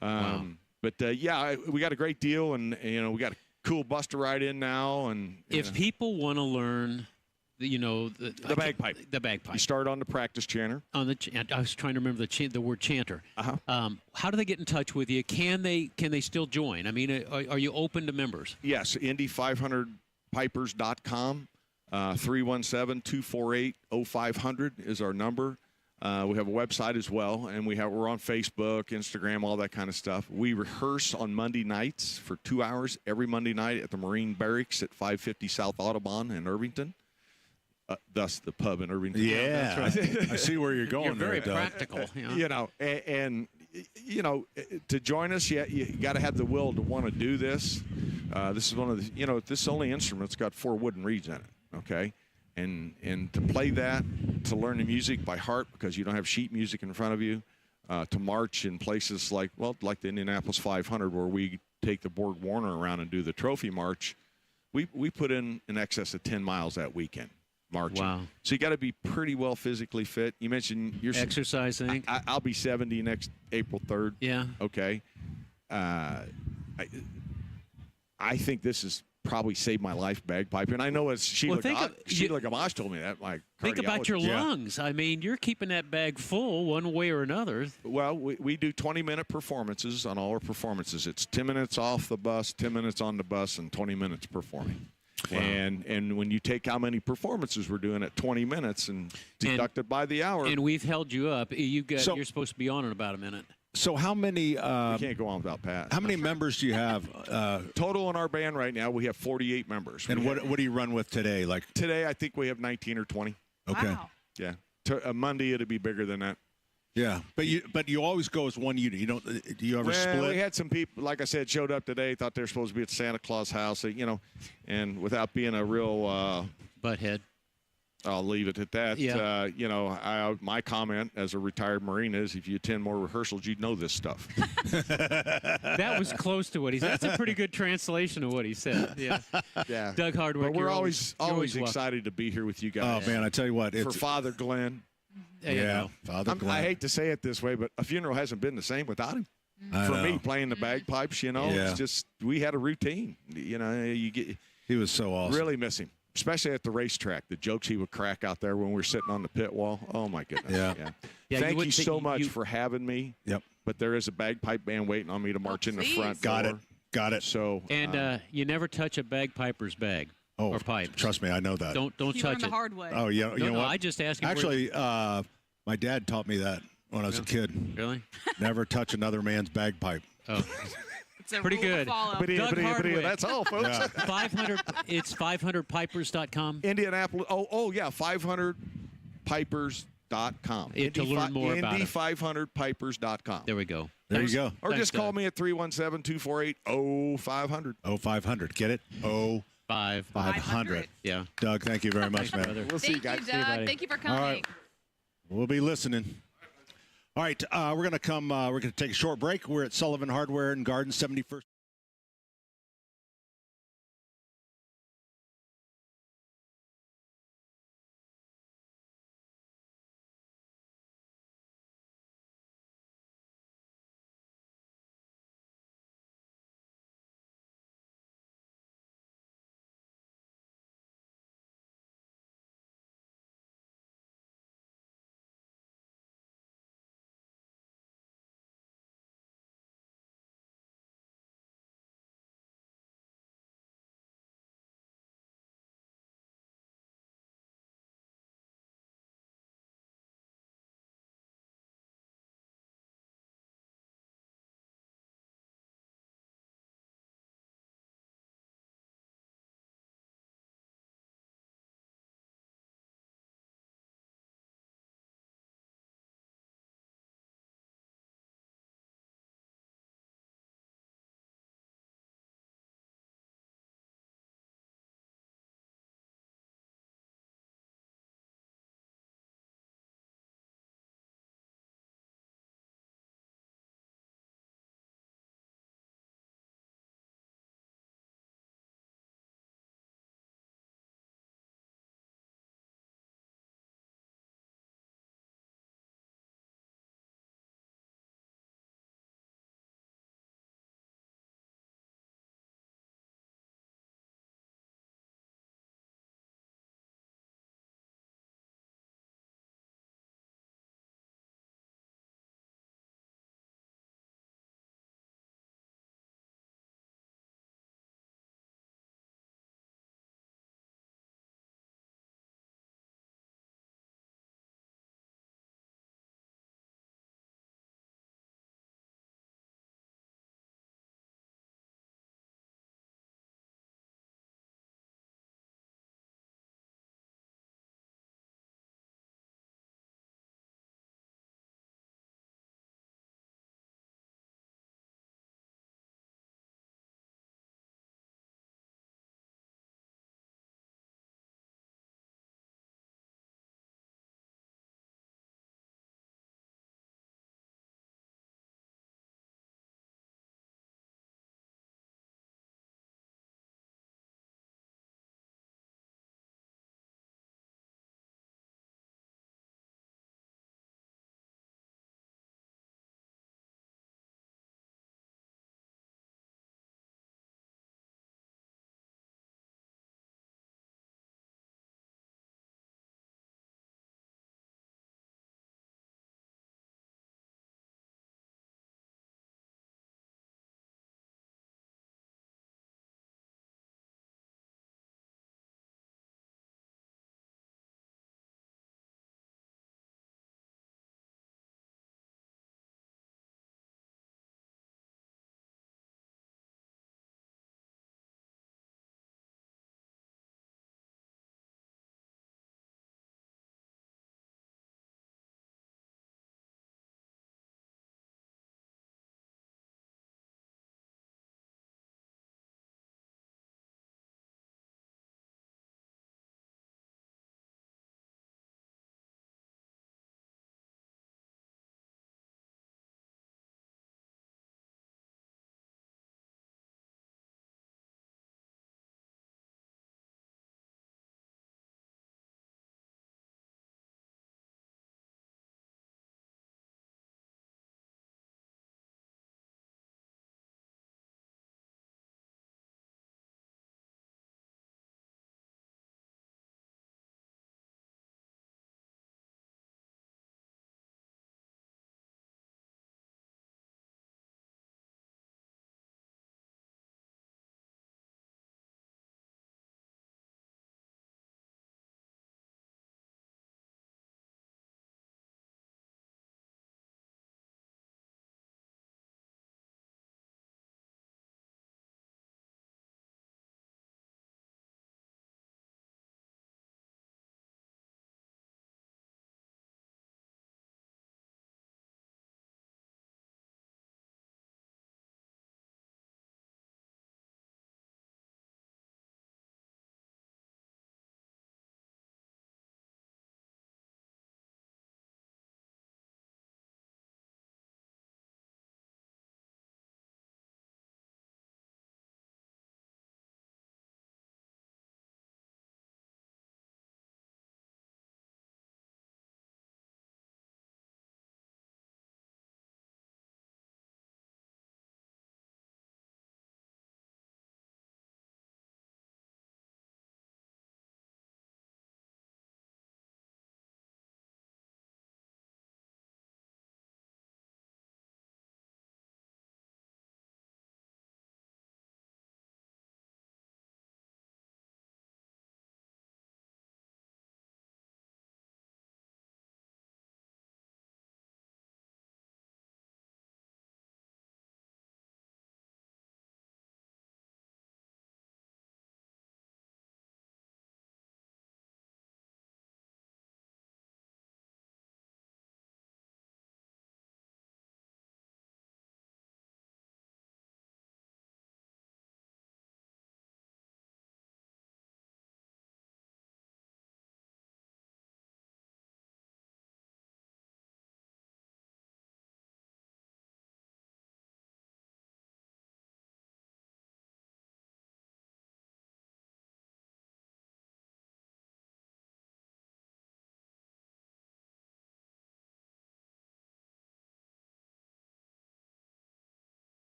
Wow. But, we got a great deal, and, we got a cool bus to ride in now. And if people want to learn, the bagpipe. The bagpipe. You start on the practice chanter. I was trying to remember the word chanter. How do they get in touch with you? Can they still join? I mean, are you open to members? Yes, Indy500pipers.com. 317-248-0500 is our number. We have a website as well, and we're on Facebook, Instagram, all that kind of stuff. We rehearse on Monday nights for 2 hours every Monday night at the Marine Barracks at 550 South Audubon in Irvington. Thus the pub in Irvington. Yeah, that's right. I see where you're going. You're very there, Doug. practical. Yeah. You know, and you know, to join us, you got to have the will to want to do this. This is one of the, you know, this only instrument's got 4 wooden reeds in it. Okay, and to play that, to learn the music by heart because you don't have sheet music in front of you, to march in places like the Indianapolis 500 where we take the Borg Warner around and do the trophy march. We put in excess of 10 miles that weekend. Marching. Wow. So you got to be pretty well physically fit. You mentioned you're exercising. I'll be 70 next April 3rd. Yeah. Okay. I think this has probably saved my life, bagpipe. And I know it's Sheila Gamache told me that. Think about your cardiologist. lungs. I mean, you're keeping that bag full one way or another. Well, we do 20-minute performances on all our performances. It's 10 minutes off the bus, 10 minutes on the bus, and 20 minutes performing. Wow. And when you take how many performances we're doing at 20 minutes and deducted by the hour. And we've held you up. You're supposed to be on in about a minute. So how many? We can't go on without Pat. How many members do you have? Total in our band right now, we have 48 members. And what do you run with today? Like today, I think we have 19 or 20. Okay. Wow. Yeah. Monday, it'll be bigger than that. Yeah, but you always go as one unit. You don't? Do you ever split? We had some people, like I said, showed up today. Thought they were supposed to be at Santa Claus house. You know, and without being a real butthead, I'll leave it at that. Yeah. You know, my comment as a retired Marine is, if you attend more rehearsals, you'd know this stuff. That was close to what he said. That's a pretty good translation of what he said. Yeah. Yeah. Doug Hardwick. But we're always welcome. excited to be here with you guys. Oh man, I tell you what, for Father Glenn. Yeah, Father Glenn. I hate to say it this way, but a funeral hasn't been the same without him. For me, playing the bagpipes, you know, it's just we had a routine. You know, he was so awesome. Really miss him, especially at the racetrack. The jokes he would crack out there when we were sitting on the pit wall. Oh my goodness. Yeah, Thank you so much for having me. Yep. But there is a bagpipe band waiting on me to march in the front door. Got it. So you never touch a bagpiper's bag. Oh, or pipe. Trust me, I know that. Don't You touch learned the it. hard way. Oh yeah, you know what? I just asked him. Actually, my dad taught me that when I was a kid. Really? Never touch another man's bagpipe. Oh. It's a Pretty rule to good. follow. Doug Hardwick. That's all, folks. Yeah. 500. It's 500pipers.com. Indianapolis. Oh yeah, 500pipers.com. To learn more about it. Indy500pipers.com. There we go. There you go. Or Thanks, just call Doug. me at 317-248-0500. 0500. Get it? 0500. Yeah. Doug, thank you very much, man. brother. We'll see you Thank guys. you, Doug. Thank you for coming. All right. We'll be listening. All right, we're going to come. We're going to take a short break. We're at Sullivan Hardware and Garden, 71st.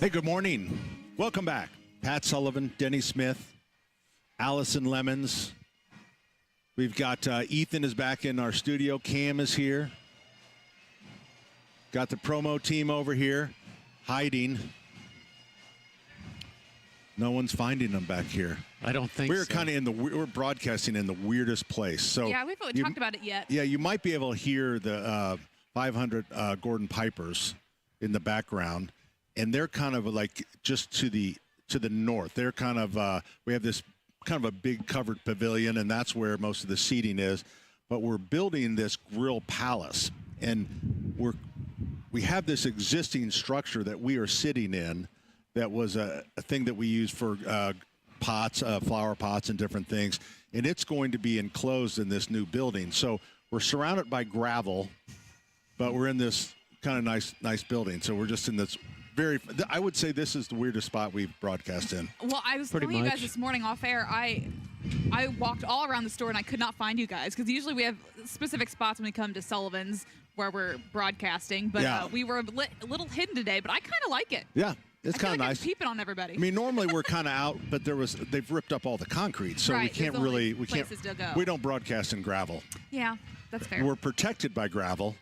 Hey, good morning. Welcome back. Pat Sullivan, Denny Smith, Allison Lemons. We've got Ethan is back in our studio. Cam is here. Got the promo team over here hiding. No one's finding them back here. I don't think we're so. kind of we're broadcasting in the weirdest place. So yeah, we haven't talked about it yet. Yeah, you might be able to hear the 500 Gordon Pipers in the background, and they're kind of like just to the north. They're kind of we have this kind of a big covered pavilion, and that's where most of the seating is. But we're building this grill palace, and we have this existing structure that we are sitting in. That was a thing that we use for pots, flower pots, and different things. And it's going to be enclosed in this new building. So we're surrounded by gravel, but we're in this kind of nice building. So we're just in this I would say this is the weirdest spot we've broadcast in. Well, I was telling you guys this morning off air, I walked all around the store and I could not find you guys because usually we have specific spots when we come to Sullivan's where we're broadcasting. But we were a little hidden today, but I kind of like it. Yeah. It's kind of like nice. I'm peeping on everybody. I mean, normally we're kind of out, but they've ripped up all the concrete, so we can't really we don't broadcast in gravel. Yeah, that's fair. We're protected by gravel,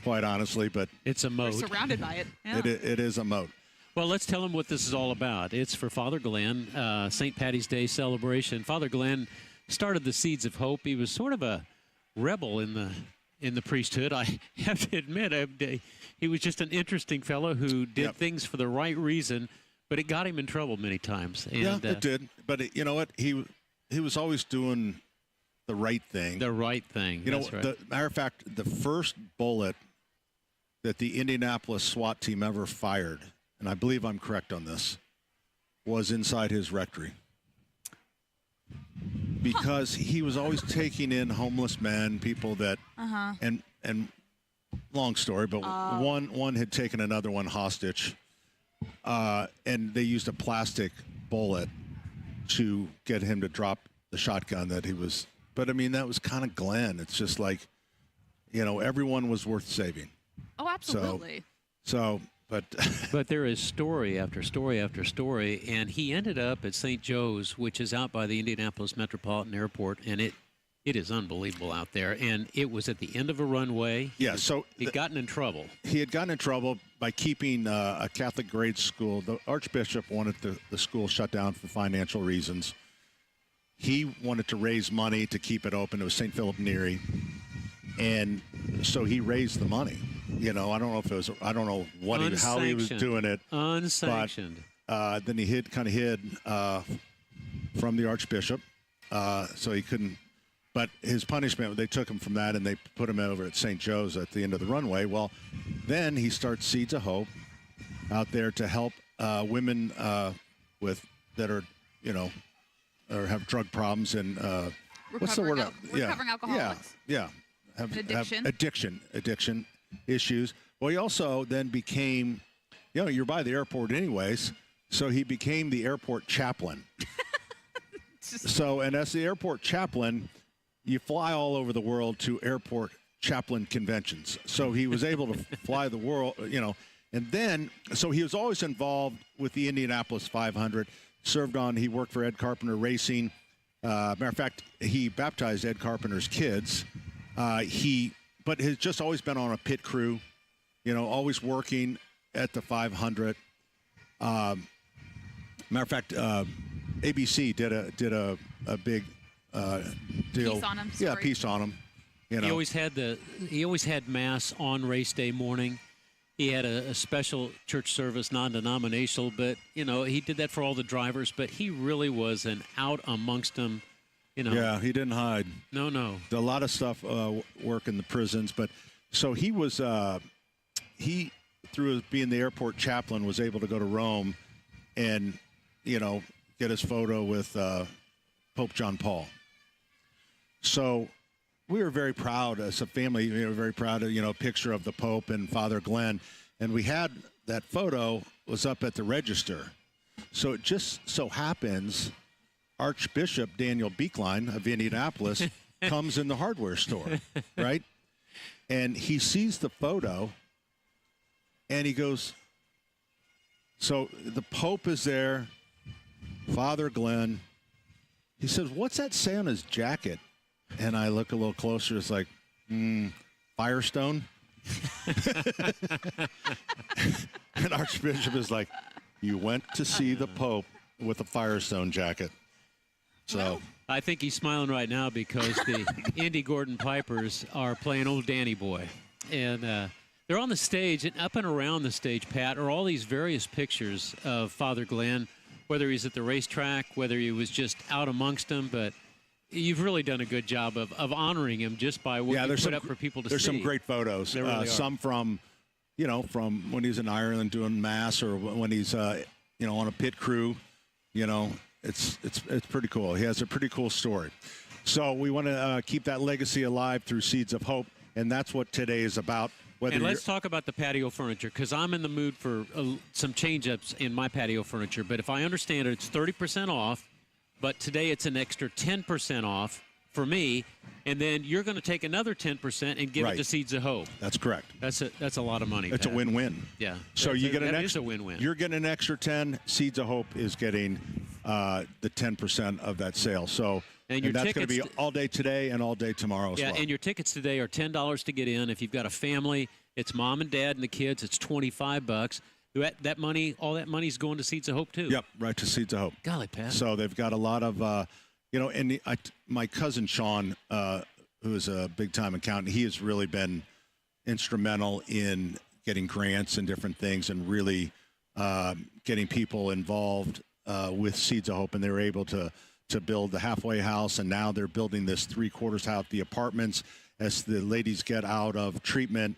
quite honestly, but it's a moat. We're surrounded by it. Yeah. It is a moat. Well, let's tell them what this is all about. It's for Father Glenn, St. Patty's Day celebration. Father Glenn started the Seeds of Hope. He was sort of a rebel in the priesthood. I have to admit, he was just an interesting fellow who did things for the right reason, but it got him in trouble many times. And, yeah, it did. But you know what? He was always doing the right thing. The right thing. You know, right. Matter of fact, the first bullet that the Indianapolis SWAT team ever fired, and I believe I'm correct on this, was inside his rectory. Because he was always taking in homeless men, people that, and long story, but one had taken another one hostage, and they used a plastic bullet to get him to drop the shotgun that he was. But I mean, that was kind of Glenn. It's just like, everyone was worth saving. Oh, absolutely. But there is story after story after story, and he ended up at St. Joe's, which is out by the Indianapolis Metropolitan Airport, and it is unbelievable out there. And it was at the end of a runway. Yeah, so he'd gotten in trouble. He had gotten in trouble by keeping a Catholic grade school. The Archbishop wanted the school shut down for financial reasons. He wanted to raise money to keep it open. It was St. Philip Neri, and so he raised the money. I don't know if it was. I don't know how he was doing it. Unsanctioned. But, then he hid from the Archbishop, so he couldn't. But his punishment, they took him from that and they put him over at St. Joe's at the end of the runway. Well, then he starts Seeds of Hope out there to help women that are or have drug problems and what's the word? Recovering alcoholics. Yeah. Have addiction issues. Well, he also then became, you're by the airport anyways, so he became the airport chaplain. And as the airport chaplain, you fly all over the world to airport chaplain conventions. So he was able to fly the world, and then, so he was always involved with the Indianapolis 500, he worked for Ed Carpenter Racing. Matter of fact, he baptized Ed Carpenter's kids. But has just always been on a pit crew, always working at the 500. Matter of fact, ABC did a big deal. Piece on him. Yeah, piece on him. He always had mass on race day morning. He had a special church service, non-denominational, but he did that for all the drivers. But he really was an out amongst them. Yeah, he didn't hide. No. A lot of stuff work in the prisons, but so he was through being the airport chaplain was able to go to Rome and get his photo with Pope John Paul. So we were very proud as a family. We were very proud of a picture of the Pope and Father Glenn, and we had that photo was up at the register. So it just so happens Archbishop Daniel Beekline of Indianapolis comes in the hardware store, right? And he sees the photo, And he goes, so the Pope is there, Father Glenn. He says, what's that say on his jacket? And I look a little closer. It's like, Firestone. And Archbishop is like, you went to see the Pope with a Firestone jacket. So I think he's smiling right now because the Indy Gordon Pipers are playing Old Danny Boy. And they're on the stage, and up and around the stage, Pat, are all these various pictures of Father Glenn, whether he's at the racetrack, whether he was just out amongst them. But you've really done a good job of honoring him just by what you put up for people to see. There's some great photos. There really are. Some from when he's in Ireland doing Mass, or when he's, on a pit crew. It's pretty cool. He has a pretty cool story. So we want to keep that legacy alive through Seeds of Hope, and that's what today is about. And let's talk about the patio furniture, because I'm in the mood for some change-ups in my patio furniture. But if I understand it, it's 30% off, but today it's an extra 10% off for me, and then you're going to take another 10% and give it to Seeds of Hope. That's correct. That's a lot of money. It's Pat. a win-win. Yeah. So you get that is a win-win. You're getting an extra 10. Seeds of Hope is getting the 10% of that sale. So. And that's going to be all day today and all day tomorrow as well. Yeah, and your tickets today are $10 to get in. If you've got a family, it's mom and dad and the kids, it's $25. That money, all that money's going to Seeds of Hope too. Yep, right to Seeds of Hope. Golly, Pat. So they've got a lot of, my cousin Sean, who is a big-time accountant, he has really been instrumental in getting grants and different things, and really getting people involved with Seeds of Hope, and they were able to build the halfway house, and now they're building this three-quarters house, the apartments, as the ladies get out of treatment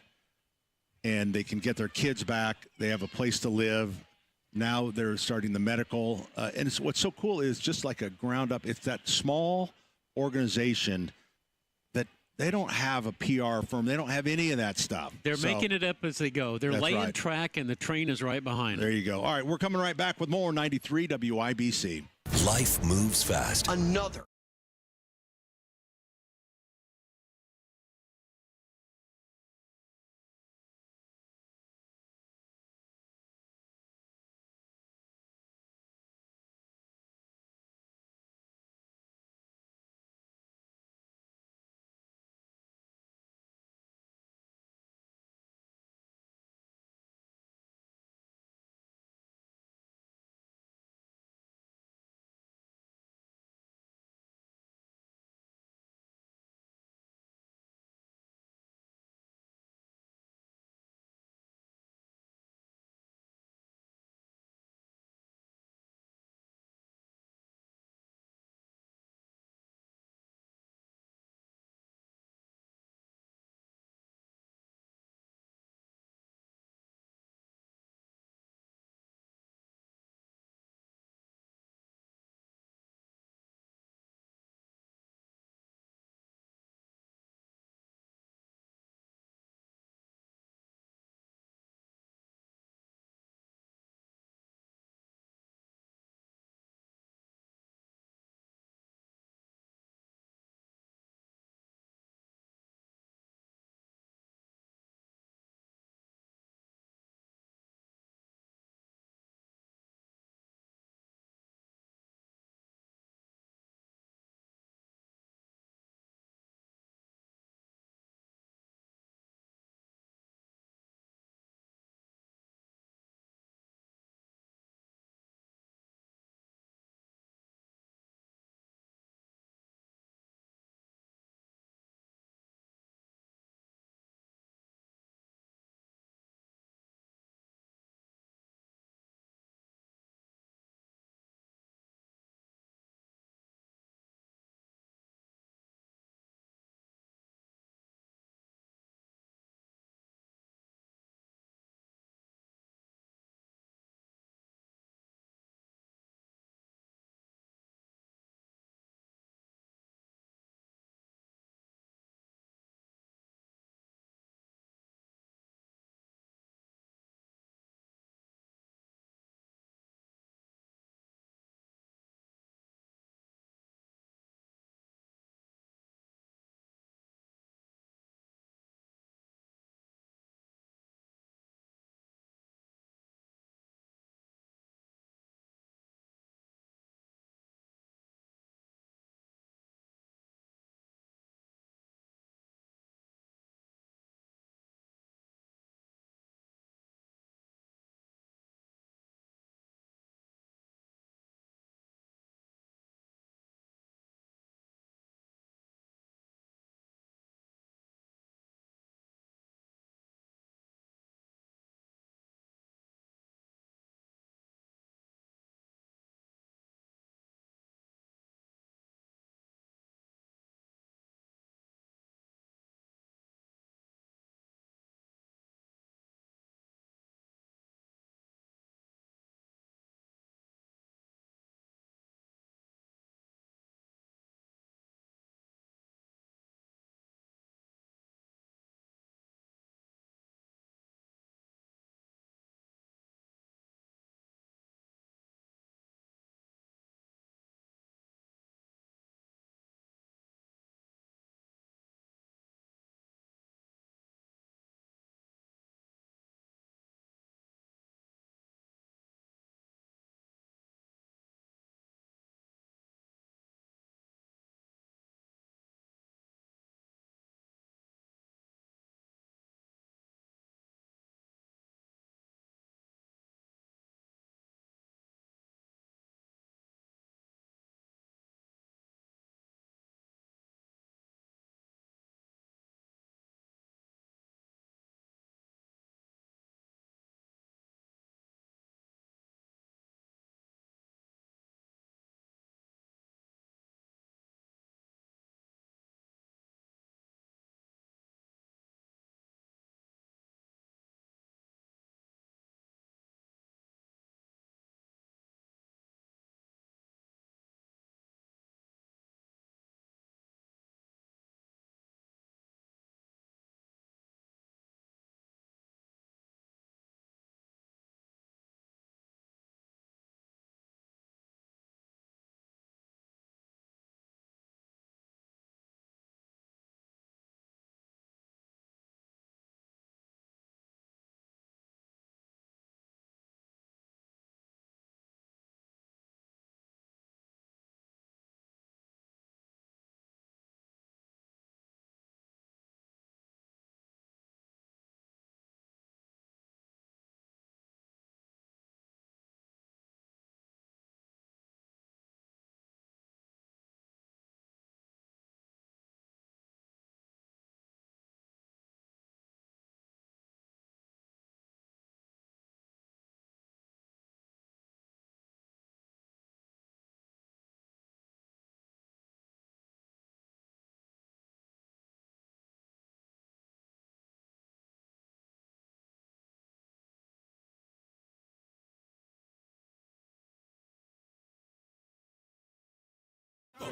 and they can get their kids back. They have a place to live. Now they're starting the medical. And what's so cool is just like a ground up, it's that small organization that they don't have a PR firm. They don't have any of that stuff. They're making it up as they go. They're laying track, and the train is right behind them. There you go. All right, we're coming right back with more 93 WIBC. Life moves fast. Another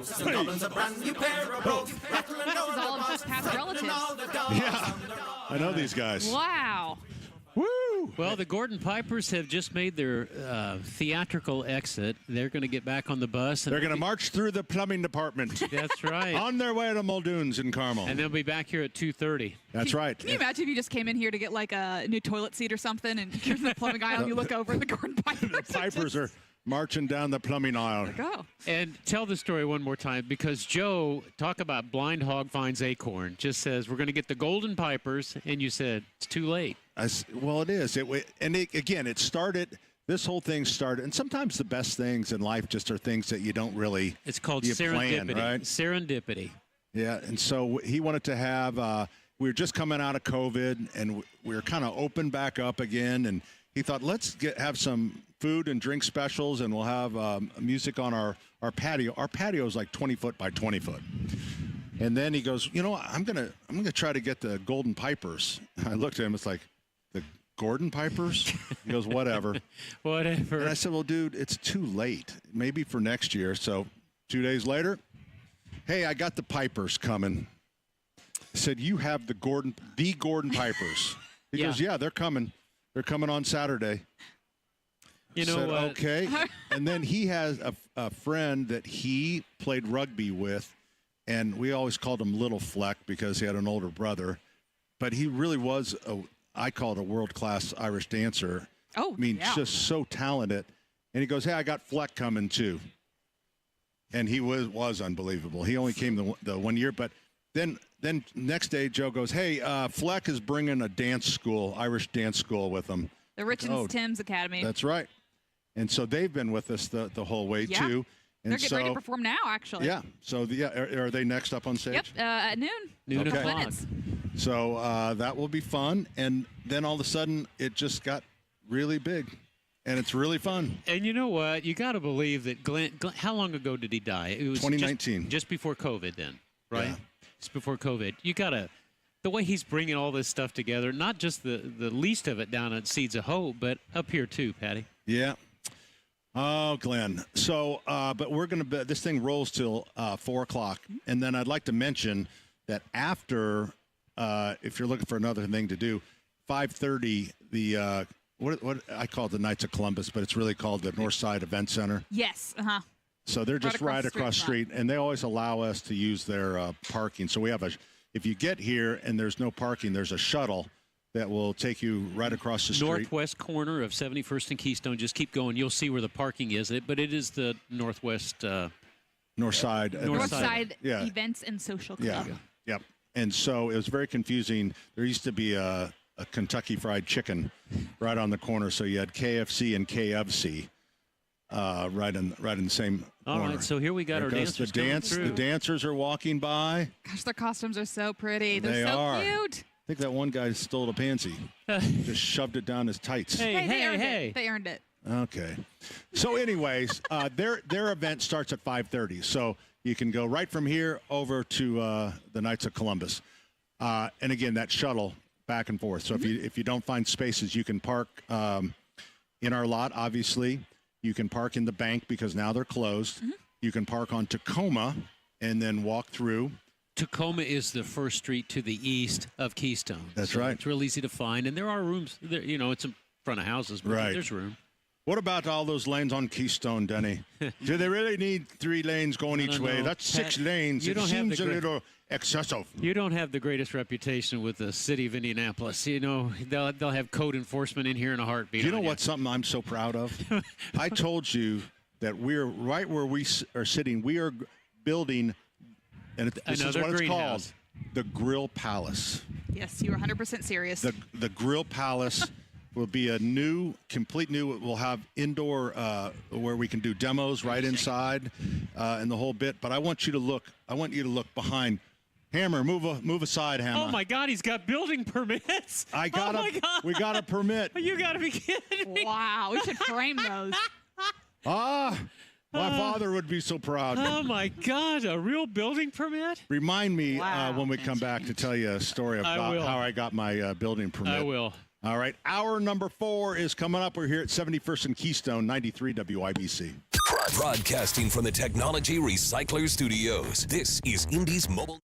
Some goblins, a brand new pair of brogues. This is all of just past relatives. Yeah, I know these guys. Wow. Woo! Well, the Gordon Pipers have just made their theatrical exit. They're going to get back on the bus. And They're going to march through the plumbing department. That's right. On their way to Muldoon's in Carmel. And they'll be back here at 2:30. That's right. Can you imagine if you just came in here to get like a new toilet seat or something, and here's the plumbing guy, and you look over, and the Gordon Pipers. The Pipers are marching down the plumbing aisle. Go. And tell the story one more time, because Joe, talk about blind hog finds acorn, just says, we're going to get the Golden Pipers, and you said, it's too late. Well, it is. Again, it started, this whole thing started, and sometimes the best things in life just are things that you don't really It's called you serendipity. plan, right? Serendipity. Yeah, and so he wanted to have, we were just coming out of COVID, and we were kind of open back up again, and he thought, let's have some food and drink specials, and we'll have music on our patio. Our patio is like 20 foot by 20 foot. And then he goes, you know, I'm gonna try to get the Golden Pipers. I looked at him, it's like, the Gordon Pipers? He goes, whatever. Whatever. And I said, well, dude, it's too late. Maybe for next year. So 2 days later, hey, I got the Pipers coming. I said, you have the Gordon Pipers. He goes, yeah, they're coming. They're coming on Saturday. You know said, what? Okay. And then he has a friend that he played rugby with, and we always called him Little Fleck because he had an older brother. But he really was, I call it a world-class Irish dancer. Oh, I mean, just so talented. And he goes, hey, I got Fleck coming too. And he was unbelievable. He only came the 1 year, but then next day Joe goes, hey, Fleck is bringing a dance school, Irish dance school with him. The Richens Timms Academy. That's right. And so they've been with us the whole way too. And they're getting ready to perform now, actually. Yeah. So are they next up on stage? Yep, at noon. Noon okay. o'clock. Minutes. So that will be fun. And then all of a sudden it just got really big. And it's really fun. And you know what? You got to believe that Glenn, how long ago did he die? It was 2019. Just before COVID then, right? Yeah. Just before COVID. You got to, the way he's bringing all this stuff together, not just the least of it down at Seeds of Hope, but up here too, Patty. Yeah. Oh, Glenn. So, but we're going to, this thing rolls till 4 o'clock. And then I'd like to mention that after, if you're looking for another thing to do, 5:30, the, what I call it the Knights of Columbus, but it's really called the Northside Event Center. Yes. Uh-huh. So they're just right across the street, and they always allow us to use their parking. So we have if you get here and there's no parking, there's a shuttle that will take you right across the street. Northwest corner of 71st and Keystone. Just keep going. You'll see where the parking is. But it is the Northwest. Northside Events and Social Club. Yeah. Yep. And so it was very confusing. There used to be a Kentucky Fried Chicken right on the corner. So you had KFC and KFC right in the same corner. All right. So here we got our dancers coming through. The dancers are walking by. Gosh, their costumes are so pretty. They're They so are. cute. I think that one guy stole a pansy. Just shoved it down his tights. Hey. They earned it. Okay. So anyways, their event starts at 5:30. So you can go right from here over to the Knights of Columbus. And again, that shuttle back and forth. So if you don't find spaces, you can park in our lot, obviously. You can park in the bank because now they're closed. You can park on Tacoma and then walk through. Tacoma is the first street to the east of Keystone. That's so right. It's real easy to find, and there are rooms. There, it's in front of houses, but there's room. What about all those lanes on Keystone, Denny? Do they really need 3 lanes going each way? That's 6 lanes. It seems a little excessive. You don't have the greatest reputation with the city of Indianapolis. They'll have code enforcement in here in a heartbeat. You know what's something I'm so proud of? I told you that we're right where we are sitting. We are building, and this is what it's called, the Grill Palace. Yes, you were 100% serious. The Grill Palace will be complete new. We'll have indoor where we can do demos right inside and the whole bit. But I want you to look behind. Hammer, move aside, Hammer. Oh my God, he's got building permits. We got a permit. You got to be kidding me. Wow, we should frame those. My father would be so proud. Oh my God, a real building permit? Remind me when we come back to tell you a story about how I got my building permit. I will. All right, hour number 4 is coming up. We're here at 71st and Keystone, 93 WIBC. Broadcasting from the Technology Recycler Studios, this is Indy's Mobile.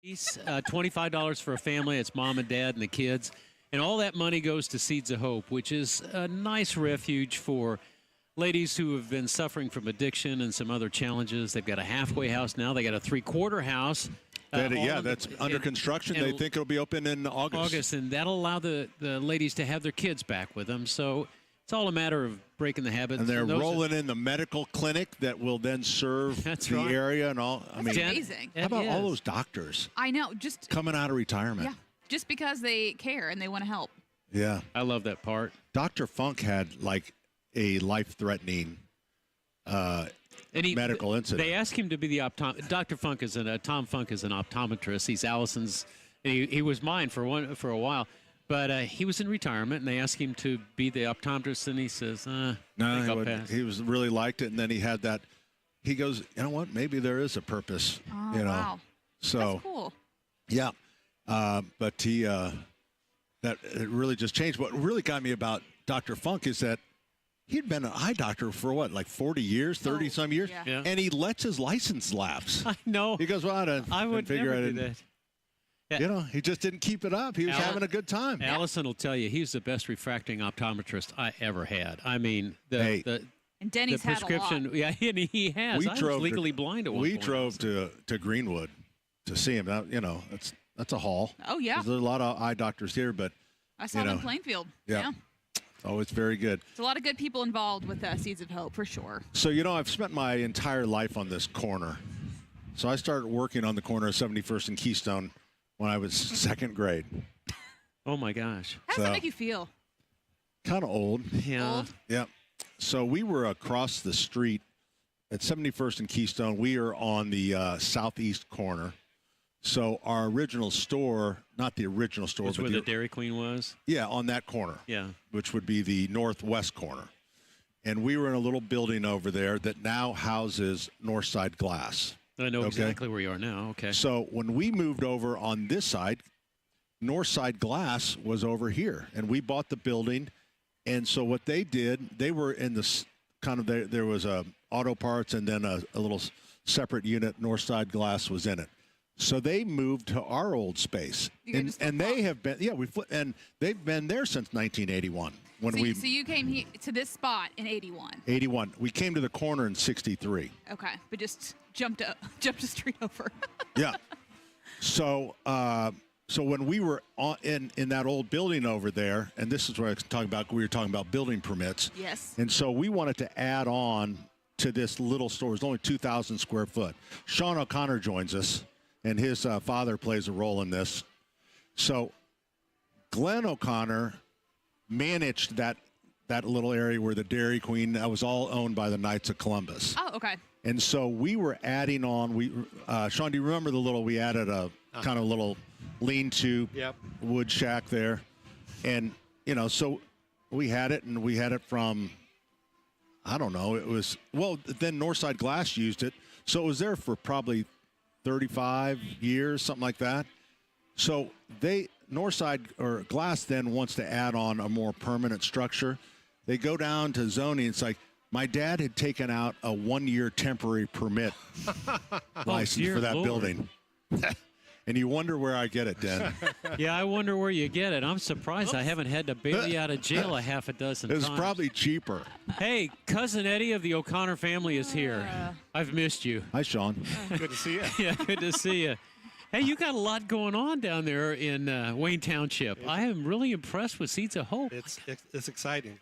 $25 for a family. It's mom and dad and the kids. And all that money goes to Seeds of Hope, which is a nice refuge for ladies who have been suffering from addiction and some other challenges. They've got a halfway house now. They got a three-quarter house. That's under construction. They think it'll be open in August. And that'll allow the ladies to have their kids back with them. So it's all a matter of breaking the habit. And they're rolling in the medical clinic that will then serve the area and all. That's amazing. How about all those doctors? I know, just coming out of retirement. Yeah, just because they care and they want to help. Yeah. I love that part. Dr. Funk had like a life-threatening medical incident. They asked him to be the Dr. Funk is Tom Funk is an optometrist. He's Allison's. He was mine for a while. But he was in retirement, and they asked him to be the optometrist, and he says, no, he was really liked it, and then he had that. He goes, you know what? Maybe there is a purpose. Oh, you know, wow. so That's cool. Yeah, but he that it really just changed. What really got me about Dr. Funk is that he'd been an eye doctor for what, like 40 years, 30 some years, Yeah. and he lets his license lapse. I know. He goes, well, I would figure never I do didn't. that. Yeah. You know, he just didn't keep it up. He was having a good time. Allison will tell you he's the best refracting optometrist I ever had. I mean, And Denny's the prescription. had a lot. Yeah, and he has. I was legally blind at one point. We drove to Greenwood to see him. Now, you know, that's a haul. Oh, yeah. 'Cause there's a lot of eye doctors here, but I saw them in Plainfield. Yeah. Oh, it's very good. There's a lot of good people involved with Seeds of Hope, for sure. So, you know, I've spent my entire life on this corner. So I started working on the corner of 71st and Keystone when I was second grade. Oh, my gosh. How does that make you feel? Kind of old. Yeah. Old? Yeah. So we were across the street at 71st and Keystone. We are on the southeast corner. So our original store, not the original store, That's but where the Dairy Queen was? Yeah, on that corner. Yeah. Which would be the northwest corner. And we were in a little building over there that now houses Northside Glass. I know exactly where you are now. Okay. So when we moved over on this side, Northside Glass was over here, and we bought the building. And so what they did, they were in this kind of there was a auto parts and then a little separate unit. Northside Glass was in it. So they moved to our old space, and they have been and they've been there since 1981 when So you came to this spot in 81. 81. We came to the corner in 63. Okay, but just jumped a street over. Yeah. So so when we were in that old building over there, and this is what I was talking about. We were talking about building permits. Yes. And so we wanted to add on to this little store. It's only 2,000 square foot. Sean O'Connor joins us, and his father plays a role in this. So Glenn O'Connor managed that little area where the Dairy Queen, that was all owned by the Knights of Columbus. Oh, okay. And so we were adding on. Sean, do you remember we added a kind of little lean-to wood shack there? And, you know, so we had it, and we had it from, I don't know, then Northside Glass used it. So it was there for probably 35 years, something like that. So Northside or Glass then wants to add on a more permanent structure. They go down to zoning. It's like, my dad had taken out a 1-year temporary permit license for that building. And you wonder where I get it, Den. Yeah, I wonder where you get it. I'm surprised I haven't had to bail you out of jail a half a dozen times. It's probably cheaper. Hey, Cousin Eddie of the O'Connor family is here. I've missed you. Hi, Sean. Good to see you. Yeah, good to see you. Hey, you got a lot going on down there in Wayne Township. I am really impressed with Seeds of Hope. It's exciting.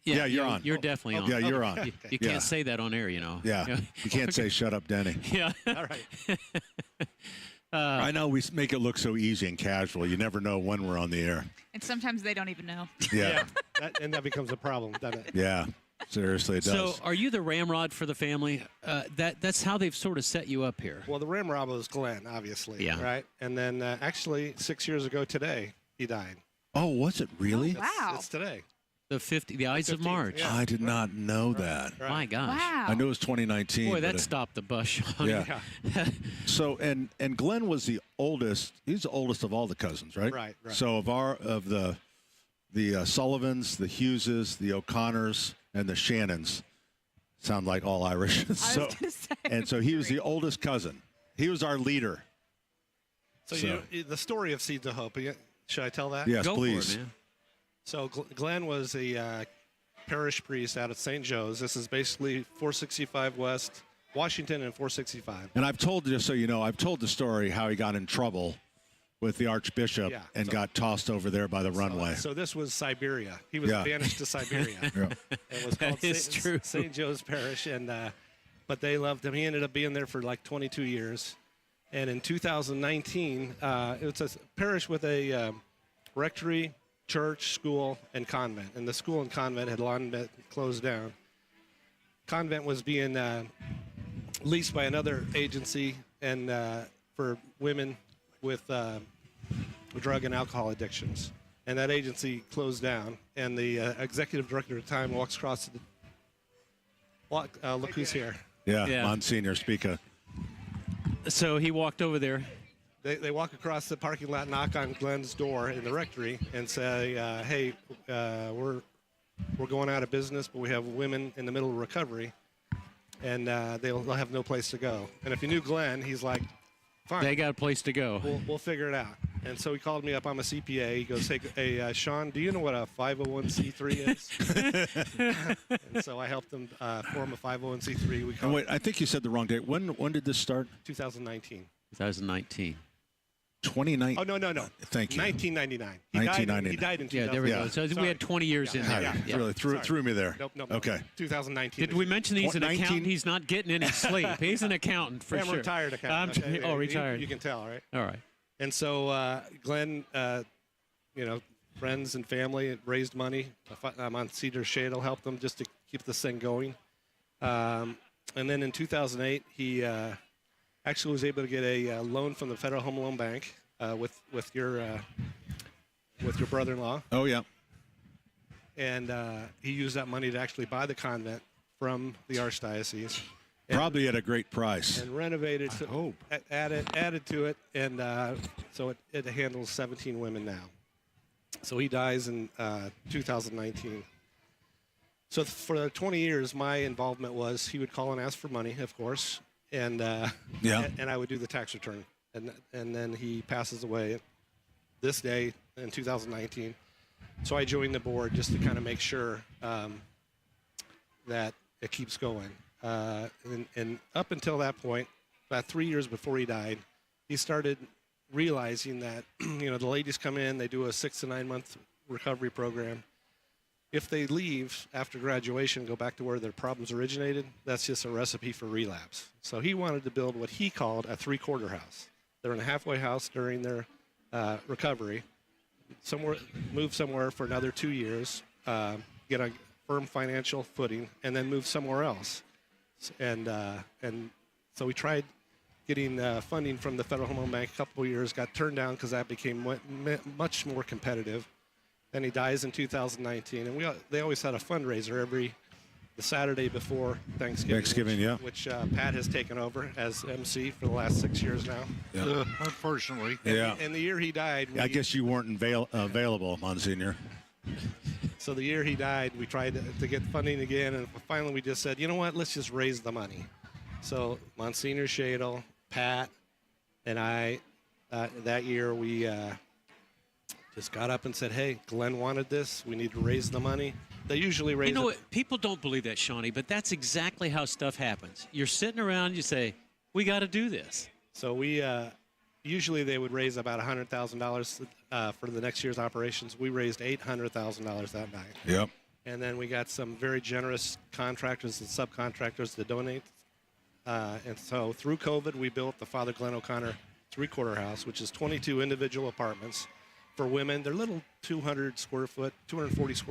Yeah, you're on. You're definitely on. Yeah, you're on. You can't say that on air, you know. Yeah, you can't say "shut up, Denny." Yeah. All right. I know we make it look so easy and casual. You never know when we're on the air. And sometimes they don't even know. Yeah. That becomes a problem, doesn't it? Yeah. Seriously, it does. So, are you the ramrod for the family? That's how they've sort of set you up here. Well, the ramrod was Glenn, obviously. Yeah. Right. And then actually 6 years ago today, he died. Oh, was it really? Oh, wow. It's today. The Ides of March. Yeah. I did not know that. Right. My gosh. Wow. I knew it was 2019. Boy, but that stopped the bus, Sean. Yeah. So and Glenn was the oldest. He's the oldest of all the cousins, right? Right. So of the Sullivans, the Hugheses, the O'Connors, and the Shannons sound like all Irish. I was gonna say. And so he was the oldest cousin. He was our leader. So, the story of Seeds of Hope. Should I tell that? Yes, Go please. For it, man. So Glenn was a parish priest out of St. Joe's. This is basically 465 West Washington and 465. And I've told, just so you know, I've told the story how he got in trouble with the Archbishop and got tossed over there by the runway. So this was Siberia. He was banished to Siberia. It was called St. Joe's Parish, and but they loved him. He ended up being there for like 22 years. And in 2019, it's a parish with a rectory, church, school, and convent. And the school and convent had long been closed down. Convent was being leased by another agency and for women with drug and alcohol addictions. And that agency closed down. And the executive director at the time walks across look who's here. Yeah, Monsignor Spica. So he walked over there. They walk across the parking lot, knock on Glenn's door in the rectory, and say, "Hey, we're going out of business, but we have women in the middle of recovery, and they'll have no place to go." And if you knew Glenn, he's like, "Fine, They got a place to go. we'll figure it out." And so he called me up. I'm a CPA. He goes, "Hey, Sean, do you know what a 501c3 is?" And so I helped them form a 501c3. Wait, I think you said the wrong date. When did this start? 2019. 2019. 2019. Oh, no. Thank you. 1999. 1999. He died in 2000. Yeah, there we go. So we had 20 years in there. Yeah. Really threw me there. Nope. Okay. 2019. Did we mention he's an 19? accountant? He's not getting any sleep. He's an accountant for I'm sure. retired accountant. Okay. Retired. You can tell, right? All right. And so Glenn, friends and family raised money. Monsignor Shadle helped them just to keep this thing going. And then in 2008, he actually was able to get a loan from the Federal Home Loan Bank with your brother-in-law. Oh, yeah. And he used that money to actually buy the convent from the Archdiocese. Probably at a great price. And renovated, added to it, and so it handles 17 women now. So he dies in 2019. So for 20 years, my involvement was he would call and ask for money, of course, and and I would do the tax return. And then he passes away this day in 2019. So I joined the board just to kind of make sure that it keeps going. And up until that point, about 3 years before he died, he started realizing that, the ladies come in, they do a 6 to 9 month recovery program. If they leave after graduation, go back to where their problems originated, that's just a recipe for relapse. So he wanted to build what he called a 3-quarter house. They're in a halfway house during their recovery, move somewhere for another 2 years, get a firm financial footing, and then move somewhere else. And so we tried getting funding from the Federal Home Loan Bank a couple of years, got turned down because that became much more competitive. Then he dies in 2019, and they always had a fundraiser the Saturday before Thanksgiving. Which Pat has taken over as MC for the last 6 years now. Yeah. Unfortunately. Yeah. And the year he died, I guess you weren't available, Monsignor. So the year he died, we tried to get funding again, and finally we just said, you know what, let's just raise the money. So Monsignor Shadle, Pat, and I, that year we just got up and said, hey, Glenn wanted this. We need to raise the money. They usually raise what? People don't believe that, Shawnee, but that's exactly how stuff happens. You're sitting around, you say, we got to do this. So we usually they would raise about $100,000 for the next year's operations. We raised $800,000 that night. Yep. And then we got some very generous contractors and subcontractors to donate. And so through COVID, we built the Father Glenn O'Connor 3-quarter house, which is 22 individual apartments for women. They're little 240 square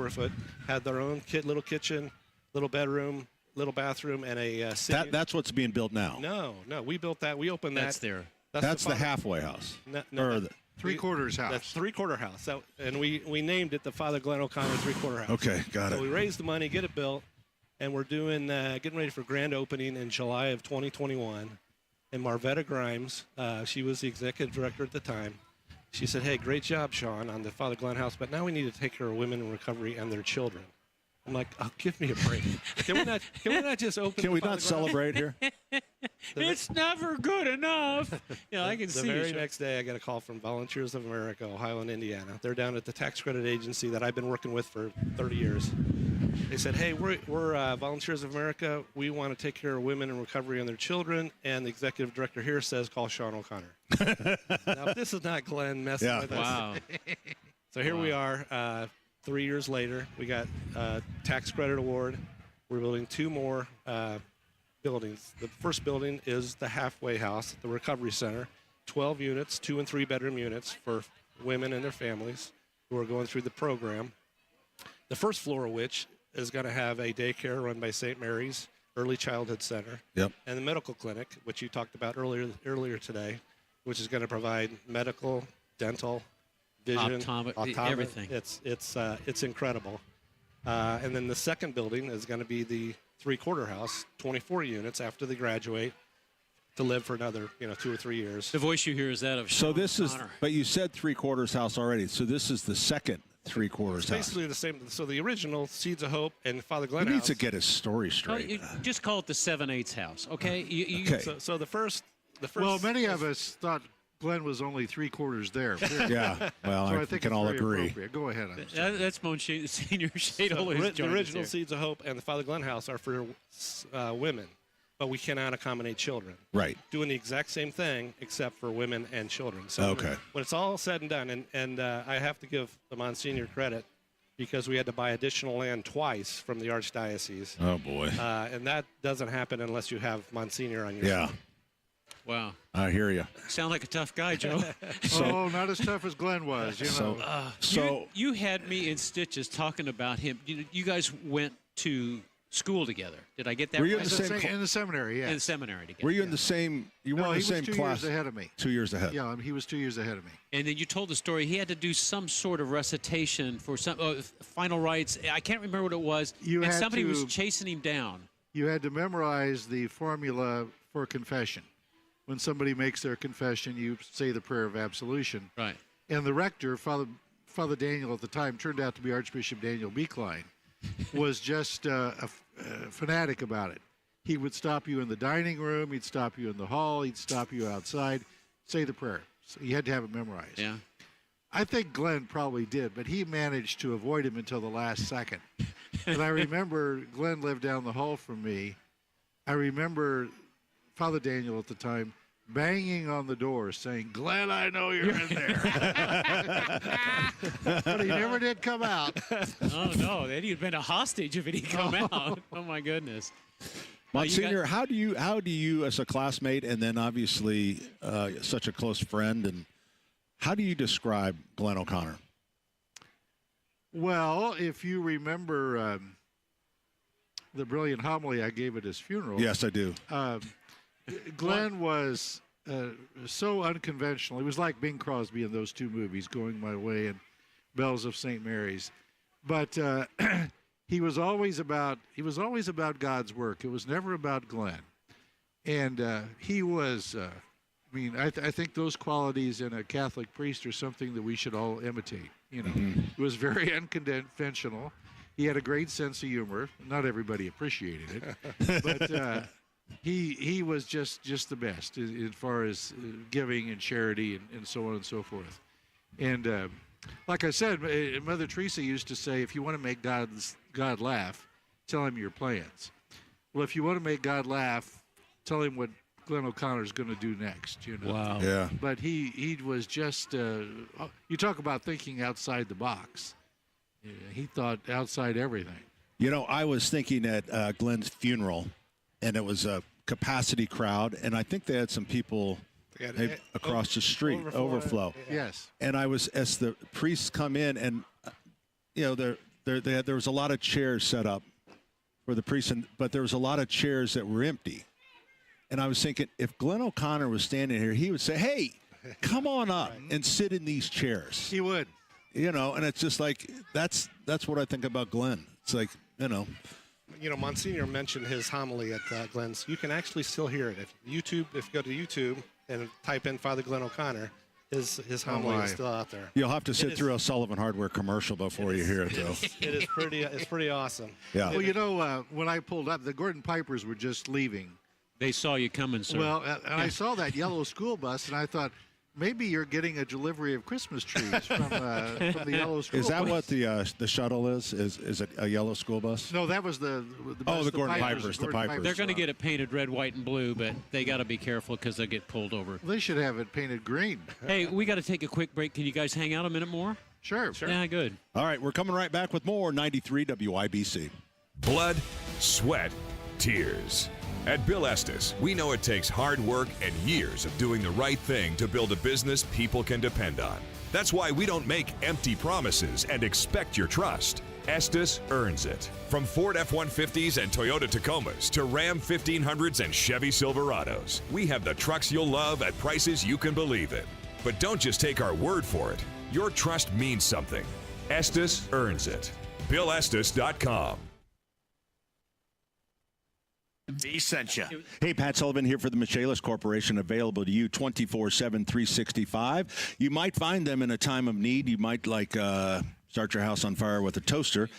foot, had their own little kitchen, little bedroom, little bathroom, and a sitting. That's what's being built now. No, we built that. We opened that. That's the halfway house. No, the 3/4 house. That's 3/4 house. And we named it the Father Glenn O'Connor 3/4 house. Okay, got it. So we raised the money, get it built, and we're doing getting ready for grand opening in July of 2021. And Marvetta Grimes, she was the executive director at the time. She said, hey, great job, Sean, on the Father Glenn house, but now we need to take care of women in recovery and their children. I'm like, oh, give me a break. Can we not just open? Can we not celebrate here? It's never good enough. Yeah, I can The see very you. next day, I got a call from Volunteers of America, Ohio and Indiana. They're down at the tax credit agency that I've been working with for 30 years. They said, hey, we're Volunteers of America. We want to take care of women in recovery and their children. And the executive director here says, call Sean O'Connor. Now, this is not Glenn messing with us. Wow. So here we are, 3 years later. We got a tax credit award. We're building 2 more buildings. The first building is the halfway house, the recovery center, 12 units, 2 and 3 bedroom units for women and their families who are going through the program. The first floor of which is going to have a daycare run by St. Mary's Early Childhood Center. Yep. And the medical clinic, which you talked about earlier today, which is going to provide medical, dental, vision, everything. It's incredible. And then the second building is going to be the 3-quarter house, 24 units after they graduate to live for another 2 or 3 years. The voice you hear is that of So Sean this is, O'Connor. but you said 3/4 house already. So this is the second 3/4 It's house. basically the same. So the original Seeds of Hope and Father Glenn He house. needs to get his story Oh, straight. you just call it the 7/8 house, okay? Okay. So the first. Well, many of us thought Glenn was only 3/4 there. Yeah, well, so I I think can it's all very agree. appropriate. Go ahead. I'm sorry. That's Senior Shadle. So who's the joined us original here. Seeds of Hope and the Father Glenn house are for women, but we cannot accommodate children. Right. Doing the exact same thing except for women and children. So Okay. when it's all said and done, and I have to give the Monsignor credit because we had to buy additional land twice from the Archdiocese. Oh, boy. And that doesn't happen unless you have Monsignor on your Yeah. side. Wow. I hear you. Sound like a tough guy, Joe. Oh, not as tough as Glenn was. You know. So you had me in stitches talking about him. You guys went to school together. Did I get that Were you right? in the same in the seminary? Yeah. In the seminary together. were you in the same? You No, were in he the was same 2 class. years ahead of me. 2 years ahead. Yeah, he was 2 years ahead of me. And then you told the story. He had to do some sort of recitation for some final rites. I can't remember what it was. You and had somebody was to- chasing him down. You had to memorize the formula for confession. When somebody makes their confession, you say the prayer of absolution. Right. And the rector, Father Daniel at the time, turned out to be Archbishop Daniel Beekline, was just a fanatic about it. He would stop you in the dining room. He'd stop you in the hall. He'd stop you outside. Say the prayer. So you had to have it memorized. Yeah. I think Glenn probably did, but he managed to avoid him until the last second. And I remember Glenn lived down the hall from me. I remember Father Daniel at the time banging on the door saying, Glenn, I know you're in there. But he never did come out. Oh, no. Then you'd been a hostage if it had come out. Oh, my goodness. Monsignor, how do you, as a classmate, and then obviously such a close friend, and how do you describe Glenn O'Connor? Well, if you remember the brilliant homily I gave at his funeral. Yes, I do. Glenn was so unconventional. He was like Bing Crosby in those 2 movies, Going My Way and Bells of St. Mary's. But he was always about God's work. It was never about Glenn. And he was, I think those qualities in a Catholic priest are something that we should all imitate. He was very unconventional. He had a great sense of humor. Not everybody appreciated it, but he was just the best as far as giving and charity and so on and so forth. And like I said, Mother Teresa used to say, if you want to make God laugh, tell him your plans. Well, if you want to make God laugh, tell him what Glenn O'Connor's going to do next. Wow. Yeah. But he was just, you talk about thinking outside the box. He thought outside everything. I was thinking at Glenn's funeral, and it was a capacity crowd, and I think they had some people across the street, overflow. Yes. And I was, as the priests come in, and there was a lot of chairs set up for the priests, but there was a lot of chairs that were empty. And I was thinking, if Glenn O'Connor was standing here, he would say, "Hey, come on up and sit in these chairs." He would. And it's just like that's what I think about Glenn. It's like, Monsignor mentioned his homily at Glenn's. You can actually still hear it. If you go to YouTube and type in Father Glenn O'Connor, his homily is still out there. You'll have to sit through a Sullivan Hardware commercial before you hear it, though. It's pretty awesome. Yeah. Well, when I pulled up, the Gordon Pipers were just leaving They saw you coming, sir. Well, and I saw that yellow school bus, and I thought, maybe you're getting a delivery of Christmas trees from the yellow school bus. Is that what the shuttle is? Is it a yellow school bus? No, that was the bus, the Gordon Pipers. The Pipers. They're going to get it painted red, white, and blue, but they got to be careful because they'll get pulled over. They should have it painted green. Hey, we got to take a quick break. Can you guys hang out a minute more? Sure. Yeah, good. All right, we're coming right back with more 93 WIBC. Blood, sweat, tears. At Bill Estes, we know it takes hard work and years of doing the right thing to build a business people can depend on. That's why we don't make empty promises and expect your trust. Estes earns it. From Ford F-150s and Toyota Tacomas to Ram 1500s and Chevy Silverados, we have the trucks you'll love at prices you can believe in. But don't just take our word for it. Your trust means something. Estes earns it. BillEstes.com. He sent you. Hey, Pat Sullivan here for the Michaelis Corporation, available to you 24/7, 365. You might find them in a time of need. You might start your house on fire with a toaster.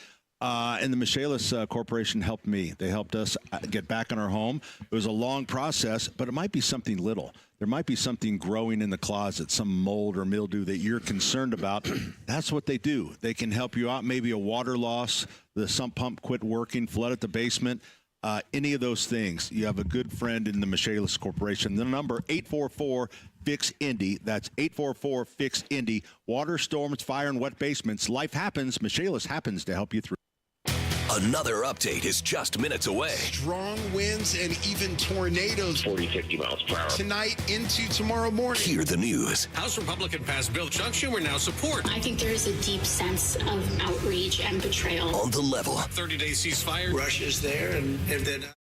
And the Michaelis Corporation helped me. They helped us get back in our home. It was a long process, but it might be something little. There might be something growing in the closet, some mold or mildew that you're concerned about. That's what they do. They can help you out. Maybe a water loss, the sump pump quit working, flood at the basement. Any of those things, you have a good friend in the Michaelis Corporation. The number 844-FIX-INDY. That's 844-FIX-INDY. Water, storms, fire, and wet basements. Life happens. Michaelis happens to help you through. Another update is just minutes away. Strong winds and even tornadoes. 40, 50 miles per hour. Tonight into tomorrow morning. Hear the news. House Republican passed bill Chuck Schumer now support. I think there is a deep sense of outreach and betrayal. On the level. 30-day ceasefire. Russia's there, and if they're not.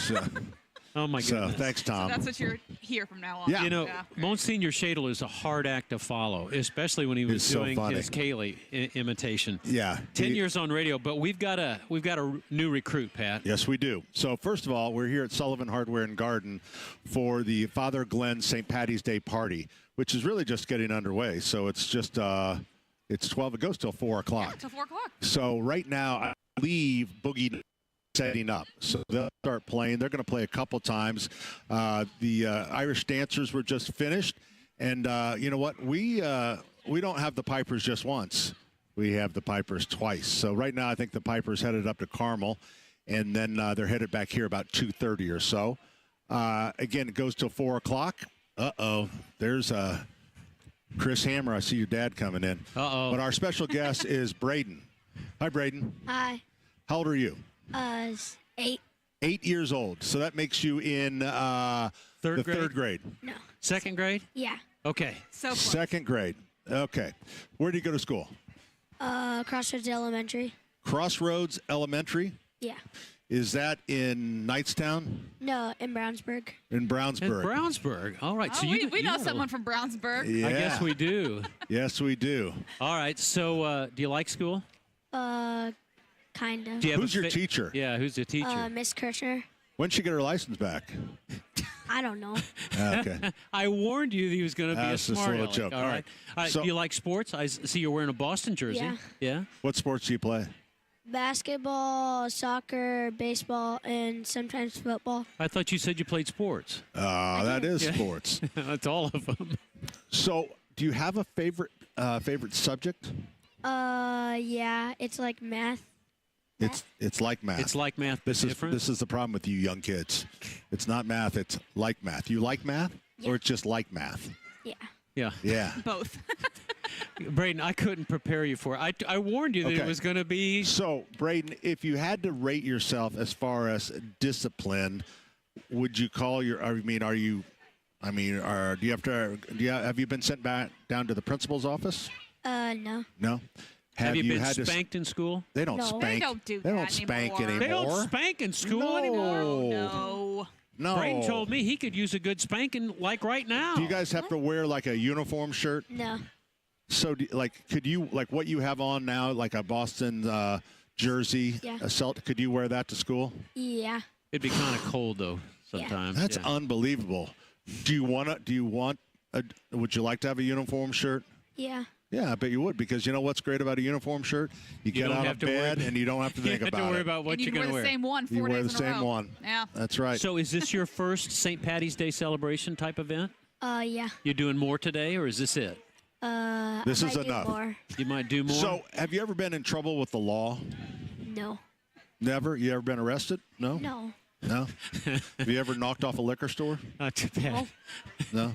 So, Oh, my goodness. so thanks, Tom. So that's what you're here from now on. Yeah. You know, Monsignor Shadle is a hard act to follow, especially when he was He's so doing funny. his Kaylee imitation. Yeah. 10 years on radio, but we've got a new recruit, Pat. Yes, we do. So first of all, we're here at Sullivan Hardware and Garden for the Father Glenn St. Patty's Day party, which is really just getting underway. So it's just it's 12. It goes till 4 o'clock. Till 4 o'clock. So right now, I believe Boogie setting up. So they'll start playing. They're going to play a couple times. The Irish dancers were just finished. And you know what? We don't have the Pipers just once. We have the Pipers twice. So right now, I think the Pipers headed up to Carmel. And then they're headed back here about 2:30 or so. Again, it goes till 4 o'clock. Uh-oh. There's Chris Hammer. I see your dad coming in. Uh-oh. But our special guest is Braden. Hi, Braden. Hi. How old are you? 8. 8 years old. So that makes you in Third grade? third grade. No. Second grade? Yeah. Okay. So close. Second grade. Okay. Where do you go to school? Crossroads Elementary. Crossroads Elementary. Yeah. Is that in Knightstown? No, in Brownsburg. In Brownsburg. In Brownsburg. All right. Oh, So we know someone from Brownsburg. Yeah. I guess we do. Yes, we do. All right. So do you like school? Kind of. Do you have Who's a your teacher? Yeah, who's the teacher? Miss Kirshner. When'd she get her license back? I don't know. Okay. I warned you that he was going to be a That's just a smart little aleck. joke. All right. All right. So- Do you like sports? I see you're wearing a Boston jersey. Yeah. Yeah? What sports do you play? Basketball, soccer, baseball, and sometimes football. I thought you said you played sports. That is Yeah. sports. That's all of them. So, do you have a favorite subject? Yeah, it's like math. It's like math. It's like math. But different. This is the problem with you young kids. It's not math. It's like math. You like math, or it's just like math? Yeah. Yeah. Yeah. Both. Braden, I couldn't prepare you for it. I warned you that it was going to be. So, Braden, if you had to rate yourself as far as discipline, would you call your? I mean, are you? I mean, do you have to? Have you been sent back down to the principal's office? No. No. Have you been had to spanked in school? They don't No. spank. They don't do They don't that spank anymore. anymore. They don't spank in school No. anymore. No. No. Braden told me he could use a good spanking like right now. Do you guys have to wear like a uniform shirt? No. So, could you like what you have on now, like a Boston jersey? Yeah. Could you wear that to school? Yeah. It'd be kind of cold though sometimes. That's yeah. unbelievable. Would you like to have a uniform shirt? Yeah. Yeah, I bet you would, because you know what's great about a uniform shirt? You get don't out have of to worry bed about- and you don't have to You think have about to worry it. about what And you're you going to wear wear. the same one 4 You wear days the in a same row. one. Yeah. That's right. So is this your first St. Patty's Day celebration type event? Yeah. You're doing more today, or is this it? This I is might do enough. more. You might do more. So, have you ever been in trouble with the law? No. Never? You ever been arrested? No? No. No? Have you ever knocked off a liquor store? Not too bad. No?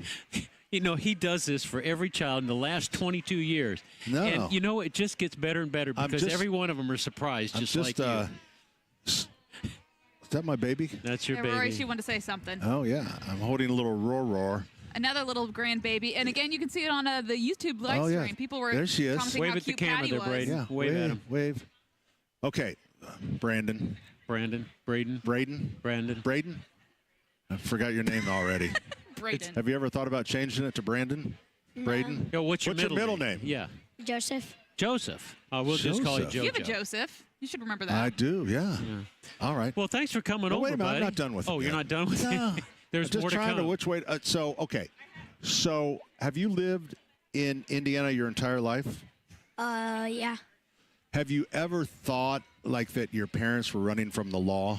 You know, he does this for every child in the last 22 years. No. And, you know, it just gets better and better I'm because just- every one of them are surprised, just like you. Is that my baby? That's your Yeah, Rory, baby. she wanted to say something. Oh, yeah. I'm holding a little roar. Another little grandbaby. And again, you can see it on the YouTube live Oh, yeah. stream. People were There she is. commenting Wave how at the cute camera Patty there, was. Braden. Yeah. Wave at him. Wave. Okay. Braden. Braden. Braden? I forgot your name already. Braden. Have you ever thought about changing it to Brandon? No. Braden? Yo, what's your middle name? Yeah. Joseph. Joseph. We'll just call you Joseph. Joe. You have a Joseph. You should remember that. I do, yeah. All right. Well, thanks for coming No, over, wait a minute. buddy. I'm not done with it. Oh, you're yet. not done with No. it? There's I'm just more to trying come. which way. Okay. So, have you lived in Indiana your entire life? Yeah. Have you ever thought like that your parents were running from the law?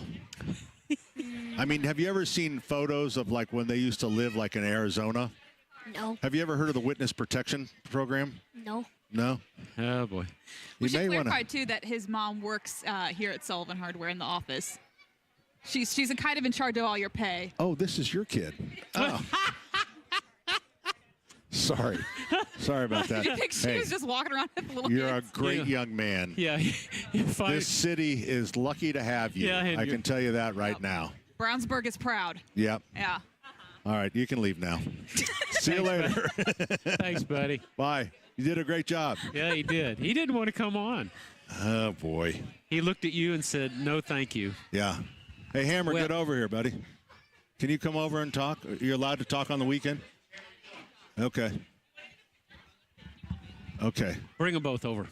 I mean, have you ever seen photos of like when they used to live like in Arizona? No. Have you ever heard of the Witness Protection Program? No. No? Oh, boy. We You should may clarify, want to. too, that his mom works here at Sullivan Hardware in the office. She's a kind of in charge of all your pay. Oh, this is your kid. Oh. Sorry about that. You think she Hey, was just walking around with little you're a kids? great young man. Yeah. If I- This city is lucky to have you. Yeah, and I you're- can tell you that right now. Brownsburg is proud. Yep. Yeah. All right, you can leave now. See you later. Thanks, buddy. Bye. You did a great job. Yeah, he did. He didn't want to come on. Oh, boy. He looked at you and said, no, thank you. Yeah. Hey, Hammer, get over here, buddy. Can you come over and talk? Are you allowed to talk on the weekend? Okay. Okay. Bring them both over.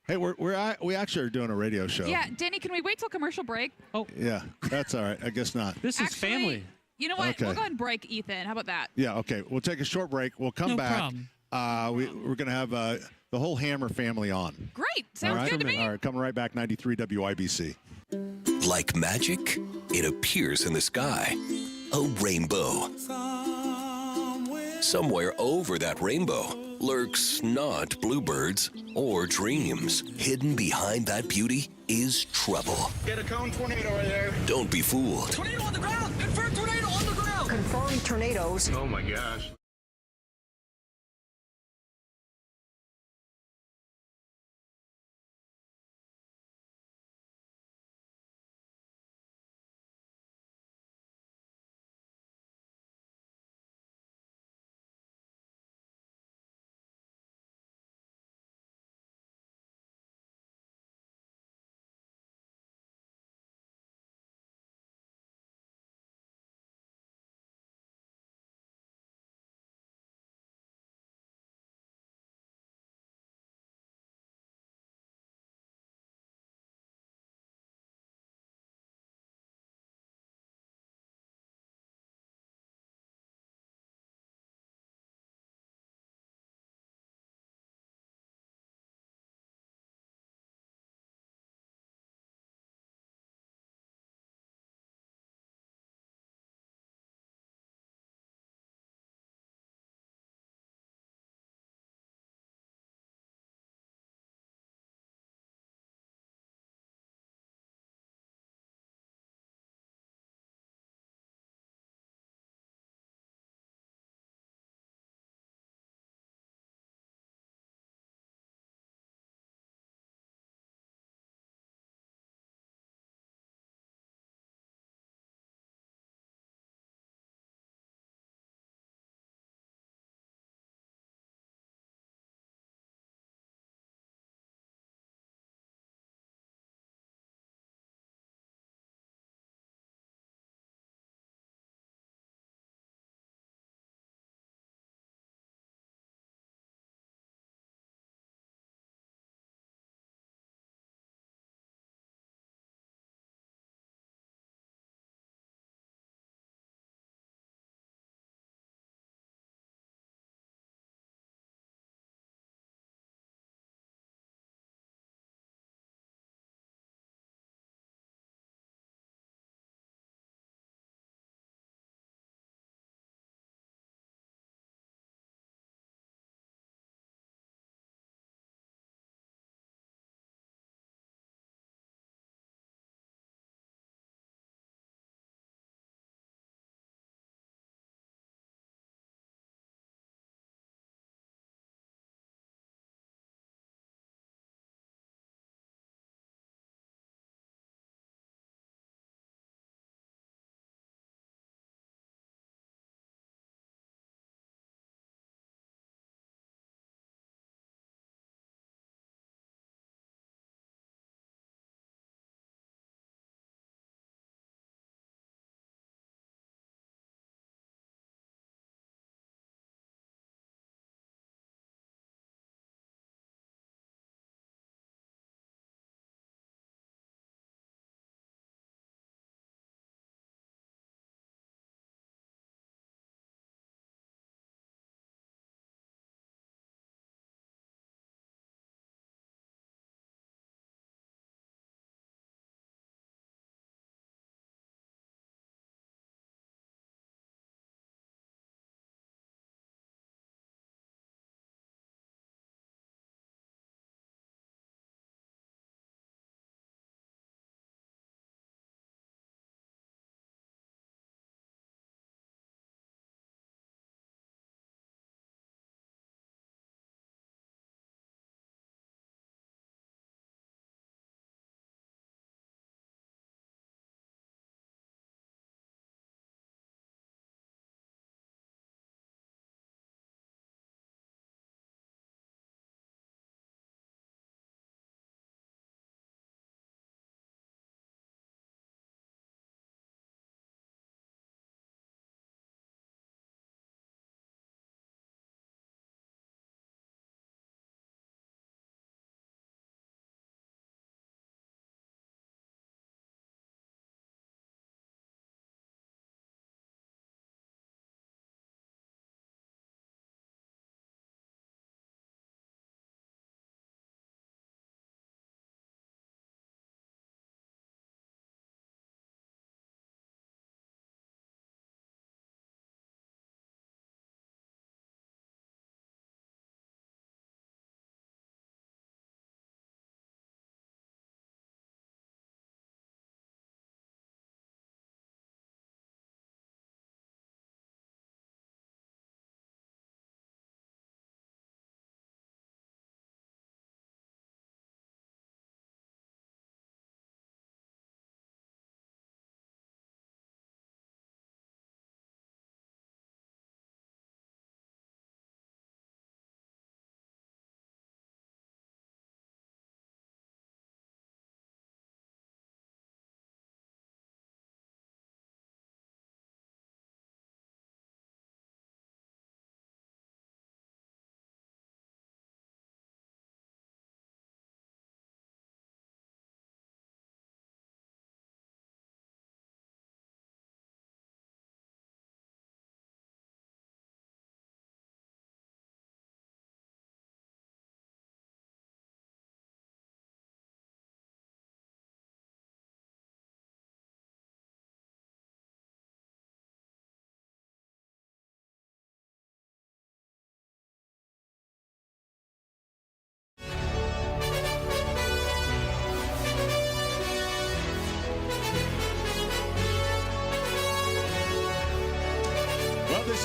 Hey, we actually are doing a radio show. Yeah, Danny, can we wait till commercial break? Oh. Yeah, that's all right. I guess not. This is family. You know what? Okay. We'll go ahead and break, Ethan. How about that? Yeah, okay. We'll take a short break. We'll come No back. problem. We're going to have the whole Hammer family on. Great. Sounds all right? good to me. All right, coming right back, 93 WIBC. Like magic, it appears in the sky. A rainbow. Somewhere over that rainbow lurks not bluebirds or dreams. Hidden behind that beauty is trouble. Get a cone tornado right there. Don't be fooled. Tornado on the ground! Confirmed tornado on the ground! Confirmed tornadoes. Oh my gosh.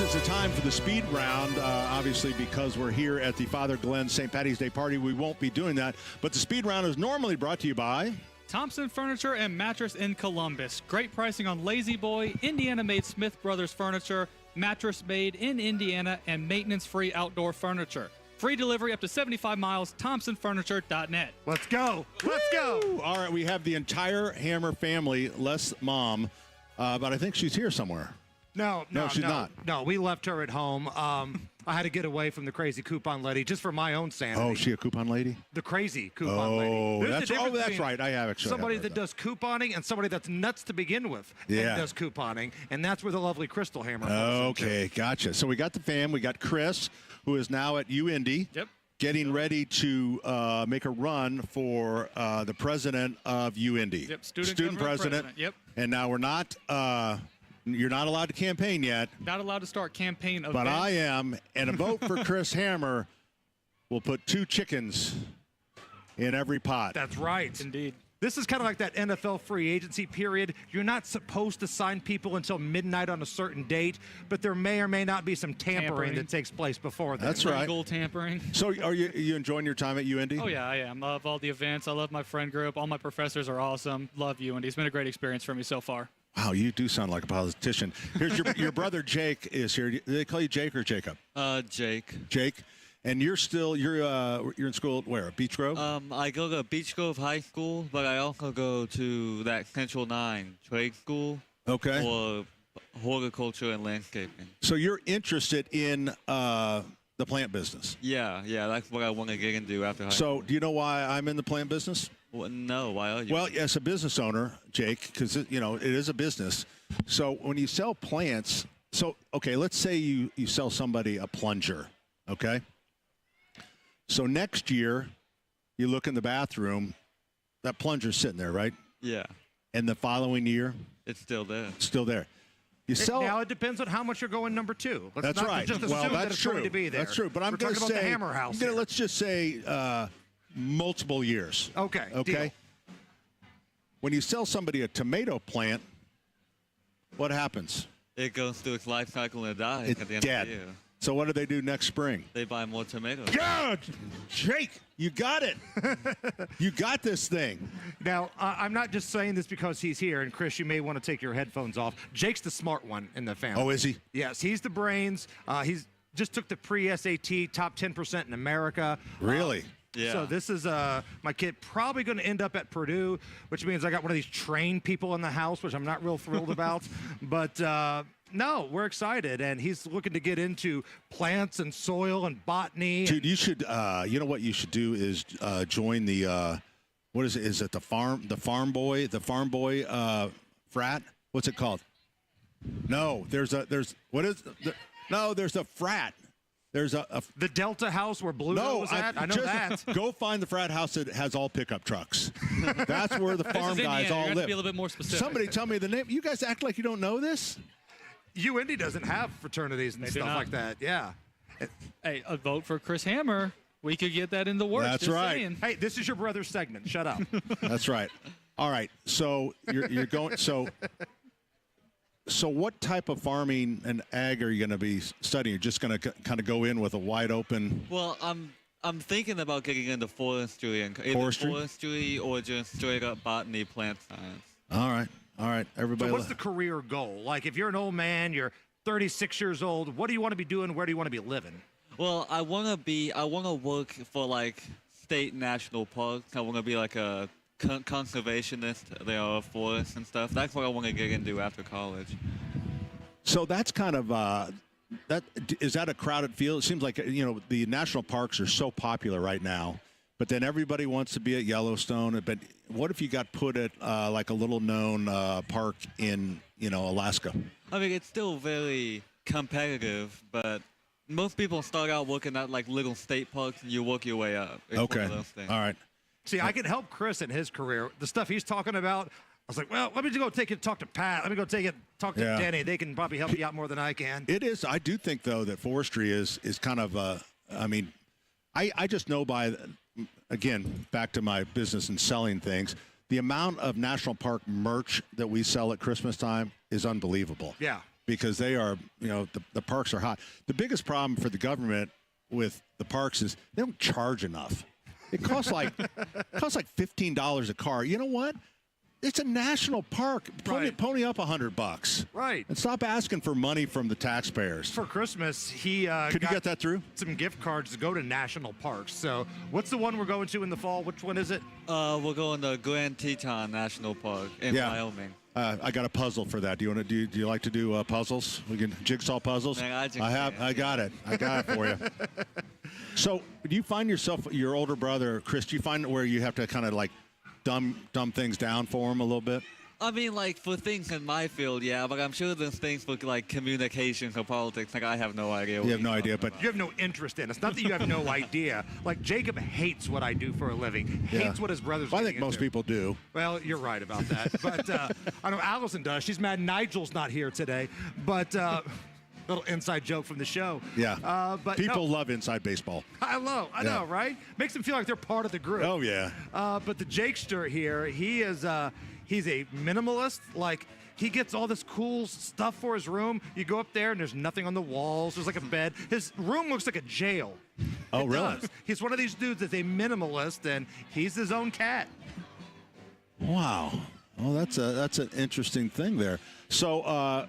is the time for the speed round. Obviously, because we're here at the Father Glenn St. Patty's Day party, we won't be doing that. But the speed round is normally brought to you by Thompson Furniture and Mattress in Columbus. Great pricing on Lazy Boy, Indiana-made Smith Brothers furniture, mattress made in Indiana, and maintenance-free outdoor furniture. Free delivery up to 75 miles, thompsonfurniture.net. Let's go. Let's go. All right, we have the entire Hammer family, less mom, but I think she's here somewhere. No, she's not. No, we left her at home. I had to get away from the crazy coupon lady just for my own sanity. Oh, is she a coupon lady? The crazy coupon lady. There's a difference that's between right. I have actually. somebody that does couponing and somebody that's nuts to begin with and does couponing, and that's where the lovely Crystal Hammer comes Okay, gotcha. So we got the fam. We got Chris, who is now at UIndy. Yep. Getting ready to make a run for the president of UIndy. Yep, student president. Yep. And now we're not. You're not allowed to campaign yet. Not allowed to start campaign events. But I am, and a vote for Chris Hammer will put 2 chickens in every pot. That's right. Indeed. This is kind of like that NFL free agency period. You're not supposed to sign people until midnight on a certain date, but there may or may not be some tampering that takes place before then. That's right. Legal tampering. So are you enjoying your time at UIndy? Oh, yeah, I am. I love all the events. I love my friend group. All my professors are awesome. Love UIndy. It's been a great experience for me so far. Wow, you do sound like a politician. Here's your brother Jake is here. Do they call you Jake or Jacob? Jake. Jake. And you're in school at where? Beach Grove? I go to Beach Grove High School, but I also go to that Central 9 trade school. Okay. For horticulture and landscaping. So you're interested in the plant business? Yeah, that's what I want to get into after high school. So do you know why I'm in the plant business? Well, no, why are you? Well, as a business owner, Jake, because it is a business. So when you sell plants, let's say you sell somebody a plunger, okay? So next year, you look in the bathroom, that plunger's sitting there, right? Yeah. And the following year, it's still there. Still there. You sell. Now it depends on how much you're going number 2. Let's that's not right. just assume that it's going to be there. That's true. But I'm going to say, about the Hammer House. Let's just say multiple years. Okay. Deal. When you sell somebody a tomato plant, what happens? It goes through its life cycle and dies It's at the end dead. of the year. So what do they do next spring? They buy more tomatoes. God, Jake, you got it. You got this thing. Now, I'm not just saying this because he's here, and Chris, you may want to take your headphones off. Jake's the smart one in the family. Oh, is he? Yes, he's the brains. He's just took the pre-SAT, top 10% in America. Really? Yeah. So this is my kid probably going to end up at Purdue, which means I got one of these trained people in the house, which I'm not real thrilled about. But no, we're excited, and he's looking to get into plants and soil and botany. Dude, you should. You know what you should do is join the. What is it? Is it the farm boy frat? What's it called? No, there's what is? No, there's a frat. There's the Delta House where Blue was at. I know that. Go find the frat house that has all pickup trucks. That's where the farm guys all live. Be a little bit more specific. Somebody tell me the name. You guys act like you don't know this. UIndy doesn't have fraternities and stuff like that. Yeah. Hey, a vote for Chris Hammer. We could get that in the works. That's just right. saying. Hey, this is your brother's segment. Shut up. That's right. All right. So you're going. So what type of farming and ag are you going to be studying? You're just going to kind of go in with a wide open. Well, I'm thinking about getting into forestry and forestry or just straight up botany, plant science. All right. Everybody. So what's the career goal? Like, if you're an old man, you're 36 years old. What do you want to be doing? Where do you want to be living? Well, I want to work for like state national parks. I want to be like a conservationist. They are forests and stuff. That's what I want to get into after college. So that's kind of is that a crowded field? It seems like the national parks are so popular right now, but then everybody wants to be at Yellowstone. But what if you got put at like a little known park in Alaska? I mean, it's still very competitive, but most people start out looking at like little state parks and you work your way up. It's okay. One of those things. All right. See, I can help Chris in his career. The stuff he's talking about, I was like, well, let me just go talk to Pat. Let me go talk to Denny. They can probably help you out more than I can. It is. I do think, though, that forestry is kind of, I just know by, again, back to my business and selling things, the amount of national park merch that we sell at Christmas time is unbelievable. Yeah. because they are, the parks are hot. The biggest problem for the government with the parks is they don't charge enough. It costs like $15 a car. You know what? It's a national park. Pony up $100. Right. And stop asking for money from the taxpayers. For Christmas, he could you get that through? Some gift cards to go to national parks. So, what's the one we're going to in the fall? Which one is it? We're going to Grand Teton National Park in Wyoming. I got a puzzle for that. Do you want to do you like to do puzzles? We can jigsaw puzzles. Man, I got it for you. So, do you find yourself, your older brother, Chris? Do you find where you have to kind of like dumb things down for him a little bit? I mean, like, for things in my field, yeah, but I'm sure there's things for, like, communications or politics. Like, I have no idea. You have no idea, but you have no interest in it. It's not that you have no idea. Like, Jacob hates what I do for a living. Hates what his brother's I think most people do. Well, you're right about that. But I know Allison does. She's mad Nigel's not here today. But little inside joke from the show. Yeah. But people love inside baseball. I know, right? Makes them feel like they're part of the group. Oh, yeah. But the Jakester here, he is he's a minimalist. Like, he gets all this cool stuff for his room. You go up there, and there's nothing on the walls. There's like a bed. His room looks like a jail. Oh, really? Does. He's one of these dudes that's a minimalist, and he's his own cat. Wow. Well, that's an interesting thing there. So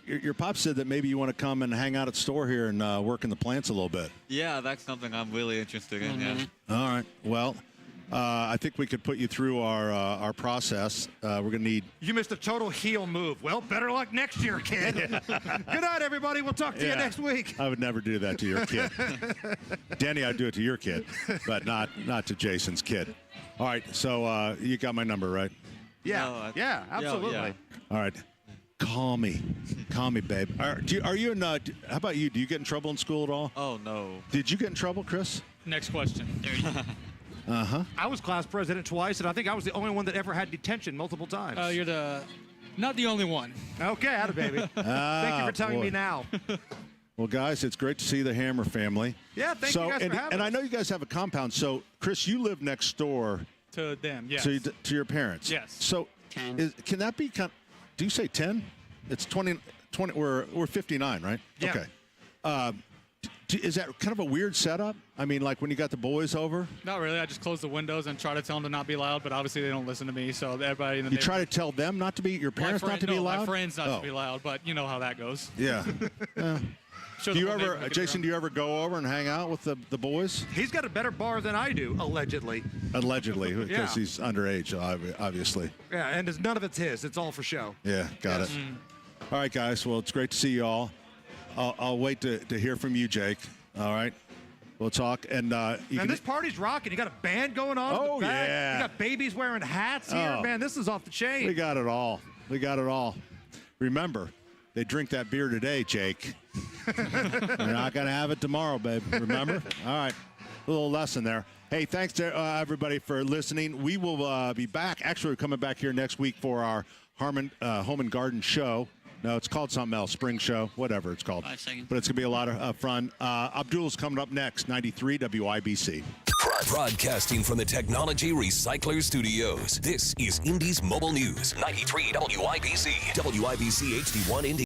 your pop said that maybe you want to come and hang out at the store here and work in the plants a little bit. Yeah, that's something I'm really interested in, yeah. All right. Well, I think we could put you through our process. We're going to need... You missed a total heel move. Well, better luck next year, kid. Good night, everybody. We'll talk to you next week. I would never do that to your kid. Danny, I'd do it to your kid, but not to Jason's kid. All right. So you got my number, right? Yeah. Yeah, absolutely. Yeah. All right. Call me, babe. Are you in? How about you? Do you get in trouble in school at all? Oh no. Did you get in trouble, Chris? Next question. I was class president twice, and I think I was the only one that ever had detention multiple times. You're not the only one. Okay, atta baby. Thank you for telling me now. Well, guys, it's great to see the Hammer family. Yeah, thank you guys for having And us. I know you guys have a compound. So, Chris, you live next door To them, yes. to your parents. Yes. So, can that be do you say 10? It's 20. We're 59, right? Yeah. Okay. Is that kind of a weird setup? I mean, like when you got the boys over? Not really. I just close the windows and try to tell them to not be loud, but obviously they don't listen to me. So everybody in the You try to tell them not to be, your parents not to be loud? My friends not to be loud, but you know how that goes. Yeah. Sure, Do you ever, Jason? Do you ever go over and hang out with the boys? He's got a better bar than I do, allegedly. Allegedly, because Yeah. he's underage, obviously. Yeah, and none of it's his. It's all for show. Yeah, got it. All right, guys. Well, it's great to see you all. I'll wait to hear from you, Jake. All right. We'll talk. And this party's rocking. You got a band going on. Oh, in the back. yeah. You got babies wearing hats here. Oh. Man, this is off the chain. We got it all. Remember, they drink that beer today, Jake. You're not going to have it tomorrow, babe. Remember? All right. A little lesson there. Hey, thanks to everybody for listening. We will be back. Actually, we're coming back here next week for our Home and Garden show. No, it's called something else, Spring Show, whatever it's called. 5 seconds. But it's going to be a lot of fun. Abdul's coming up next, 93 WIBC. Broadcasting from the Technology Recycler Studios, this is Indy's Mobile News, 93 WIBC. WIBC HD1 Indy.